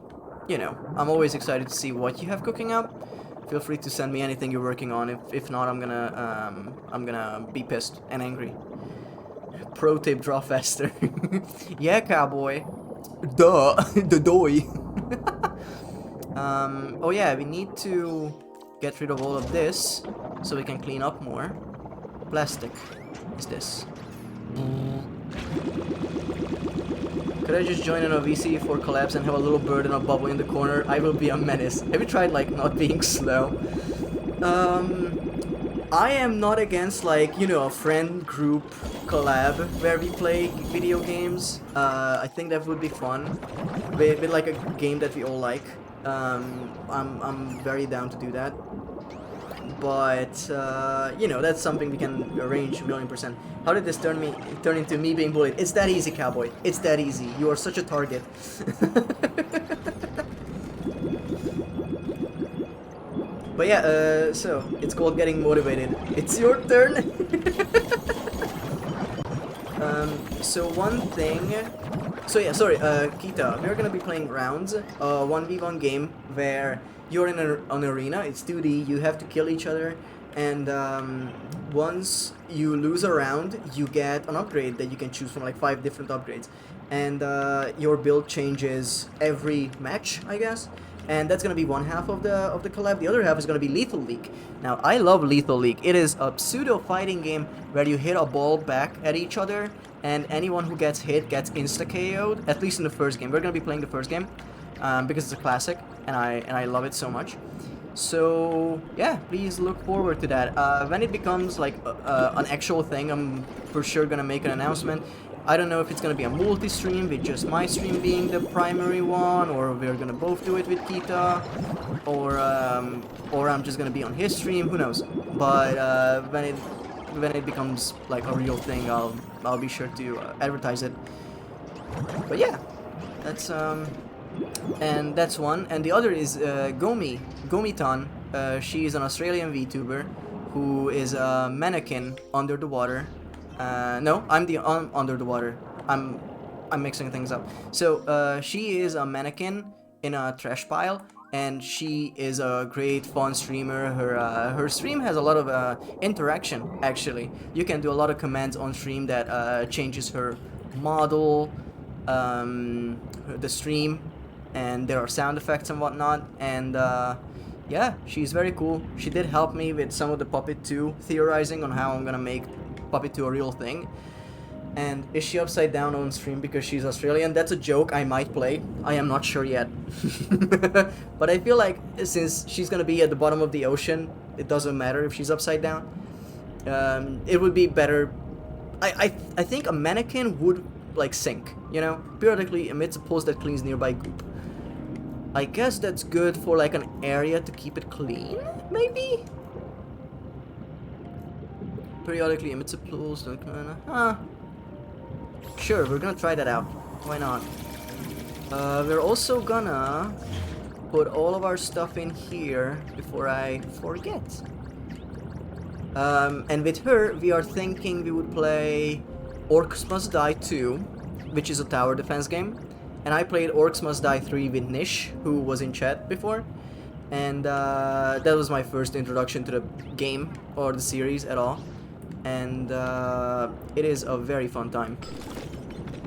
you know, I'm always excited to see what you have cooking up. Feel free to send me anything you're working on. If not, I'm gonna be pissed and angry. Pro tip: draw faster. Yeah, cowboy. Duh, the doy. Oh yeah, we need to get rid of all of this so we can clean up more. Plastic is this. Could I just join in a VC for collabs and have a little bird and a bubble in the corner? I will be a menace. Have you tried like not being slow? I am not against like, you know, a friend group collab where we play video games. I think that would be fun. With like a game that we all like. I'm very down to do that. But you know, that's something we can arrange 1,000,000%. How did this turn into me being bullied? It's that easy, cowboy. It's that easy. You are such a target. But yeah, so it's called getting motivated. It's your turn. So one thing. So yeah, sorry, Kita. We're gonna be playing Rounds, a 1v1 game where you're in an arena. It's 2D. You have to kill each other, and once you lose a round, you get an upgrade that you can choose from, like 5 different upgrades, and your build changes every match, I guess. And that's gonna be one half of the collab. The other half is gonna be Lethal League. Now, I love Lethal League. It is a pseudo fighting game where you hit a ball back at each other, and anyone who gets hit gets insta KO'd. At least in the first game. We're gonna be playing the first game because it's a classic, and I love it so much. So yeah, please look forward to that. When it becomes like an actual thing, I'm for sure gonna make an announcement. I don't know if it's gonna be a multi-stream with just my stream being the primary one, or we're gonna both do it with Kita, or I'm just gonna be on his stream. Who knows? But when it becomes like a real thing, I'll be sure to advertise it. But yeah, that's and that's one. And the other is Gomitan. She is an Australian VTuber who is a mannequin under the water. No, I'm the under the water. I'm mixing things up. So she is a mannequin in a trash pile, and she is a great fun streamer. Her stream has a lot of interaction. Actually, you can do a lot of commands on stream that changes her model, the stream, and there are sound effects and whatnot. And yeah, she's very cool. She did help me with some of the Puppet 2 theorizing on how I'm gonna make Puppet 2 a real thing. And is she upside down on stream because she's Australian? That's a joke I might play. I am not sure yet. But I feel like since she's gonna be at the bottom of the ocean, it doesn't matter if she's upside down. It would be better. I think a mannequin would like sink, you know? Periodically emits a pulse that cleans nearby goop. I guess that's good for like an area to keep it clean, maybe? Periodically emits a pulse. Sure, we're gonna try that out. Why not? We're also gonna put all of our stuff in here before I forget. And with her, we are thinking we would play Orcs Must Die 2, which is a tower defense game. And I played Orcs Must Die 3 with Nish, who was in chat before. And that was my first introduction to the game or the series at all. And it is a very fun time.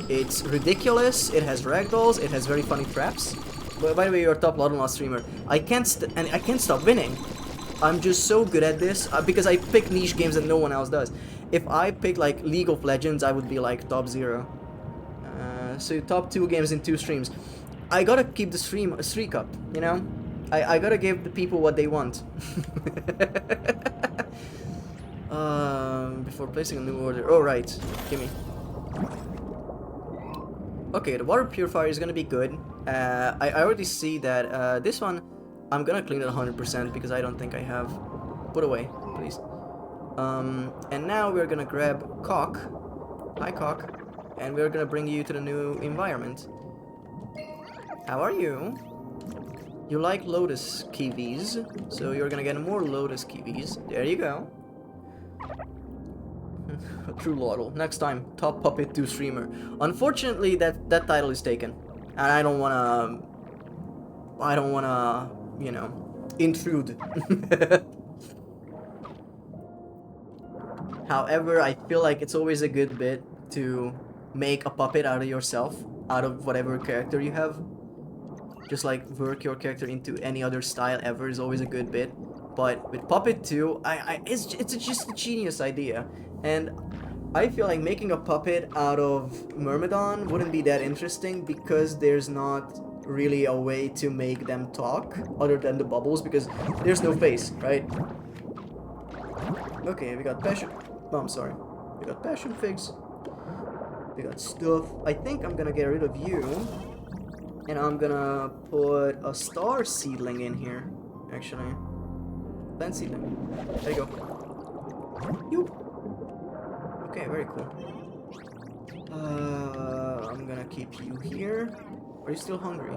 It's ridiculous, it has ragdolls, it has very funny traps. But by the way, you're a top Loddlenaut streamer. I can't stop winning. I'm just so good at this because I pick niche games that no one else does. If I pick like League of Legends, I would be like top 0. So top 2 games in 2 streams. I gotta keep the streak up, you know? I gotta give the people what they want. Before placing a new order. Oh, right. Gimme. Okay, the water purifier is gonna be good. I already see that this one, I'm gonna clean it 100% because I don't think I have. Put away, please. And now we're gonna grab Cock. Hi, Cock. And we're gonna bring you to the new environment. How are you? You like lotus kiwis, so you're gonna get more lotus kiwis. There you go. A true Loddle. Next time, top Puppet 2 streamer. Unfortunately, that title is taken, and I don't wanna, you know, intrude. However, I feel like it's always a good bit to make a puppet out of yourself, out of whatever character you have. Just like work your character into any other style ever is always a good bit. But with Puppet 2, it's just a genius idea. And I feel like making a puppet out of Myrmidon wouldn't be that interesting because there's not really a way to make them talk other than the bubbles because there's no face, right? Okay, we got passion. Oh, I'm sorry. We got passion figs. We got stuff. I think I'm gonna get rid of you. And I'm gonna put a star seedling in here, actually. Plant seedling. There you go. Yoop. Okay, very cool. I'm gonna keep you here. Are you still hungry?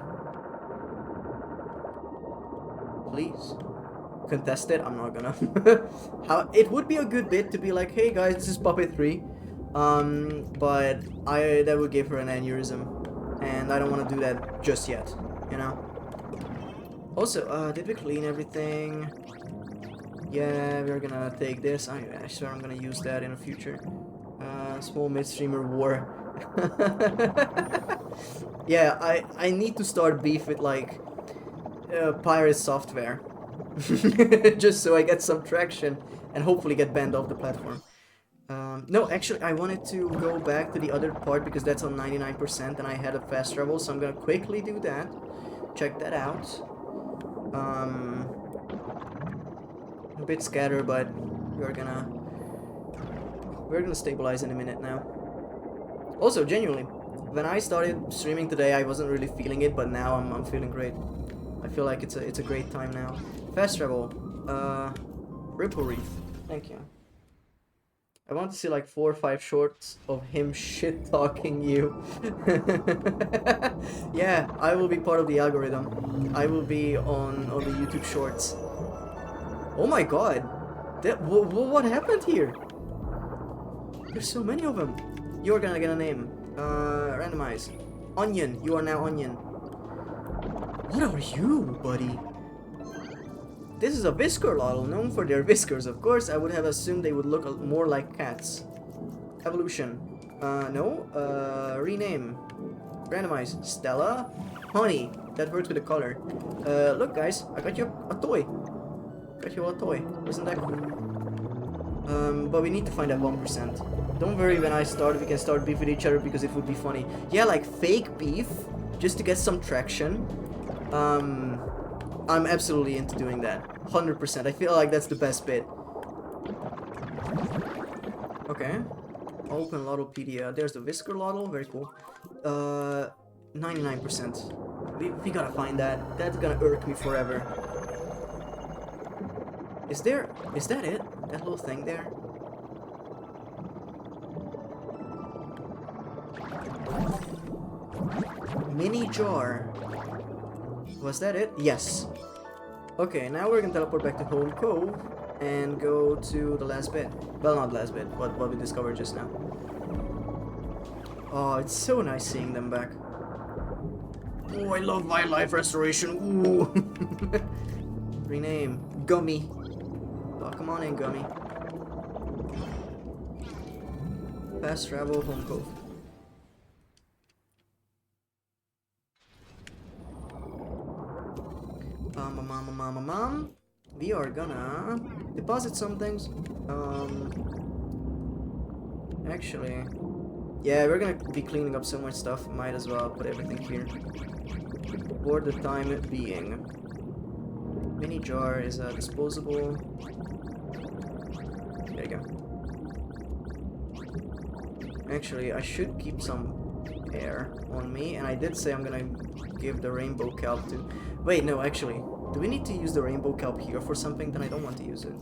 Please. Contest it? I'm not gonna. It would be a good bit to be like, hey guys, this is Puppet 3. But that would give her an aneurysm. And I don't want to do that just yet, you know? Also, did we clean everything? Yeah, we're gonna take this. I swear I'm gonna use that in the future. Small mid-streamer war. Yeah, I need to start beef with, like, pirate software. Just so I get some traction and hopefully get banned off the platform. No, actually, I wanted to go back to the other part because that's on 99% and I had a fast travel, so I'm gonna quickly do that. Check that out. A bit scattered, but we're gonna stabilize in a minute now. Also, genuinely, when I started streaming today, I wasn't really feeling it, but now I'm feeling great. I feel like it's a great time now. Fast travel. Ripple Reef. Thank you. I want to see like 4 or 5 shorts of him shit talking you. Yeah, I will be part of the algorithm. I will be on the YouTube shorts. Oh my god. What happened here? There's so many of them. You're gonna get a name. Randomize. Onion. You are now Onion. What are you, buddy? This is a whisker Loddle, known for their whiskers. Of course, I would have assumed they would look more like cats. Evolution. No. Rename. Randomize. Stella. Honey. That works with the color. Look guys, I got you a toy. Got you a toy. Isn't that cool? But we need to find that 1%. Don't worry, when I start, we can start beef with each other because it would be funny. Yeah, like fake beef, just to get some traction. I'm absolutely into doing that. 100%. I feel like that's the best bit. Okay. Open Loddlepedia. There's the Whisker Loddle. Very cool. 99%. We gotta find that. That's gonna irk me forever. Is that it? That little thing there? Mini jar. Was that it? Yes. Okay, now we're gonna teleport back to Home Cove and go to the last bit. Well, not last bit, but what we discovered just now. Oh, it's so nice seeing them back. Oh, I love wildlife restoration. Ooh. Rename. Gummy. Oh, come on in, Gummy. Fast travel, Home Cove. Mom. We are gonna deposit some things. Actually, yeah, we're gonna be cleaning up so much stuff. Might as well put everything here for the time being. Mini jar is disposable. There you go. Actually, I should keep some air on me, and I did say I'm gonna give the rainbow kelp to. Wait, no, actually. Do we need to use the rainbow kelp here for something? Then I don't want to use it.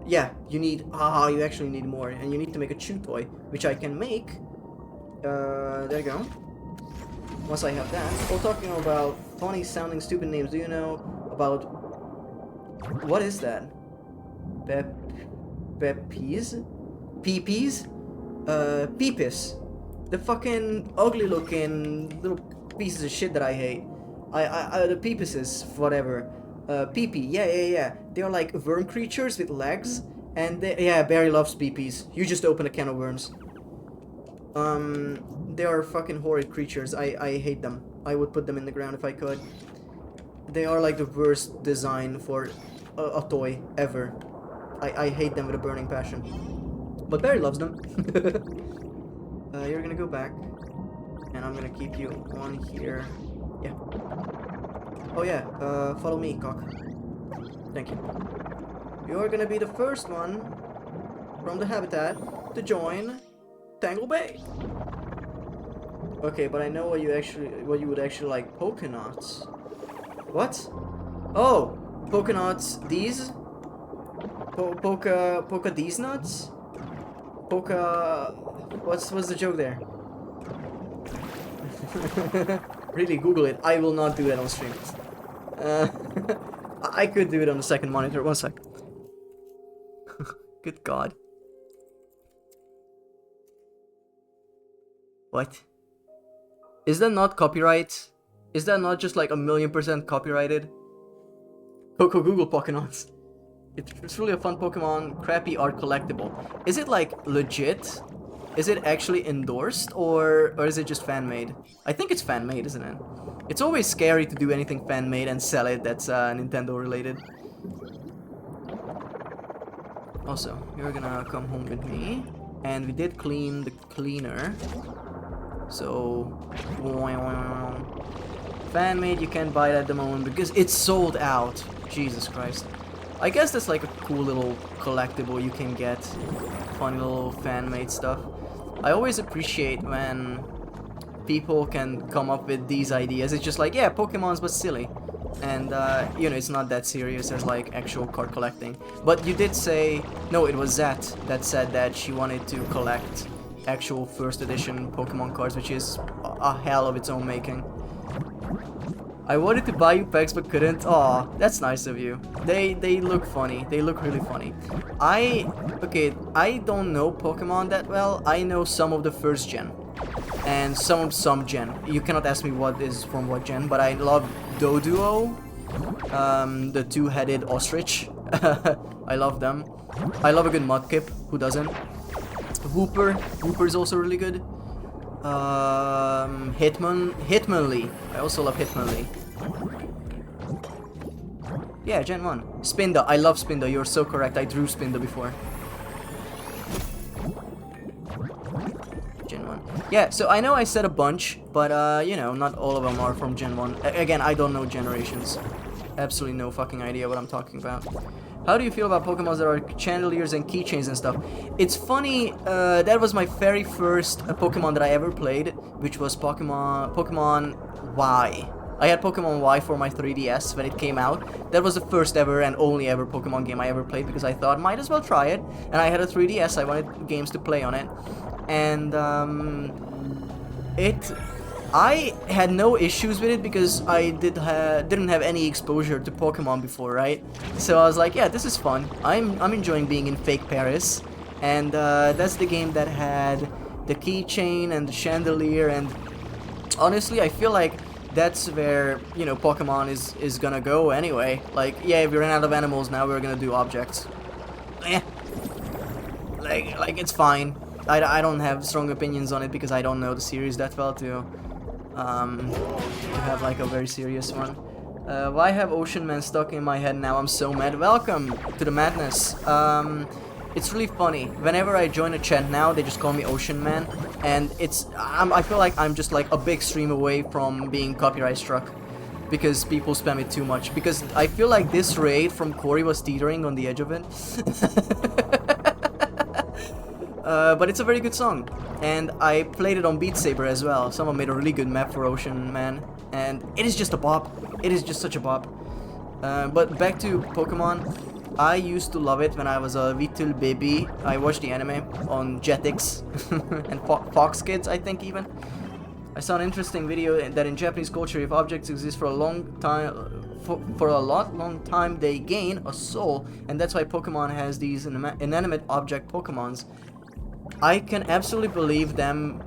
Yeah, you need... Ah, you actually need more. And you need to make a chew toy, which I can make. There you go. Once I have that. Well, talking about funny sounding stupid names, do you know about... What is that? Peppies? Peepees? Peepus. The fucking ugly looking little pieces of shit that I hate. The peepuses, whatever. Peepee, yeah. They are like worm creatures with legs, and yeah, Barry loves peepees. You just open a can of worms. They are fucking horrid creatures. I hate them. I would put them in the ground if I could. They are like the worst design for a toy ever. I hate them with a burning passion. But Barry loves them. You're gonna go back. And I'm gonna keep you on here. Yeah. Oh yeah, follow me, cock. Thank you. You're gonna be the first one from the habitat to join Tangle Bay. Okay, but I know what you would actually like. Pokenuts. What? Oh, Pokenuts. These? Poka these nuts? Poka. What's the joke there? Really, Google it. I will not do that on stream. I could do it on the second monitor. 1 sec. Good God. What? Is that not copyright? Is that not just like 1,000,000% copyrighted? Google Pokémons. It's really a fun Pokemon. Crappy art collectible. Is it like legit? Is it actually endorsed, or is it just fan-made? I think it's fan-made, isn't it? It's always scary to do anything fan-made and sell it that's Nintendo-related. Also, you're gonna come home with me. And we did clean the cleaner. So... fan-made, you can't buy it at the moment because it's sold out. Jesus Christ. I guess that's like a cool little collectible you can get. Funny little fan-made stuff. I always appreciate when people can come up with these ideas. It's just like, yeah, Pokemon's but silly. And, you know, it's not that serious as, like, actual card collecting. But you did say... No, it was Zat that said that she wanted to collect actual first edition Pokemon cards, which is a hell of its own making. I wanted to buy you packs but couldn't. Aw, that's nice of you. They look funny. They look really funny. Okay, I don't know Pokemon that well. I know some of the first gen. And some gen. You cannot ask me what is from what gen, but I love Doduo, the two-headed ostrich. I love them. I love a good Mudkip. Who doesn't? Whooper is also really good. Hitmonlee. I also love Hitmonlee. Yeah, Gen 1. Spinda. I love Spinda. You're so correct. I drew Spinda before. Gen 1. Yeah, so I know I said a bunch, but, you know, not all of them are from Gen 1. Again, I don't know generations. Absolutely no fucking idea what I'm talking about. How do you feel about Pokemon that are chandeliers and keychains and stuff? It's funny, that was my very first Pokemon that I ever played, which was Pokemon Y. I had Pokemon Y for my 3DS when it came out. That was the first ever and only ever Pokemon game I ever played because I thought, might as well try it. And I had a 3DS, I wanted games to play on it. And, I had no issues with it because I didn't have any exposure to Pokemon before, right? So I was like, yeah, this is fun. I'm enjoying being in fake Paris, and that's the game that had the keychain and the chandelier, and honestly, I feel like that's where, you know, Pokemon is gonna go anyway. Like, yeah, we ran out of animals, now we're gonna do objects. Eh. Like it's fine. I don't have strong opinions on it because I don't know the series that well to have like a very serious one. Why have Ocean Man stuck in my head now? I'm so mad. Welcome to the madness. It's really funny. Whenever I join a chat now, they just call me Ocean Man, and I feel like I'm just like a big stream away from being copyright struck because people spam it too much. Because I feel like this raid from Corey was teetering on the edge of it. But it's a very good song, and I played it on Beat Saber as well. Someone made a really good map for Ocean Man, and it is just a bop. It is just such a bop. But back to Pokemon, I used to love it when I was a little baby. I watched the anime on Jetix and Fox Kids, I think even. I saw an interesting video that in Japanese culture, if objects exist for a long time, for a long time, they gain a soul, and that's why Pokemon has these inanimate object Pokemons. I can absolutely believe them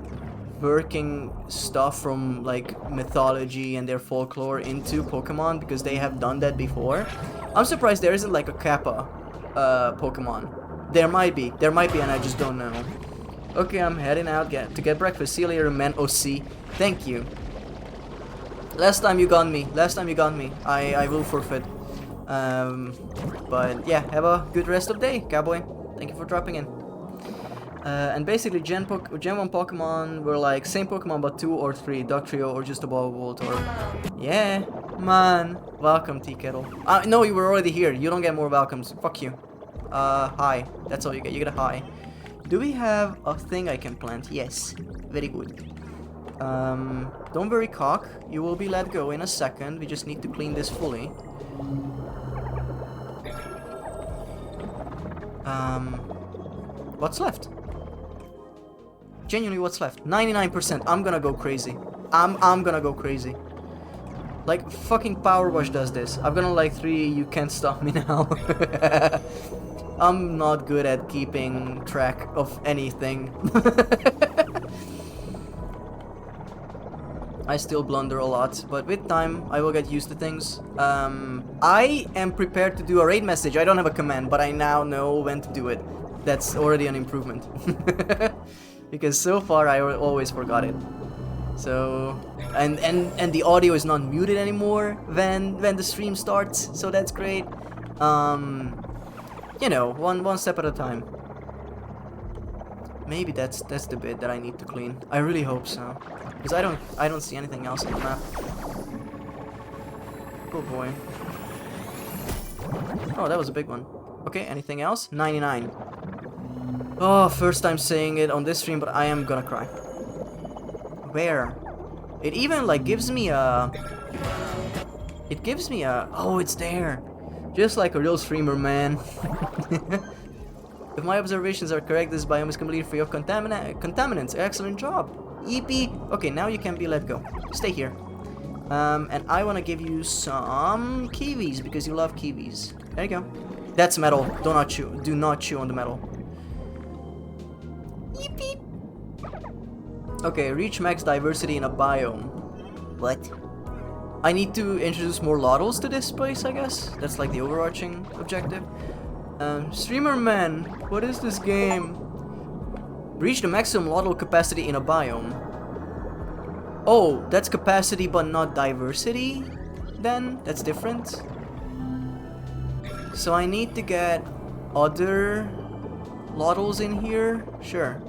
working stuff from like mythology and their folklore into Pokemon because they have done that before. I'm surprised there isn't like a Kappa Pokemon. There might be and I just don't know. Okay, I'm heading out to get breakfast. See you later, man. OC. Thank you. Last time you got me. I will forfeit. But yeah, have a good rest of the day, cowboy. Thank you for dropping in. And basically, Gen 1 Pokemon were like same Pokemon but 2 or 3, Dugtrio or just a Bulbasaur or... Yeah, man. Welcome, Tea Kettle. No, you were already here. You don't get more welcomes. Fuck you. Hi. That's all you get. You get a hi. Do we have a thing I can plant? Yes. Very good. Don't worry, Cock. You will be let go in a second. We just need to clean this fully. What's left? Genuinely, what's left? 99%. I'm gonna go crazy. I'm gonna go crazy. Like, fucking Power Wash does this. I've got like 3, you can't stop me now. I'm not good at keeping track of anything. I still blunder a lot, but with time, I will get used to things. I am prepared to do a raid message. I don't have a command, but I now know when to do it. That's already an improvement. Because so far I always forgot it. So and the audio is not muted anymore when the stream starts, so that's great. You know, one step at a time. Maybe that's the bit that I need to clean. I really hope so, because I don't see anything else on the map. Oh boy. Oh, that was a big one. Okay, anything else? 99. Oh, first time saying it on this stream, but I am gonna cry. Where? It even, like, gives me a... It gives me a... Oh, it's there. Just like a real streamer, man. If my observations are correct, this biome is completely free of contaminants. Excellent job. EP. Okay, now you can be let go. Stay here. And I want to give you some kiwis because you love kiwis. There you go. That's metal. Do not chew. Do not chew on the metal. Yeep. Okay, reach max diversity in a biome. What? I need to introduce more Loddles to this place, I guess. That's like the overarching objective. Streamer man, what is this game? Reach the maximum Loddle capacity in a biome. Oh, that's capacity but not diversity? Then? That's different. So I need to get other Loddles in here? Sure.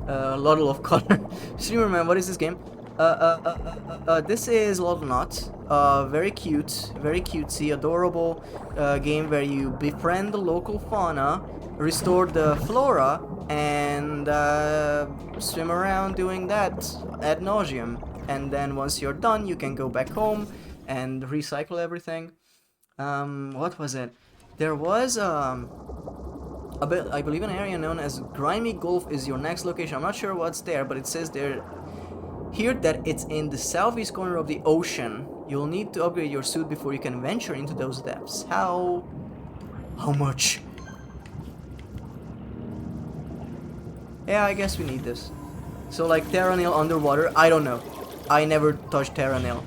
Loddle of color. Streamer man, what is this game? This is Loddlenaut. Very cute, very cutesy, adorable game where you befriend the local fauna, restore the flora, and swim around doing that ad nauseum. And then once you're done, you can go back home and recycle everything. What was it? There was I believe an area known as Grimy Gulf is your next location. I'm not sure what's there, but it says there here that it's in the southeast corner of the ocean. You'll need to upgrade your suit before you can venture into those depths. How much? Yeah, I guess we need this. So like Terranil underwater, I don't know. I never touched Terranil.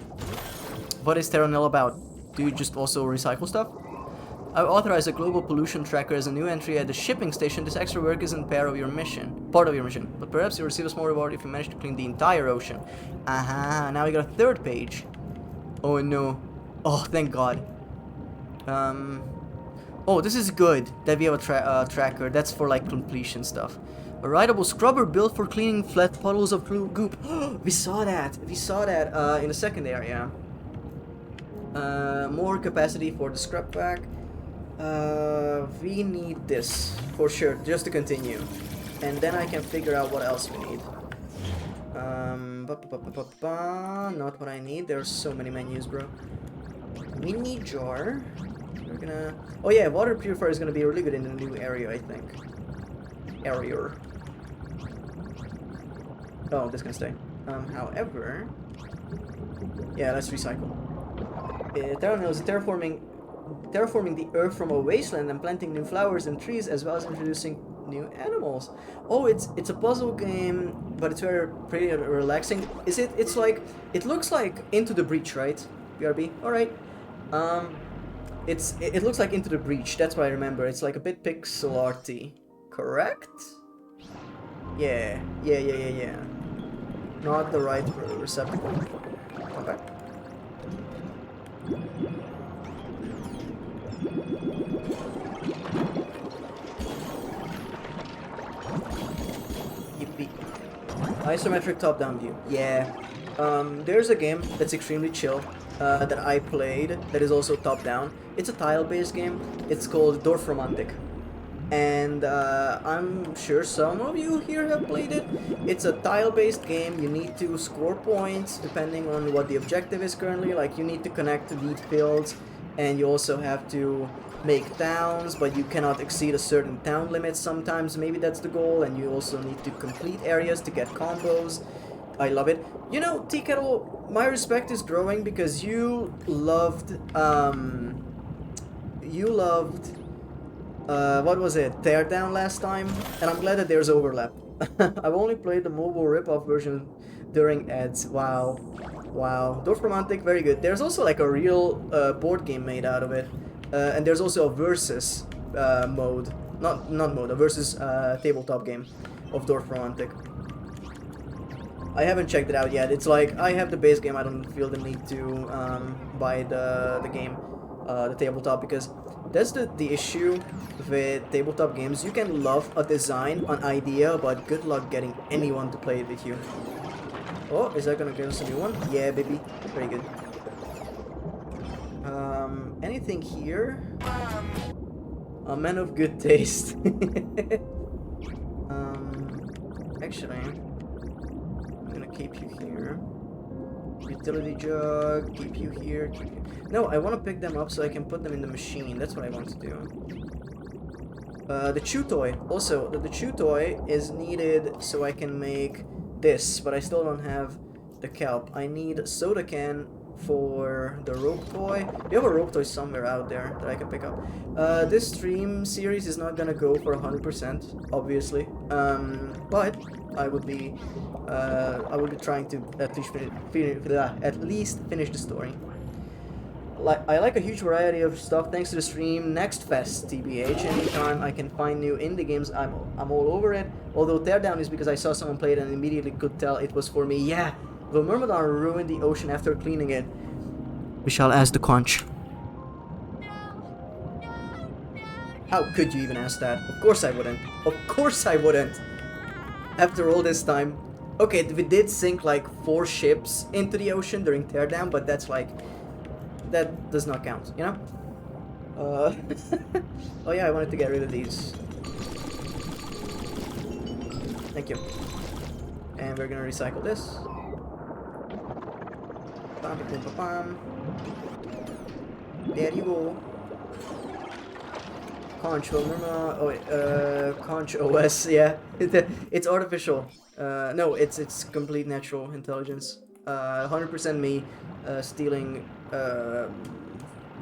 What is Terranil about? Do you just also recycle stuff? I authorize a global pollution tracker as a new entry at the shipping station. This extra work isn't part of your mission. But perhaps you'll receive a small reward if you manage to clean the entire ocean. Aha, now we got a third page. Oh no. Oh, thank God. Oh, this is good that we have a tracker. That's for like completion stuff. A rideable scrubber built for cleaning flat puddles of goop. We saw that. We saw that in the second area. More capacity for the scrub pack. We need this for sure, just to continue, and then I can figure out what else we need. Not what I need. There's so many menus, bro. We need jar. We're gonna. Oh yeah, water purifier is gonna be really good in the new area, I think. Area. Oh, this can stay. However, yeah, let's recycle. Terranil is terraforming the earth from a wasteland and planting new flowers and trees, as well as introducing new animals. Oh, it's a puzzle game, but it's pretty relaxing. Is it? It's like, it looks like Into the Breach, right? BRB. All right. It looks like Into the Breach. That's what I remember. It's like a bit pixel arty, correct? Yeah. Not the right receptacle. Okay. Yippee. Isometric top-down view. Yeah. There's a game that's extremely chill that I played that is also top-down. It's a tile-based game. It's called Dorfromantik. And I'm sure some of you here have played it. It's a tile-based game. You need to score points depending on what the objective is currently. Like, you need to connect to wheat fields, and you also have to make towns, but you cannot exceed a certain town limit sometimes. Maybe that's the goal, and you also need to complete areas to get combos. I love it. You know, Tea Kettle, my respect is growing because you loved, what was it? Teardown last time? And I'm glad that there's overlap. I've only played the mobile rip-off version during ads. Wow. Wow. Dorfromantik, very good. There's also like a real board game made out of it. And there's also a versus mode. Not mode, a versus tabletop game of Dorfromantik. I haven't checked it out yet. It's like, I have the base game. I don't feel the need to buy the game, the tabletop, because that's the issue with tabletop games. You can love a design, an idea, but good luck getting anyone to play it with you. Oh, is that gonna give us a new one? Yeah, baby. Very good. anything here? A man of good taste. Actually, I'm gonna keep you here. Utility jug, keep you here. No, I want to pick them up so I can put them in the machine. That's what I want to do. The chew toy. Also, the chew toy is needed so I can make this, but I still don't have the kelp. I need a soda can for the rope toy. We have a rope toy somewhere out there that I can pick up. This stream series is not gonna go for 100%, obviously. But I would be trying to at least finish the story. I like a huge variety of stuff thanks to the stream. Next Fest, TBH. Anytime I can find new indie games, I'm all over it. Although Teardown is because I saw someone play it and immediately could tell it was for me. Yeah, will Myrmidon ruin the ocean after cleaning it? We shall ask the conch. How could you even ask that? Of course I wouldn't. Of course I wouldn't. After all this time. Okay, we did sink like 4 ships into the ocean during Teardown, but that's like... that does not count, you know? Oh yeah, I wanted to get rid of these. Thank you. And we're gonna recycle this. Bam, bam, bam, bam. There you go. Conch, Conch OS, yeah. It's artificial. No, it's complete natural intelligence. 100% me stealing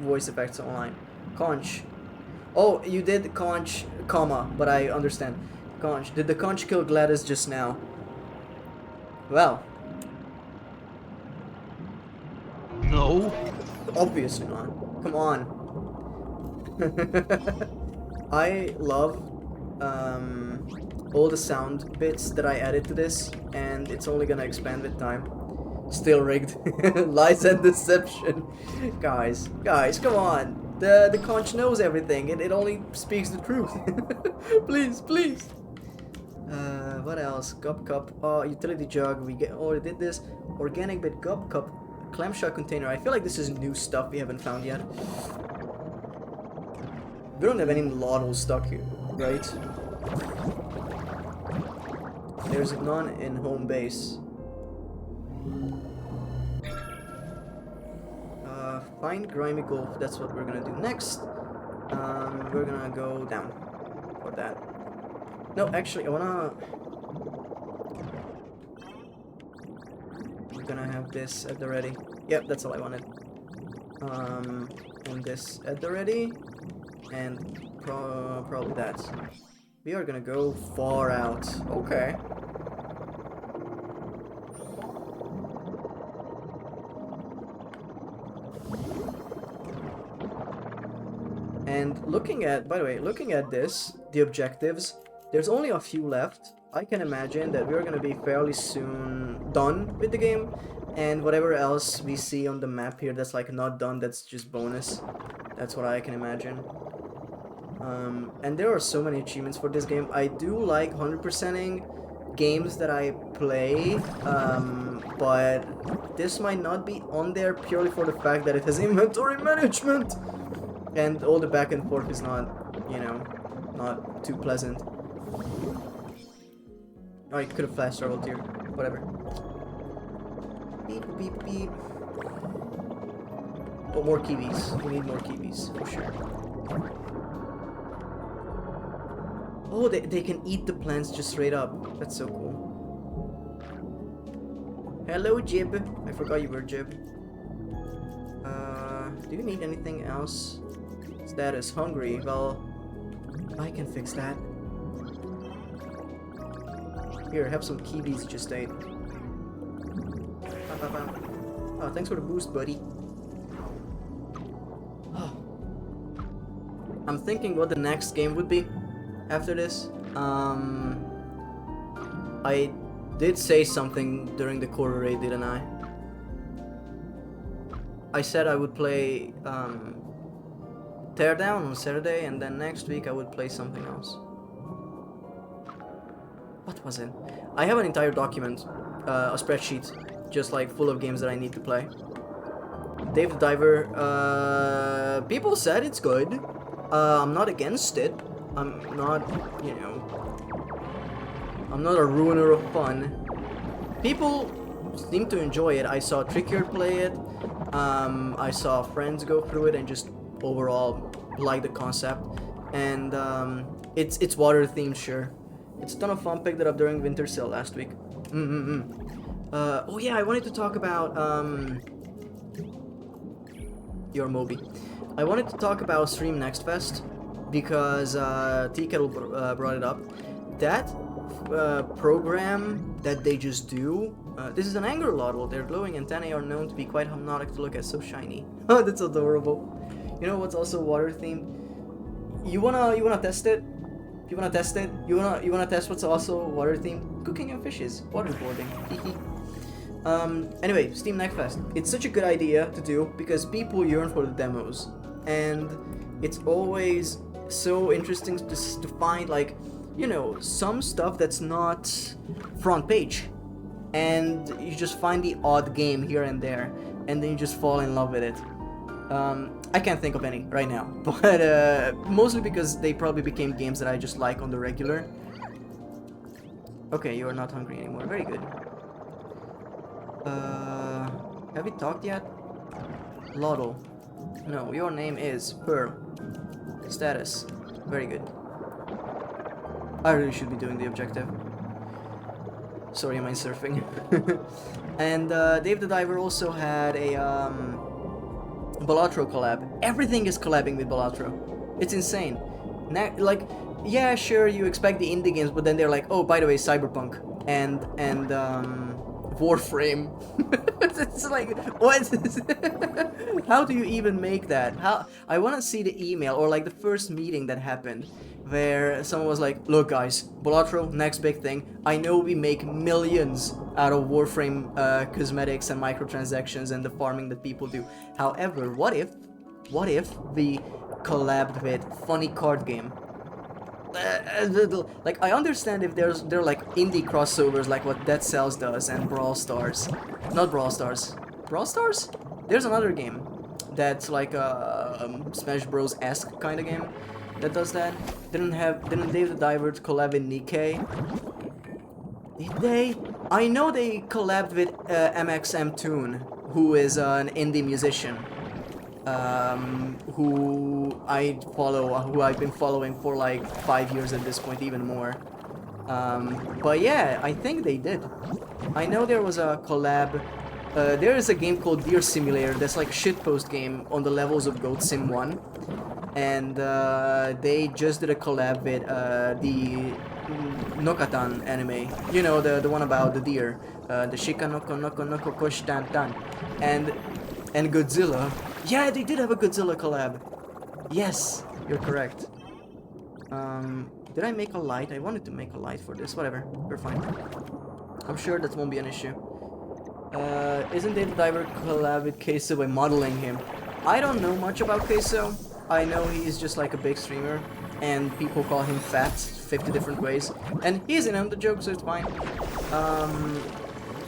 voice effects online. Conch. Oh, you did conch, comma, but I understand. Conch. Did the conch kill Gladys just now? Well. No. Obviously not. Come on. I love all the sound bits that I added to this, and it's only gonna expand with time. Still rigged. Lies and deception. Guys, come on. The conch knows everything. It only speaks the truth. Please. What else? Gup cup. Oh, utility jug. We already did this. Organic bit gup cup. Clamshell container. I feel like this is new stuff we haven't found yet. We don't have any Loddle stuck here, right? There's none in home base. Find grimy gulf. That's what we're gonna do next. We're gonna go down for that. No, actually, I'm gonna have this at the ready. Yep, that's all I wanted. And this at the ready, and probably that. We are gonna go far out. Okay. And looking at, by the way, looking at this, the objectives, there's only a few left. I can imagine that we're gonna be fairly soon done with the game, and whatever else we see on the map here that's like not done, that's just bonus. That's what I can imagine. And there are so many achievements for this game. I do like 100%ing games that I play, but this might not be on there purely for the fact that it has inventory management. And all the back and forth is not, you know, not too pleasant. Oh, you could have fast traveled here. Whatever. Beep, beep, beep. Oh, more kiwis. We need more kiwis, for sure. Oh, they can eat the plants just straight up. That's so cool. Hello, Jib. I forgot you were Jib. Do you need anything else? Status hungry. Well, I can fix that. Here, have some kiwis you just ate. Oh, thanks for the boost, buddy. Oh. I'm thinking what the next game would be after this. I did say something during the quarter raid, didn't I? I said I would play Teardown on Saturday, and then next week I would play something else. What was it? I have an entire document, a spreadsheet, just like full of games that I need to play. Dave the Diver, people said it's good. I'm not against it. I'm not, you know, I'm not a ruiner of fun. People seem to enjoy it. I saw Trickier play it. I saw friends go through it and just overall like the concept. And it's water themed, sure. It's a ton of fun. Picked it up during winter sale last week. Oh yeah, I wanted to talk about your Moby. I wanted to talk about Stream Next Fest because Tea Kettle brought it up. That program that they just do. This is an angler Loddle. Their glowing antennae are known to be quite hypnotic to look at. So shiny. Oh, that's adorable. You know what's also water themed? You wanna test it? You wanna test it? You wanna test what's also water themed? Cooking and fishes, waterboarding. Anyway, Steam Next Fest. It's such a good idea to do because people yearn for the demos, and it's always so interesting to find, like, you know, some stuff that's not front page, and you just find the odd game here and there, and then you just fall in love with it. I can't think of any right now, but mostly because they probably became games that I just like on the regular. Okay, you are not hungry anymore. Very good. Have we talked yet? Loddle. No, your name is Pearl. Status. Very good. I really should be doing the objective. Sorry, am I surfing? And Dave the Diver also had a Balatro collab. Everything is collabing with Balatro. It's insane. Like, yeah, sure, you expect the indie games, but then they're like, oh, by the way, Cyberpunk and Warframe. It's like, what? How do you even make that? How? I want to see the email or like the first meeting that happened where someone was like, look guys, Balatro, next big thing. I know we make millions out of Warframe cosmetics and microtransactions and the farming that people do. However, what if we collabed with funny card game? Like, I understand if there are like indie crossovers like what Dead Cells does and Brawl Stars. Not Brawl Stars. Brawl Stars? There's another game that's like a Smash Bros-esque kind of game that does that. Didn't Dave the Diver collab with Nikkei? Did they? I know they collabed with MXM Toon, who is an indie musician. Who I've been following for like 5 years at this point, even more. But yeah, I think they did. I know there was a collab. There is a game called Deer Simulator that's like a shitpost game on the levels of Goat Sim 1. And they just did a collab with the Nokatan anime. You know, the one about the deer. The Shika Noko Noko Noko Kosh Tan Tan. And Godzilla. Yeah, they did have a Godzilla collab. Yes, you're correct. Did I make a light? I wanted to make a light for this. Whatever, we're fine. I'm sure that won't be an issue. Isn't Dave the Diver collab with Queso by modeling him? I don't know much about Queso. I know he's just like a big streamer, and people call him fat 50 different ways. And he's in on the joke, so it's fine.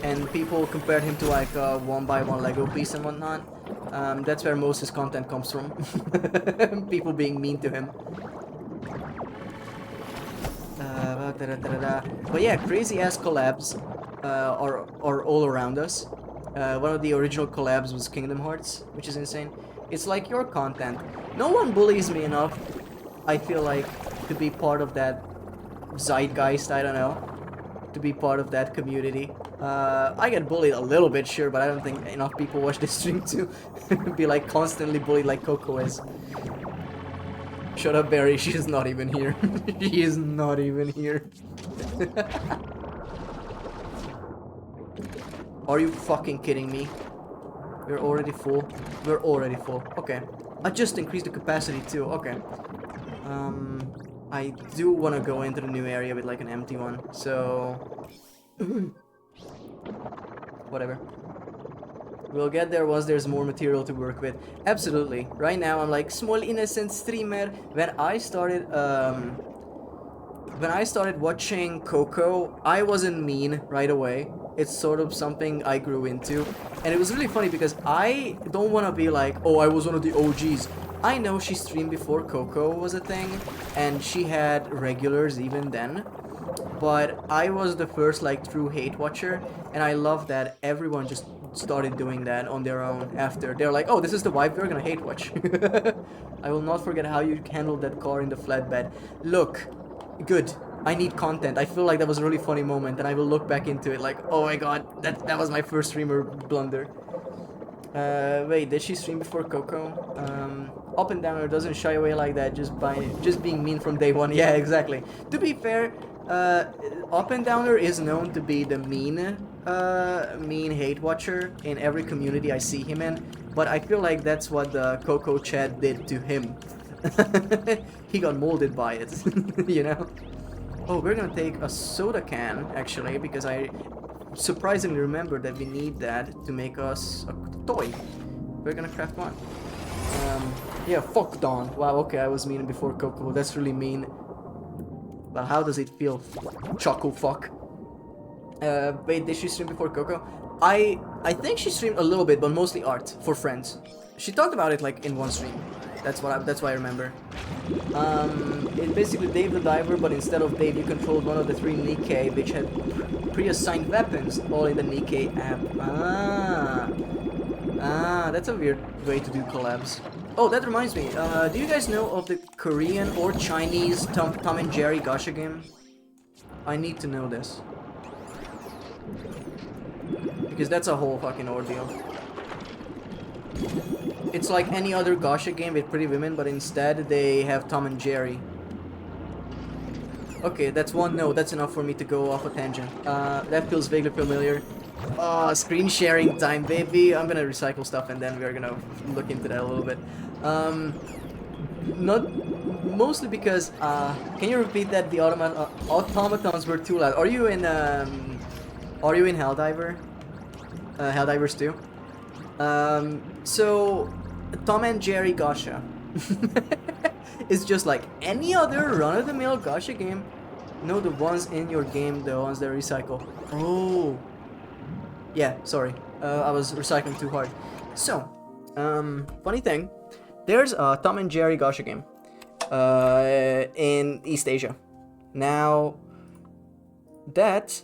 And people compared him to like a 1x1 Lego piece and whatnot. That's where most of his content comes from. People being mean to him. But yeah, crazy ass collabs are all around us. One of the original collabs was Kingdom Hearts, which is insane. It's like your content. No one bullies me enough, I feel like, to be part of that zeitgeist, I don't know. To be part of that community. I get bullied a little bit, sure, but I don't think enough people watch this stream to be like constantly bullied like Coco is. Shut up, Barry, she is not even here. She is not even here. Are you fucking kidding me? We're already full. We're already full. Okay. I just increased the capacity too. Okay. I do want to go into the new area with like an empty one, so... Whatever. We'll get there once there's more material to work with. Absolutely. Right now I'm like small innocent streamer. When I started watching Coco, I wasn't mean right away. It's sort of something I grew into. And it was really funny because I don't want to be like, oh, I was one of the OGs. I know she streamed before Coco was a thing, and she had regulars even then. But I was the first like true hate watcher, and I love that everyone just started doing that on their own after. They're like, oh, this is the vibe, we're gonna hate watch. I will not forget how you handled that car in the flatbed. Look, good. I need content. I feel like that was a really funny moment, and I will look back into it like, oh my god, that was my first streamer blunder. Wait, did she stream before Coco? Up and Downer doesn't shy away like that just being mean from day one. Yeah, exactly. To be fair, Up and Downer is known to be the mean hate watcher in every community I see him in, but I feel like that's what the Coco chat did to him. He got molded by it, you know? Oh, we're gonna take a soda can, actually, because I surprisingly remember that we need that to make us a toy. We're gonna craft one. Yeah, fuck Dawn. Wow, okay, I was mean before Coco. That's really mean. Well, how does it feel? Choco fuck. Wait, did she stream before Coco? I think she streamed a little bit, but mostly art for friends. She talked about it like in one stream. That's why I remember. It's basically Dave the Diver, but instead of Dave, you controlled one of the 3 Nikkei, which had pre-assigned weapons, all in the Nikkei app. That's a weird way to do collabs. Oh, that reminds me. Do you guys know of the Korean or Chinese Tom and Jerry gacha game? I need to know this. Because that's a whole fucking ordeal. It's like any other gacha game with pretty women, but instead they have Tom and Jerry. Okay, that's one no. That's enough for me to go off a tangent. That feels vaguely familiar. Oh, screen sharing time, baby. I'm gonna recycle stuff and then we're gonna look into that a little bit. Not mostly because can you repeat that the automatons were too loud? Are you in Helldiver? Helldivers 2? So Tom and Jerry gacha is just like any other run-of-the-mill gacha game. No, the ones in your game, the ones that recycle. Oh, yeah, sorry, I was recycling too hard. So, funny thing, there's a Tom and Jerry gacha game in East Asia. Now, that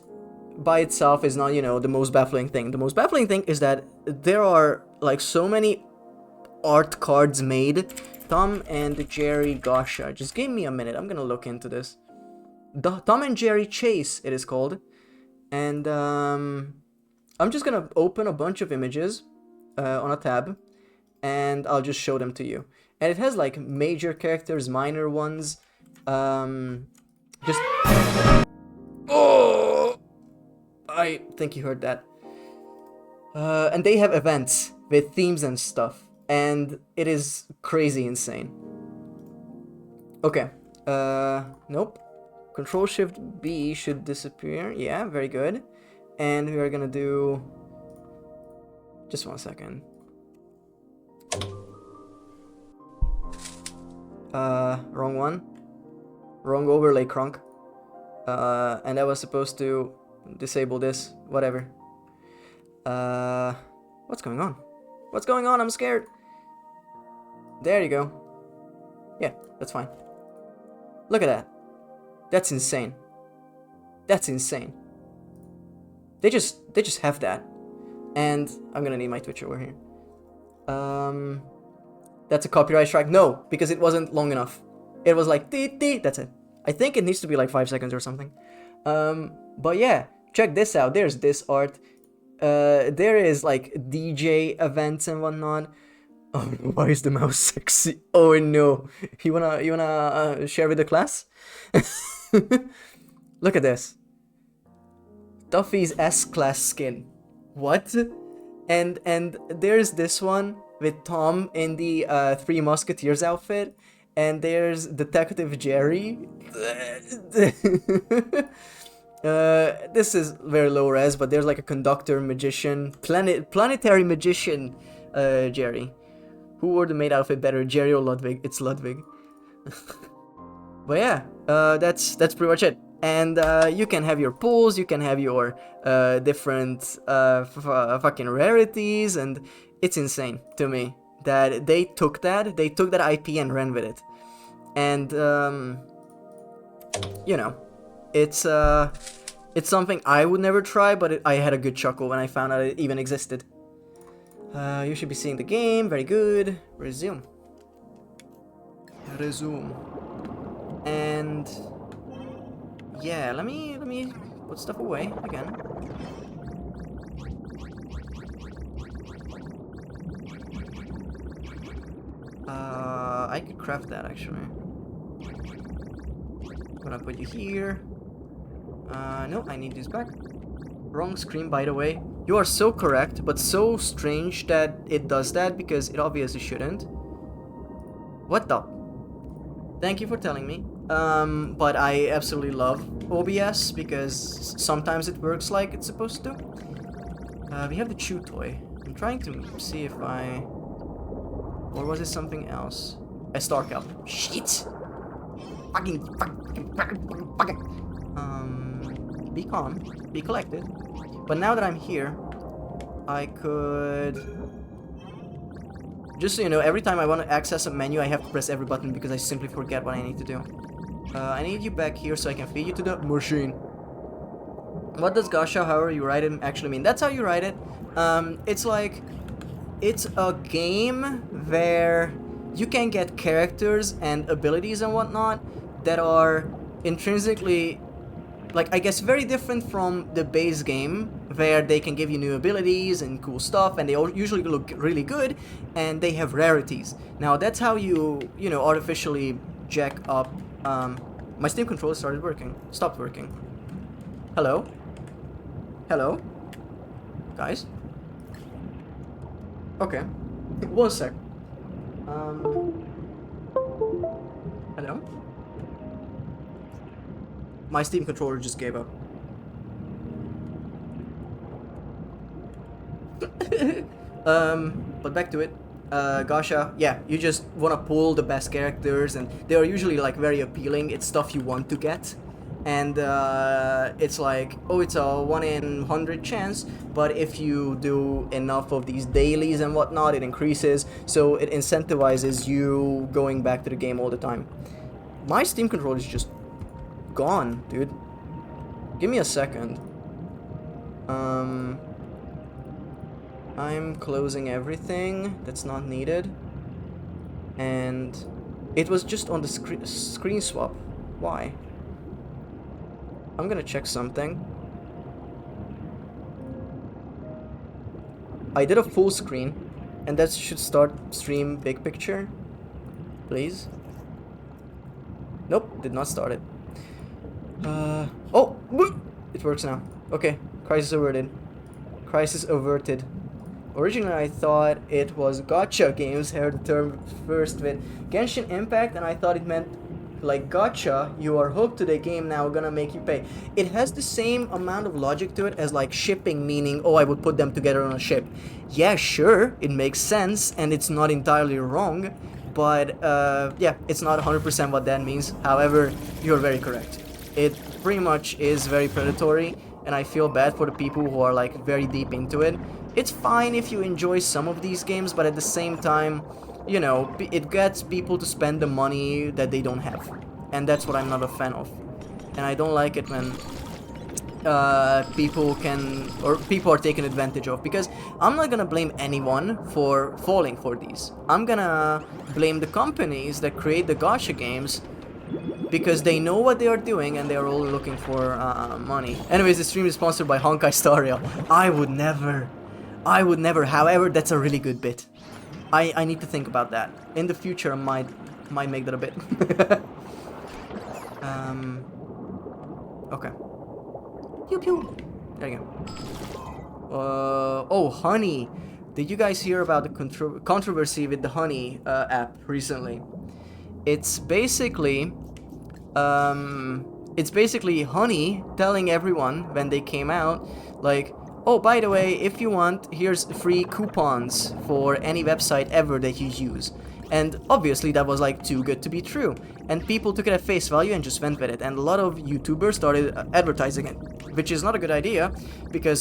by itself is not, you know, the most baffling thing. The most baffling thing is that there are like so many art cards made. Tom and Jerry gacha. Just give me a minute. I'm gonna look into this. The Tom and Jerry Chase, it is called. And I'm just gonna open a bunch of images on a tab, and I'll just show them to you. And it has like major characters, minor ones. Just. Oh, I think you heard that. And they have events with themes and stuff, and it is crazy insane. Okay. Nope. Control Shift B should disappear. Yeah, very good. And we are gonna do. Just 1 second. Wrong one. Wrong overlay, Crunk. And I was supposed to disable this. Whatever. What's going on? What's going on? I'm scared. There you go. Yeah, that's fine. Look at that. That's insane. That's insane. They just have that. And I'm gonna need my Twitch over here. That's a copyright strike. No, because it wasn't long enough. It was like dee dee. That's it. I think it needs to be like 5 seconds or something. But yeah, check this out. There's this art. There is like DJ events and whatnot. Oh, why is the mouse sexy? Oh no. You wanna share with the class? Look at this. Duffy's S-class skin. What? And there's this one with Tom in the Three Musketeers outfit, and there's Detective Jerry. This is very low res, but there's like a conductor magician, planetary magician, Jerry. Who wore the maid outfit better, Jerry or Ludwig? It's Ludwig. But yeah, that's pretty much it. And you can have your pulls, you can have your different fucking rarities, and it's insane to me that they took that IP and ran with it. And you know, it's something I would never try, but I had a good chuckle when I found out it even existed. You should be seeing the game. Very good. Resume. And yeah, let me put stuff away again. I could craft that actually. I'm gonna put you here. No, I need this back. Wrong screen, by the way. You are so correct, but so strange that it does that because it obviously shouldn't. What the? Thank you for telling me. But I absolutely love OBS because sometimes it works like it's supposed to. We have the chew toy. I'm trying to see if I... Or was it something else? A star cup. Shit! Fucking. Be calm. Be collected. But now that I'm here, I could... Just so you know, every time I want to access a menu, I have to press every button because I simply forget what I need to do. I need you back here so I can feed you to the machine. What does Gasha, however you write it, actually mean? That's how you write it. It's like... It's a game where you can get characters and abilities and whatnot that are intrinsically... Like, I guess very different from the base game, where they can give you new abilities and cool stuff, and they usually look really good, and they have rarities. Now, that's how you know, artificially jack up... my Steam controller started working. Stopped working. Hello? Hello? Guys? Okay. 1 sec. Hello? My Steam controller just gave up. But back to it. Gasha, yeah, you just wanna pull the best characters, and they are usually like very appealing. It's stuff you want to get. And it's like, oh, it's a 1 in 100 chance, but if you do enough of these dailies and whatnot, it increases, so it incentivizes you going back to the game all the time. My Steam controller is just gone, dude. Give me a second. I'm closing everything that's not needed, and it was just on the screen swap. Why? I'm gonna check something. I did a full screen, and that should start stream big picture. Please. Nope, did not start it. Oh! It works now. Okay, crisis averted. Crisis averted. Originally I thought it was gacha games, heard the term first with Genshin Impact, and I thought it meant like gacha, you are hooked to the game, now gonna make you pay. It has the same amount of logic to it as like shipping, meaning, oh, I would put them together on a ship. Yeah, sure, it makes sense, and it's not entirely wrong, but yeah, it's not 100% what that means. However, you're very correct. It pretty much is very predatory, and I feel bad for the people who are like very deep into it. It's fine if you enjoy some of these games, but at the same time, you know, it gets people to spend the money that they don't have. And that's what I'm not a fan of. And I don't like it when people are taken advantage of. Because I'm not gonna blame anyone for falling for these. I'm gonna blame the companies that create the gacha games, because they know what they are doing and they are all looking for money. Anyways, the stream is sponsored by Honkai Star Rail. I would never. However, that's a really good bit. I need to think about that. In the future, I might make that a bit. Okay. Pew pew. There you go. Oh, Honey. Did you guys hear about the controversy with the Honey app recently? It's basically Honey telling everyone when they came out, like, oh, by the way, if you want, here's free coupons for any website ever that you use. And obviously that was like too good to be true. And people took it at face value and just went with it. And a lot of YouTubers started advertising it, which is not a good idea because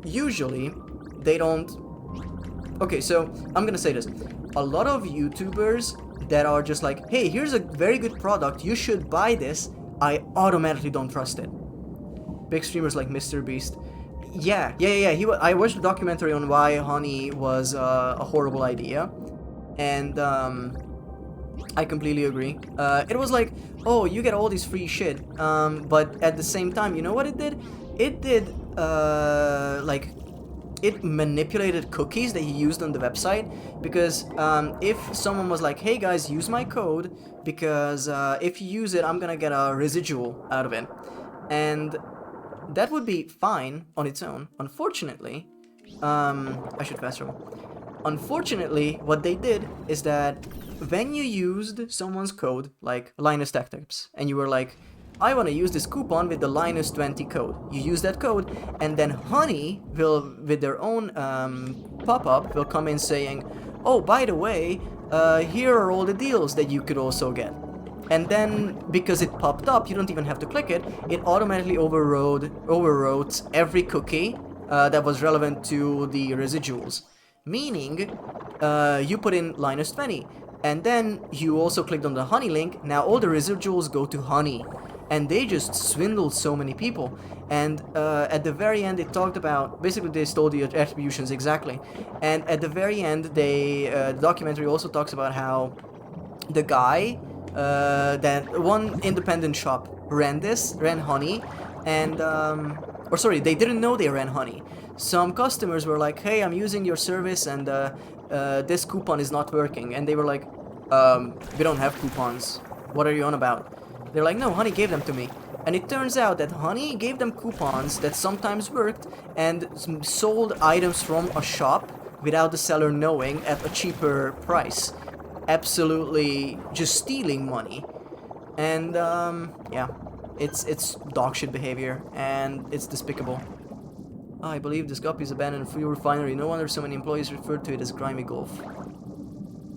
usually they don't... Okay, so I'm gonna say this. A lot of YouTubers that are just like, hey, here's a very good product, you should buy this, I automatically don't trust it. Big streamers like Mr. Beast. Yeah. I watched a documentary on why honey was a horrible idea. And I completely agree. It was like, oh, you get all this free shit. But at the same time, you know what it did? It did, like... It manipulated cookies that you used on the website, because if someone was like, hey guys, use my code, because if you use it, I'm gonna get a residual out of it. And that would be fine on its own. Unfortunately, I should fast travel. Unfortunately, what they did is that when you used someone's code, like Linus Tech Tips, and you were like, I want to use this coupon with the Linus 20 code. You use that code, and then Honey will, with their own pop-up, will come in saying, oh, by the way, here are all the deals that you could also get. And then, because it popped up, you don't even have to click it, it automatically overwrote every cookie that was relevant to the residuals. Meaning, you put in Linus 20, and then you also clicked on the Honey link, now all the residuals go to Honey. And they just swindled so many people. And at the very end, it talked about... Basically, they stole the attributions exactly. And at the very end, the documentary also talks about how the guy... that one independent shop ran Honey. And... or sorry, they didn't know they ran Honey. Some customers were like, hey, I'm using your service and this coupon is not working. And they were like, we don't have coupons. What are you on about? They're like, no, Honey gave them to me. And it turns out that Honey gave them coupons that sometimes worked and sold items from a shop without the seller knowing at a cheaper price. Absolutely just stealing money. And, yeah, it's dog shit behavior and it's despicable. Oh, I believe this guppy is abandoned fuel refinery. No wonder so many employees refer to it as grimy Gulf.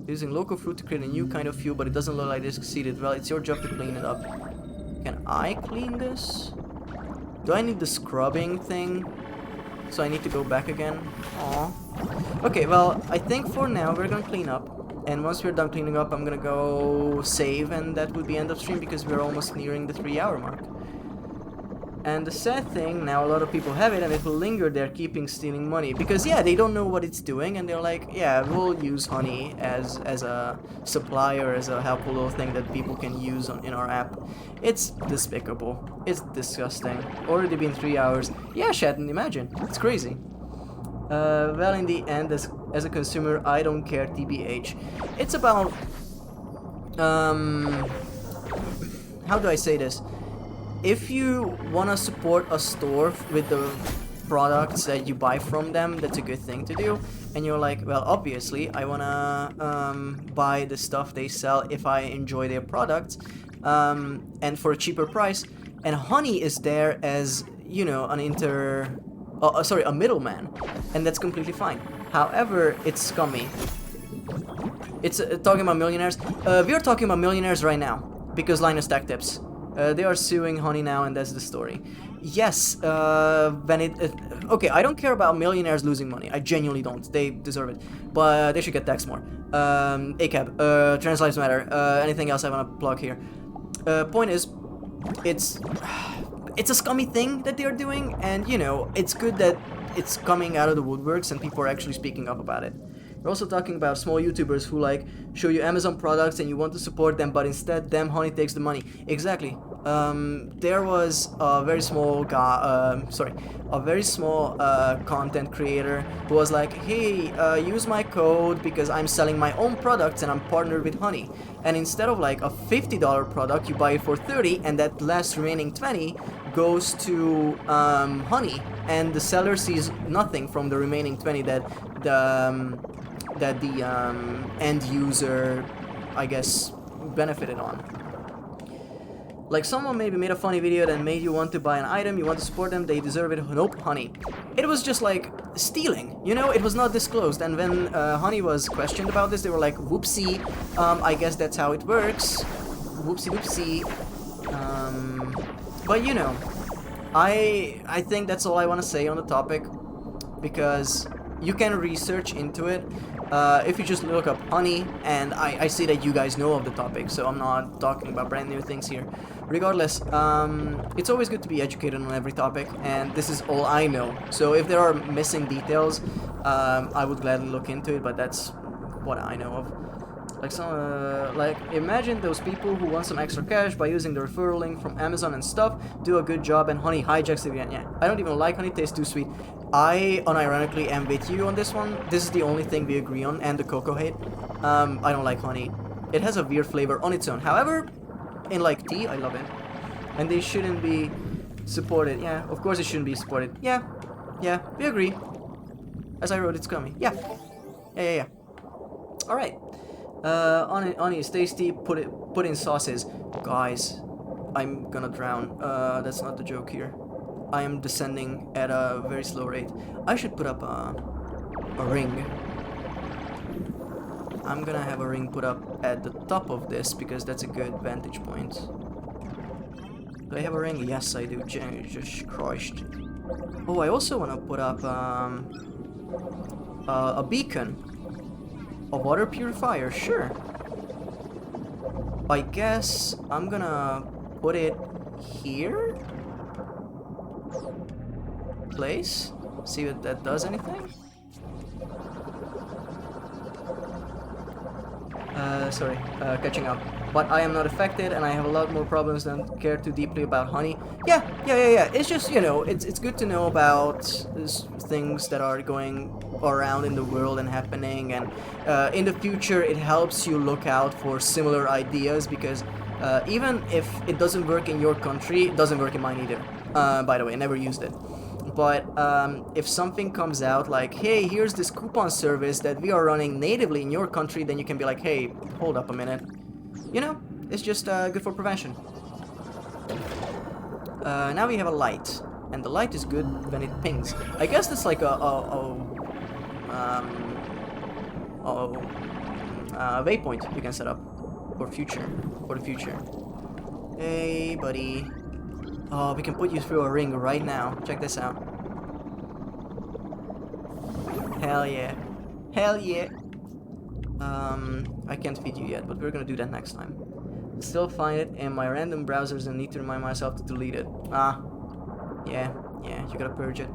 Using local fruit to create a new kind of fuel, but it doesn't look like they succeeded. Well, it's your job to clean it up. Can I clean this? Do I need the scrubbing thing? So I need to go back again? Aww. Okay, well, I think for now we're gonna clean up. And once we're done cleaning up, I'm gonna go save, and that would be end of stream because we're almost nearing the 3-hour mark. And the sad thing, now a lot of people have it and it will linger there keeping stealing money. Because yeah, they don't know what it's doing and they're like, yeah, we'll use Honey as a supplier, as a helpful little thing that people can use in our app. It's despicable. It's disgusting. Already been 3 hours. Yeah, Shatton, imagine. It's crazy. Well, in the end, as a consumer, I don't care, TBH. It's about... how do I say this? If you want to support a store with the products that you buy from them, that's a good thing to do. And you're like, well, obviously, I want to buy the stuff they sell if I enjoy their products, and for a cheaper price. And Honey is there as, you know, a middleman. And that's completely fine. However, it's scummy. It's talking about millionaires. We are talking about millionaires right now, because Linus Tech Tips. They are suing Honey now, and that's the story. Yes, okay, I don't care about millionaires losing money. I genuinely don't. They deserve it. But they should get taxed more. ACAB, Trans Lives Matter, anything else I want to plug here. Point is, it's a scummy thing that they're doing, and, you know, it's good that it's coming out of the woodworks and people are actually speaking up about it. We're also talking about small YouTubers who like show you Amazon products and you want to support them, but instead Honey takes the money. Exactly. There was a very small guy, content creator who was like, hey, use my code because I'm selling my own products and I'm partnered with Honey. And instead of like a $50 product, you buy it for $30, and that last remaining $20 goes to Honey, and the seller sees nothing from the remaining $20 that the end user, I guess, benefited on. Like someone maybe made a funny video that made you want to buy an item, you want to support them, they deserve it. Nope, Honey. It was just like, stealing. You know, it was not disclosed. And when Honey was questioned about this, they were like, whoopsie, I guess that's how it works. Whoopsie, whoopsie. But you know, I think that's all I want to say on the topic, because you can research into it. If you just look up Honey, and I see that you guys know of the topic, so I'm not talking about brand new things here. Regardless, it's always good to be educated on every topic, and this is all I know. So if there are missing details, I would gladly look into it, but that's what I know of. Like imagine those people who want some extra cash by using the referral link from Amazon and stuff, do a good job, and Honey hijacks it again. Yeah, I don't even like Honey, tastes too sweet. I unironically am with you on this one. This is the only thing we agree on, and the cocoa hate. I don't like Honey. It has a weird flavor on its own. However, in like tea, I love it. And they shouldn't be supported. Yeah, of course it shouldn't be supported. Yeah, we agree. As I wrote, it's coming. Yeah. Alright. Honey is tasty, put in sauces. Guys, I'm gonna drown. That's not the joke here. I am descending at a very slow rate. I should put up a ring. I'm gonna have a ring put up at the top of this because that's a good vantage point. Do I have a ring? Yes, I do. Just Christ. Oh, I also wanna put up a beacon. A water purifier, sure. I guess I'm gonna put it here. Place. See if that does anything. Sorry, catching up. But I am not affected, and I have a lot more problems than care too deeply about Honey. Yeah. It's just, you know, it's good to know about things that are going around in the world and happening, and in the future it helps you look out for similar ideas, because even if it doesn't work in your country, it doesn't work in mine either. By the way, I never used it. But if something comes out like, hey, here's this coupon service that we are running natively in your country, then you can be like, hey, hold up a minute. You know, it's just good for prevention. Now we have a light, and the light is good when it pings. I guess that's like a waypoint you can set up for the future. Hey, buddy. Oh, we can put you through a ring right now. Check this out. Hell yeah. I can't feed you yet, but we're gonna do that next time. Still find it in my random browsers and need to remind myself to delete it. Yeah, you gotta purge it.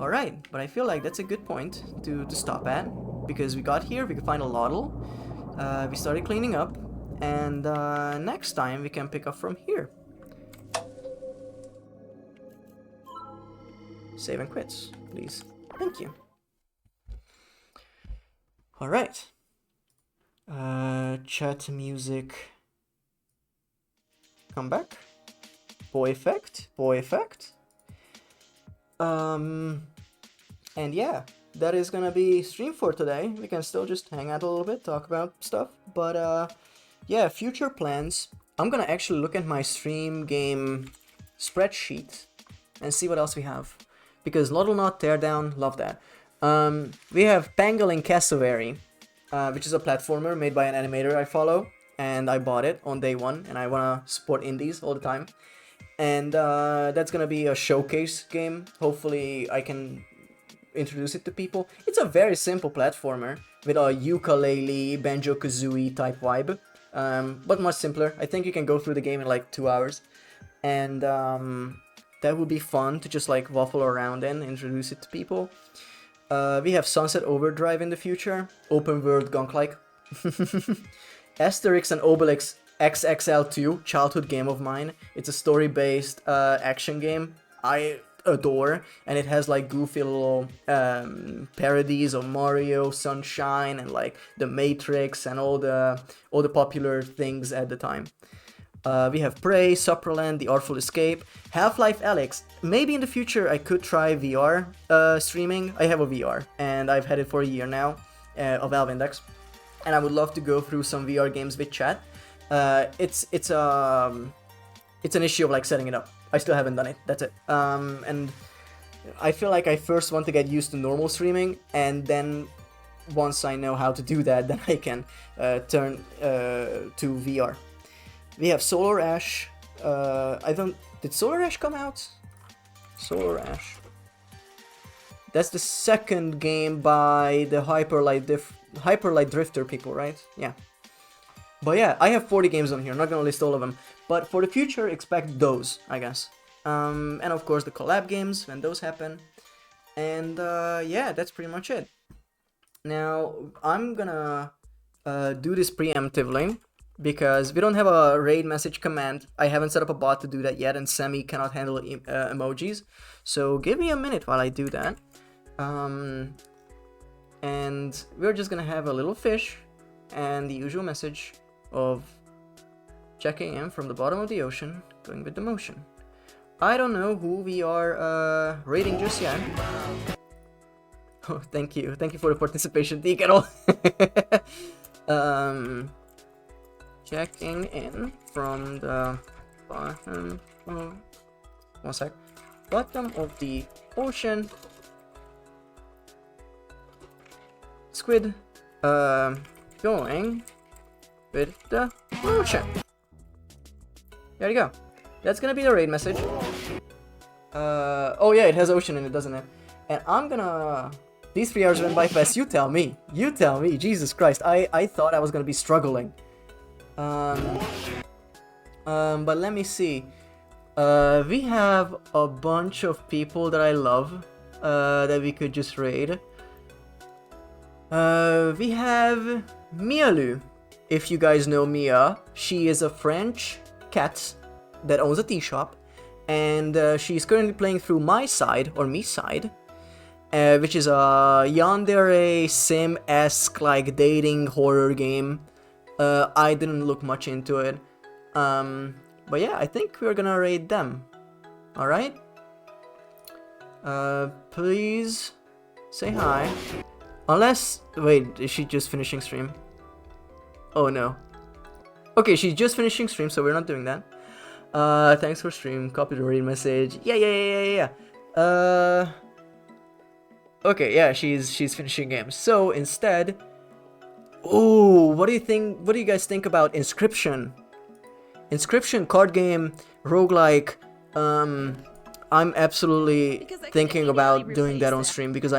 Alright, but I feel like that's a good point to stop at, because we got here, we could find a Loddle, we started cleaning up, and next time we can pick up from here. Save and quits, please. Thank you. Alright. Chat music. Come back. Boy effect. And yeah, that is gonna be stream for today. We can still just hang out a little bit, talk about stuff. But yeah, future plans. I'm gonna actually look at my stream game spreadsheet and see what else we have. Because Loddlenaut, Teardown, love that. We have Pangolin Cassowary, which is a platformer made by an animator I follow, and I bought it on day one, and I wanna support indies all the time. And that's gonna be a showcase game. Hopefully I can introduce it to people. It's a very simple platformer with a ukulele, Banjo-Kazooie type vibe, but much simpler. I think you can go through the game in like 2 hours, and that would be fun to just like waffle around and introduce it to people. We have Sunset Overdrive in the future, open world gunk-like. Asterix and Obelix XXL2, childhood game of mine. It's a story-based action game I adore, and it has like goofy little parodies of Mario, Sunshine, and like The Matrix, and all the popular things at the time. We have Prey, Supraland, The Artful Escape, Half-Life Alyx. Maybe in the future I could try VR streaming. I have a VR, and I've had it for a year now, a Valve Index, and I would love to go through some VR games with chat. It's an issue of like setting it up. I still haven't done it. That's it. And I feel like I first want to get used to normal streaming, and then once I know how to do that, then I can turn to VR. We have Solar Ash. Did Solar Ash come out? Solar Ash. That's the second game by the Hyperlight Drifter people, right? Yeah. But yeah, I have 40 games on here. I'm not gonna list all of them. But for the future, expect those, I guess. And of course the collab games when those happen. And yeah, that's pretty much it. Now I'm gonna do this preemptively because we don't have a raid message command. I haven't set up a bot to do that yet, and Semi cannot handle emojis. So give me a minute while I do that. And we're just gonna have a little fish and the usual message of checking in from the bottom of the ocean, going with the motion. I don't know who we are raiding just yet. Oh, thank you for the participation, Decadal. Checking in from the bottom of, one sec, bottom of the ocean. Squid, going with the ocean. There you go. That's gonna be the raid message. Oh yeah, it has ocean in it, doesn't it? And I'm gonna... These 3 hours went by fast. You tell me. You tell me. Jesus Christ. I thought I was gonna be struggling. But let me see. We have a bunch of people that I love that we could just raid. We have Mialu. If you guys know Mia, she is a French cat that owns a tea shop, and she's currently playing through my side, or me side, which is a yandere sim-esque like dating horror game. I didn't look much into it, but yeah, I think we're gonna raid them. All right. Please say hi. Unless, wait, is she just finishing stream? Oh no. Okay, she's just finishing stream, so we're not doing that. Thanks for stream. Copy the raid message. Yeah. Okay, yeah, she's finishing games. So instead, oh, what do you think? What do you guys think about Inscription? Inscription card game, roguelike. I'm absolutely thinking about doing that on stream because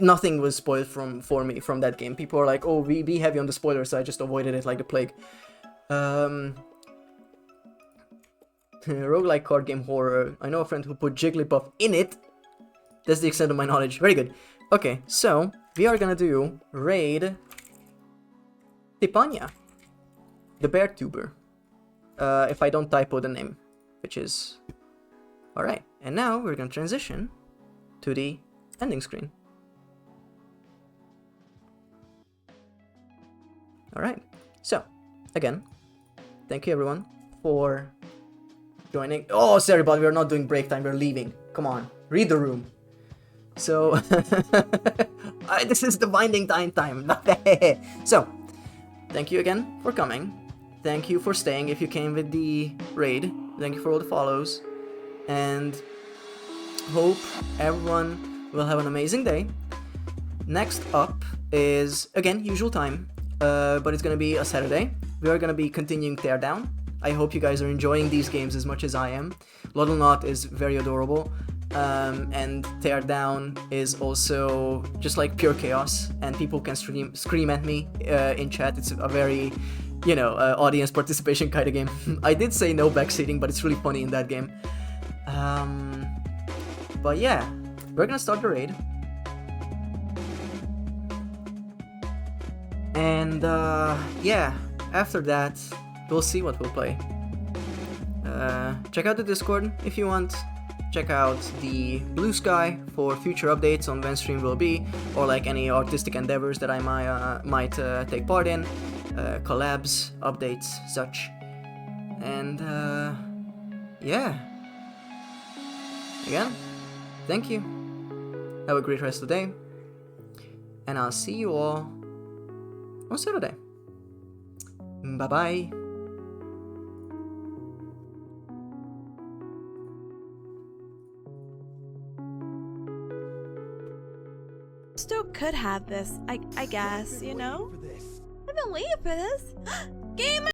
nothing was spoiled for me from that game. People are like, oh, be heavy on the spoilers, so I just avoided it like the plague. Roguelike card game horror. I know a friend who put Jigglypuff in it. That's the extent of my knowledge. Very good. Okay, so we are gonna do raid Tipanya, the bear tuber. If I don't typo the name, which is... Alright, and now we're gonna transition to the ending screen. Alright, so, again, thank you everyone for joining. Oh, sorry, but we're not doing break time, we're leaving. Come on, read the room. So, this is the binding time. So, thank you again for coming. Thank you for staying if you came with the raid. Thank you for all the follows. And hope everyone will have an amazing day. Next up is, again, usual time, but it's gonna be a Saturday. We are gonna be continuing Teardown. I hope you guys are enjoying these games as much as I am. Loddlenaut is very adorable, and Teardown is also just like pure chaos, and people can scream at me in chat. It's a very, you know, audience participation kind of game. I did say no backseating, but it's really funny in that game. But yeah, we're gonna start the raid. And yeah, after that, we'll see what we'll play. Check out the Discord if you want. Check out the Blue Sky for future updates on when stream will be, or like any artistic endeavors that I might take part in, collabs, updates, such. And yeah. Again, thank you. Have a great rest of the day. And I'll see you all on Saturday. Bye-bye. Stoke could have this, I guess, you know? I've been waiting for this. Game